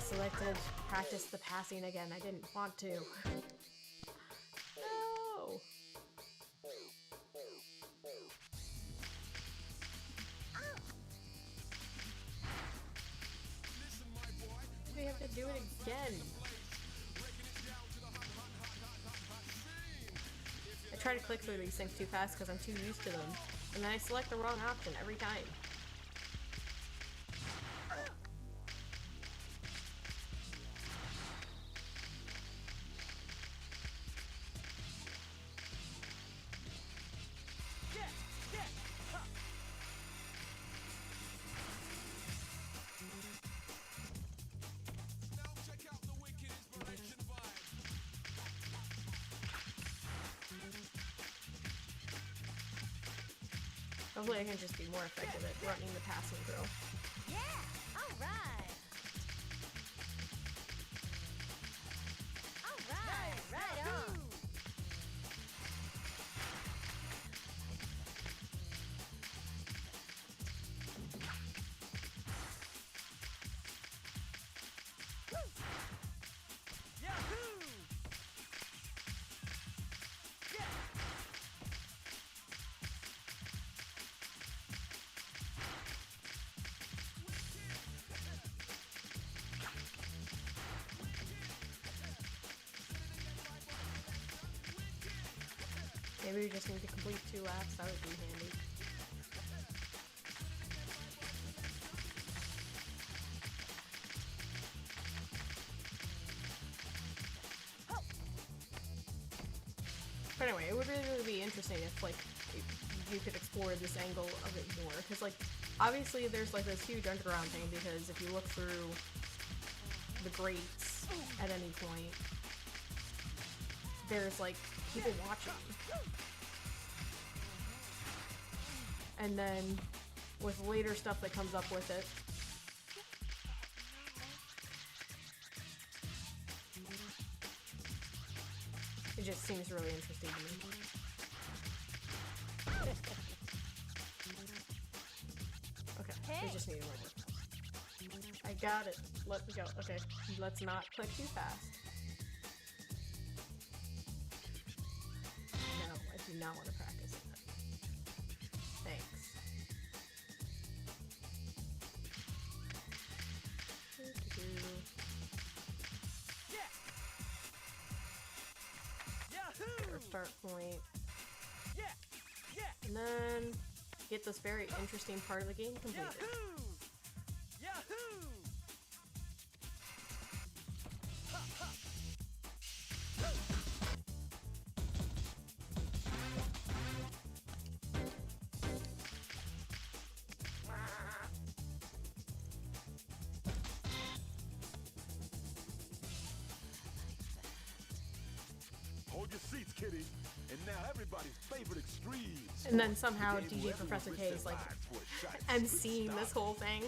selected practice the passing again. I didn't want to. No. We have to do it again. I try to click through these things too fast because I'm too used to them. And then I select the wrong option every time. Hopefully I can just be more effective at running the passing drill. Yeah! Alright! Alright! Right on! Yahoo! Maybe we just need to complete 2 laps, that would be handy. But anyway, it would really be interesting if, like, you could explore this angle of it more. Because, like, obviously there's, like, this huge underground thing, because if you look through the grates at any point, there's, like, people watching. And then, with later stuff that comes up with it, it just seems really interesting to me. Okay, we just need one more. I got it. Let me go. Okay, let's not click too fast. No, I do not want to practice it. Thanks. Our start point. And then get this very interesting part of the game completed. Yahoo! Hold your seats, kitty. And now everybody's favorite extremes. And then somehow DJ Professor K is like emceeing this whole thing.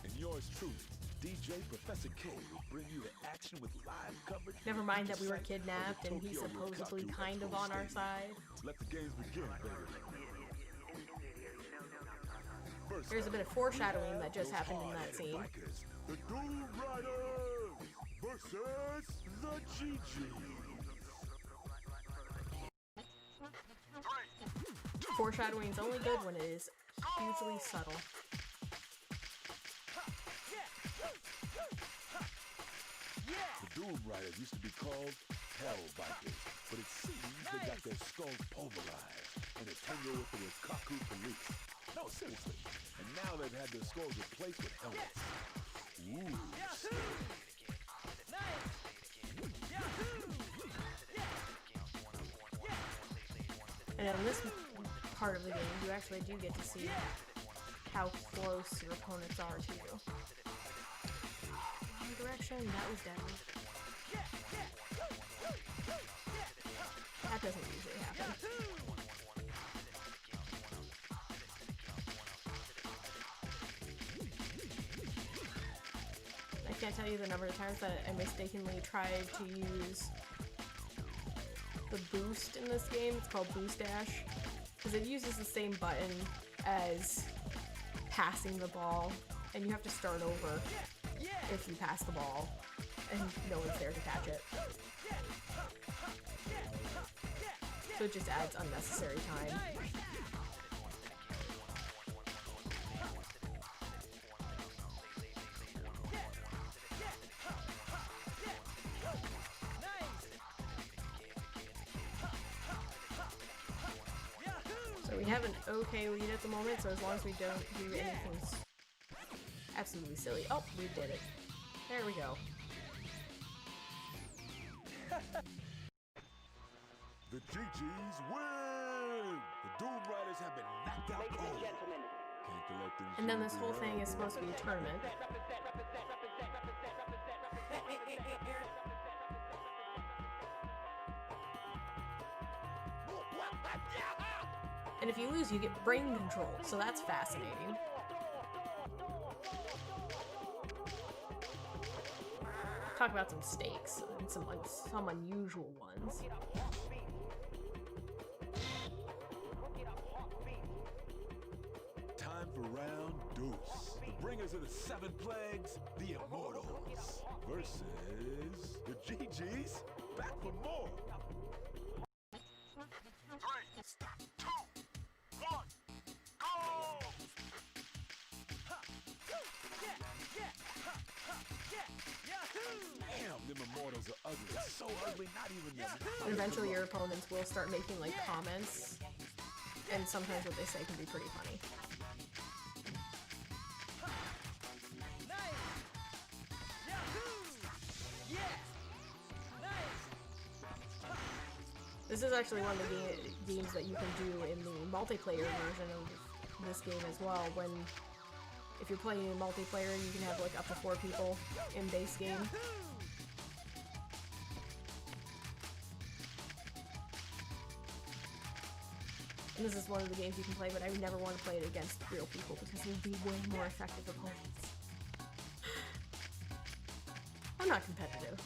And yours truly, DJ Professor K will bring you the action with live coverage. Never mind that we were kidnapped and he's supposedly kind of on our side. Let the games begin, baby. There's a bit of foreshadowing that just happened in that scene. The Doom Riders versus the GGs. Foreshadowing's only good when it is hugely subtle. The Doom Riders used to be called Hell Bikers, but it seems they got their skulls pulverized and they tangled with the Rikaku police. No, seriously. And now they've had their skulls replaced with helmets. Ooh. And in this part of the game, you actually do get to see how close your opponents are to you. Wrong direction, that was deadly. That doesn't usually happen. I can't tell you the number of times that I mistakenly tried to use the boost in this game. It's called Boost Dash, because it uses the same button as passing the ball, and you have to start over if you pass the ball and no one's there to catch it. So it just adds unnecessary time. So we have an okay lead at the moment, so as long as we don't do anything absolutely silly. Oh, we did it. There we go. The GGs win! The Doom Riders have been knocked out cold. Can't collect them. And then this whole thing is supposed to be a tournament. And if you lose, you get brain control, so that's fascinating. Talk about some stakes, and some unusual ones. Time for round deuce. The bringers of the 7 plagues, the Immortals, versus the GGs, back for more. 3, 2, 1, go! Damn, them Immortals are ugly. So ugly, not even the And eventually your opponents will start making like comments, and sometimes what they say can be pretty funny. This is actually one of the games that you can do in the multiplayer version of this game as well. If you're playing in multiplayer, you can have like up to 4 people in base game. And this is one of the games you can play, but I would never want to play it against real people because they'd be way more effective opponents. I'm not competitive.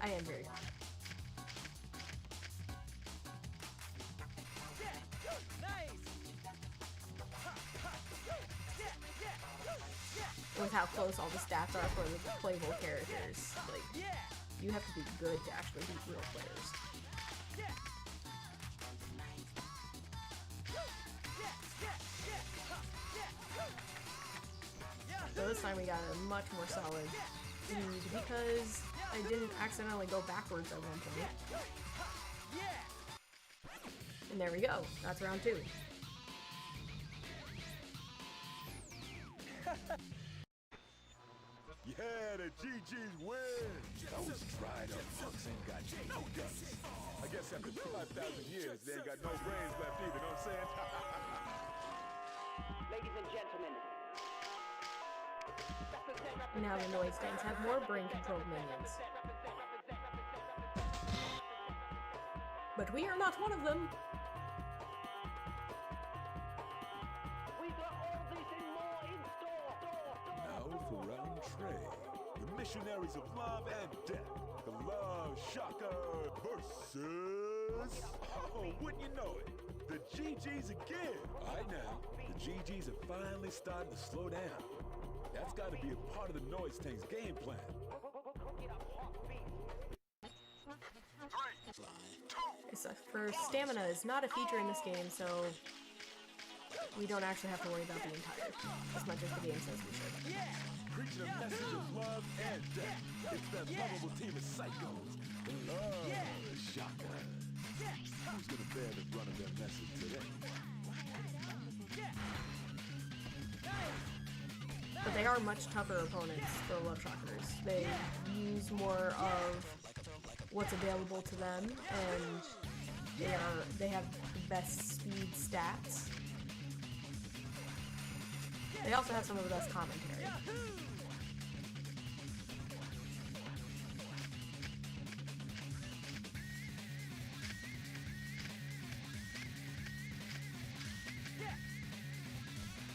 I am very with how close all the stats are for the playable characters. Like, you have to be good to actually beat real players. So this time we got a much more solid lead because I didn't accidentally go backwards at one point. And there we go. That's round 2. Yeah, the GGs win! Those dried up punks ain't got no guts. I guess after 5,000 years, they ain't got no brains left either, know what I'm saying? Ladies and gentlemen. Now the Noise Gangs have more brain-controlled minions. But we are not one of them. We got all this and more in store. Now for round trade. The missionaries of love and death. The Love Shocker versus... Oh, wouldn't you know it? The GGs again. All right now, the GGs are finally starting to slow down. That's got to be a part of the Noise Tank's game plan. So for stamina is not a feature in this game, so we don't actually have to worry about being tired as much as the game says we should. Preaching a message of love and death. It's that lovable team of psychos. The Love Shocker. Who's gonna bear the brunt of their message today? But they are much tougher opponents, the Love Shockers. They use more of what's available to them, and they have the best speed stats. They also have some of the best commentary.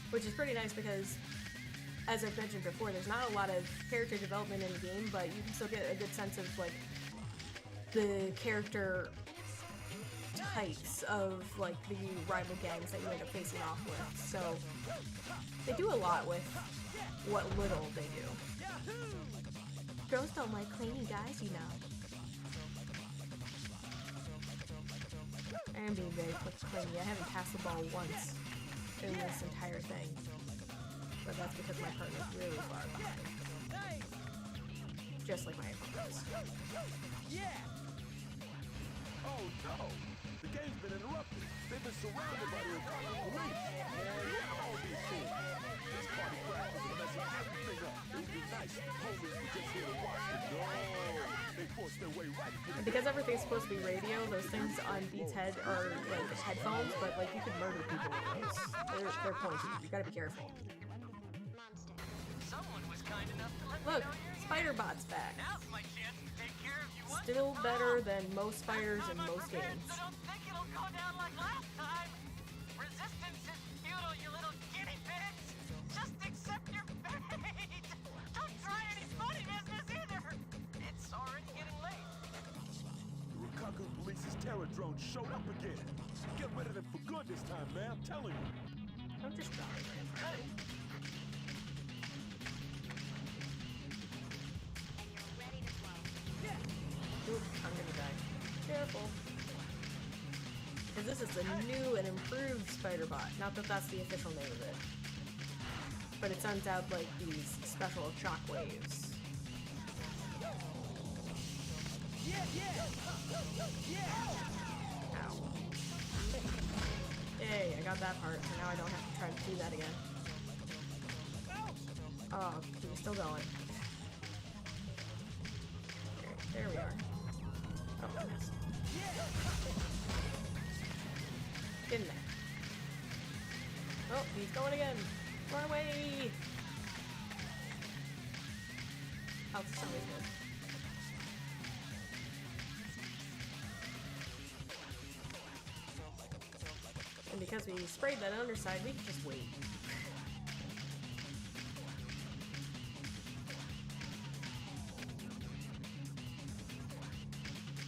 Which is pretty nice because, as I've mentioned before, there's not a lot of character development in the game, but you can still get a good sense of like the character types of like the rival gangs that you end up facing off with. So they do a lot with what little they do. Girls don't like clingy guys, you know. I am being very quick clingy. I haven't passed the ball once in this entire thing. But that's because my partner's really far behind. Just like my opponents. Oh no! The game's been interrupted. They've been surrounded by the Okada police. Man, all these fools. This party crowd is gonna mess everything up. It would be nice if homies were just here to watch it. No! They forced their way right into And because everything's supposed to be radio, those things on Beat's head are like headphones, but like you could murder people with those. They're pointy. You gotta be careful. Someone was kind enough to let Look, me know you're here. Spider-Bot's back. Now's my chance to take care of you once Still and for better all. than most spiders in I'm most unprepared, games. so don't think it'll go down like last time. Resistance is futile, you little guinea pigs. Just accept your fate. Don't try any funny business either. It's already getting late. The Rikaku police's terror drone showed up again. Get rid of them for good this time, man. I'm telling you. Don't just drop it. Oop, I'm gonna die. Careful. Because this is the new and improved Spider-Bot. Not that that's the official name of it. But it sends out like these special shockwaves. Ow. Yay, I got that part, so now I don't have to try to do that again. Oh, he was still going. There we are. Oh, I missed. Get in there. Oh, he's going again. Run away! Oh, it's always good. And because we sprayed that underside, we can just wait.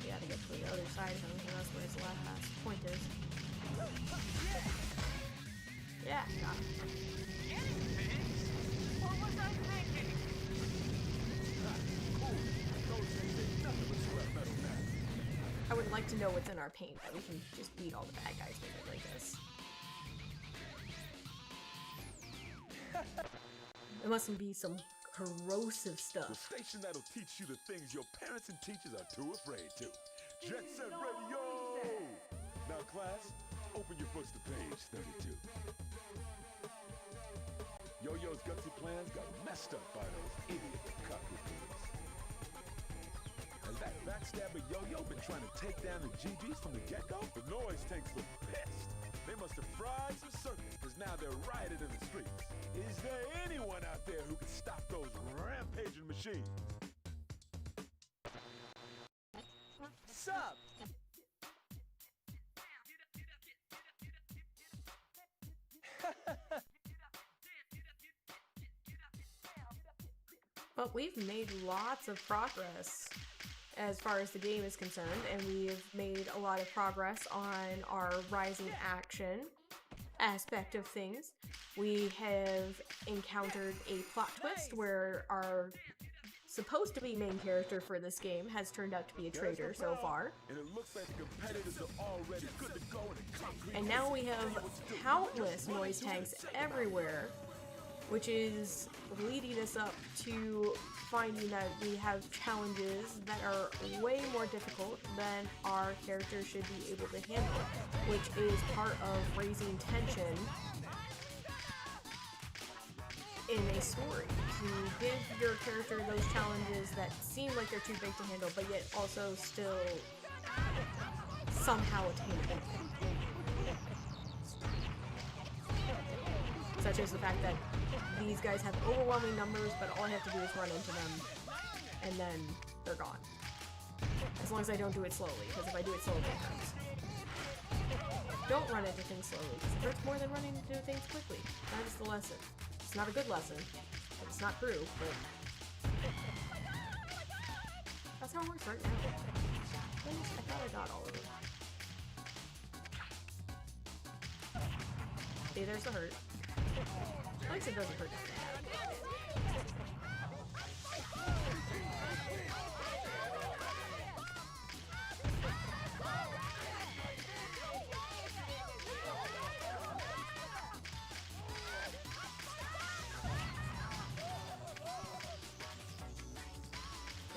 We gotta get to the other side of him, that's where his last point is. Yeah, got it. Guinea pigs? What was I thinking? I would like to know what's in our paint, that we can just beat all the bad guys with it like this. There mustn't be some corrosive The stuff. station that'll teach you the things your parents and teachers are too afraid to. Jet Set Radio! Now, class, open your books to page 32. Yo-Yo's gutsy plans got messed up by those idiot Kaku police. Has that backstabber Yo-Yo been trying to take down the GGs from the get-go? The Noise Tanks look pissed. They must have fried some circuits, because now they're rioted in the streets. Is there anyone out there who can stop those rampaging machines? Sup? But we've made lots of progress as far as the game is concerned, and we've made a lot of progress on our rising action aspect of things. We have encountered a plot twist where our supposed to be main character for this game has turned out to be a traitor so far. And it looks like the competitors are already good to go in the concrete. And now we have countless noise tanks everywhere, which is leading us up to finding that we have challenges that are way more difficult than our character should be able to handle, which is part of raising tension in a story, to give your character those challenges that seem like they're too big to handle, but yet also still somehow attainable. Such as the fact that these guys have overwhelming numbers, but all I have to do is run into them, and then they're gone. As long as I don't do it slowly, because if I do it slowly, it hurts. Don't run into things slowly, because it hurts more than running into things quickly. That is the lesson. It's not a good lesson. It's not true, but that's how it works right now. I thought I got all of it. See, there's the hurt. At least it doesn't hurt as bad.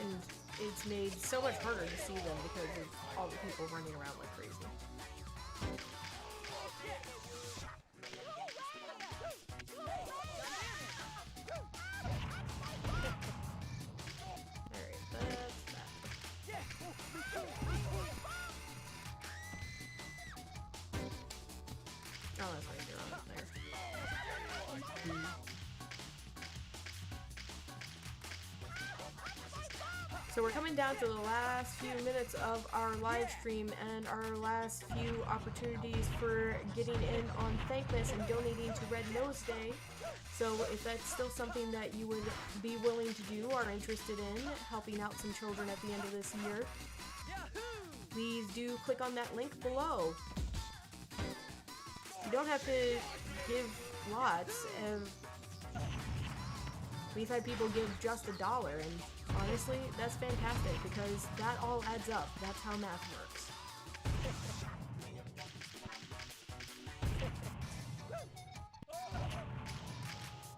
And it's made so much harder to see them because of all the people running around like crazy. So we're coming down to the last few minutes of our live stream and our last few opportunities for getting in on Thankmas and donating to Red Nose Day. So if that's still something that you would be willing to do, are interested in helping out some children at the end of this year, please do click on that link below. You don't have to give lots. We've had people give just $1, and honestly, that's fantastic because that all adds up. That's how math works.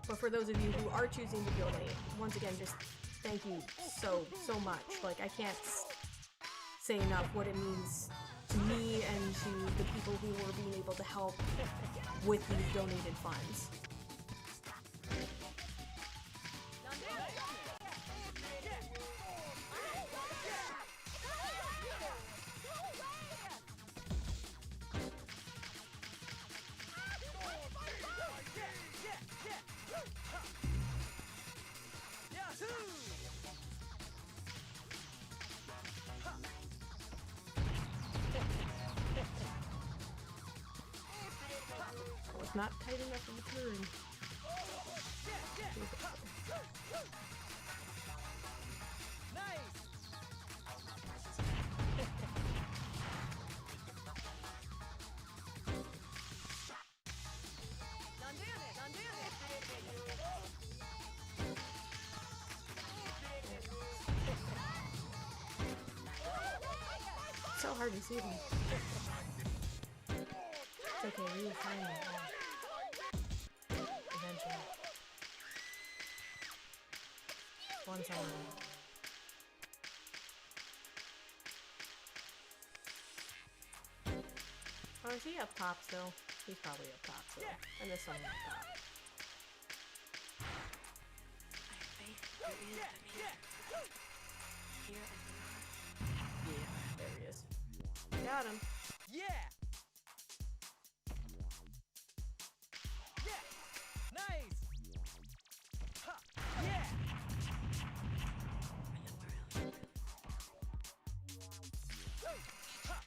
But for those of you who are choosing to donate, once again, just thank you so much. Like, I can't say enough what it means to me and to the people who are being able to help with these donated funds. Not tight enough in the turn. So hard to see them. It's okay, we will find them. Eventually. Once on. Oh, is he up top still? He's probably up top still. And this one up top. Yeah, there he is. Got him. Yeah! Nice! Ha! Yeah!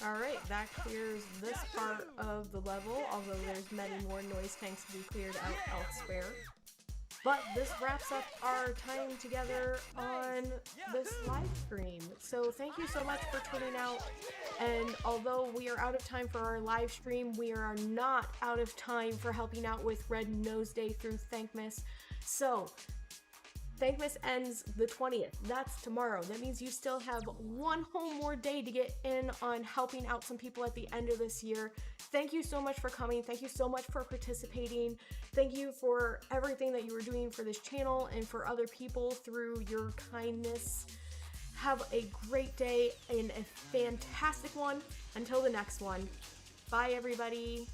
Alright, that clears this part of the level, although there's many more noise tanks to be cleared out elsewhere. But this wraps up our time together on this live stream. So thank you so much for tuning out. And although we are out of time for our live stream, we are not out of time for helping out with Red Nose Day through Thankmas. So Thankmas ends the 20th. That's tomorrow. That means you still have one whole more day to get in on helping out some people at the end of this year. Thank you so much for coming. Thank you so much for participating. Thank you for everything that you were doing for this channel and for other people through your kindness. Have a great day and a fantastic one. Until the next one. Bye, everybody.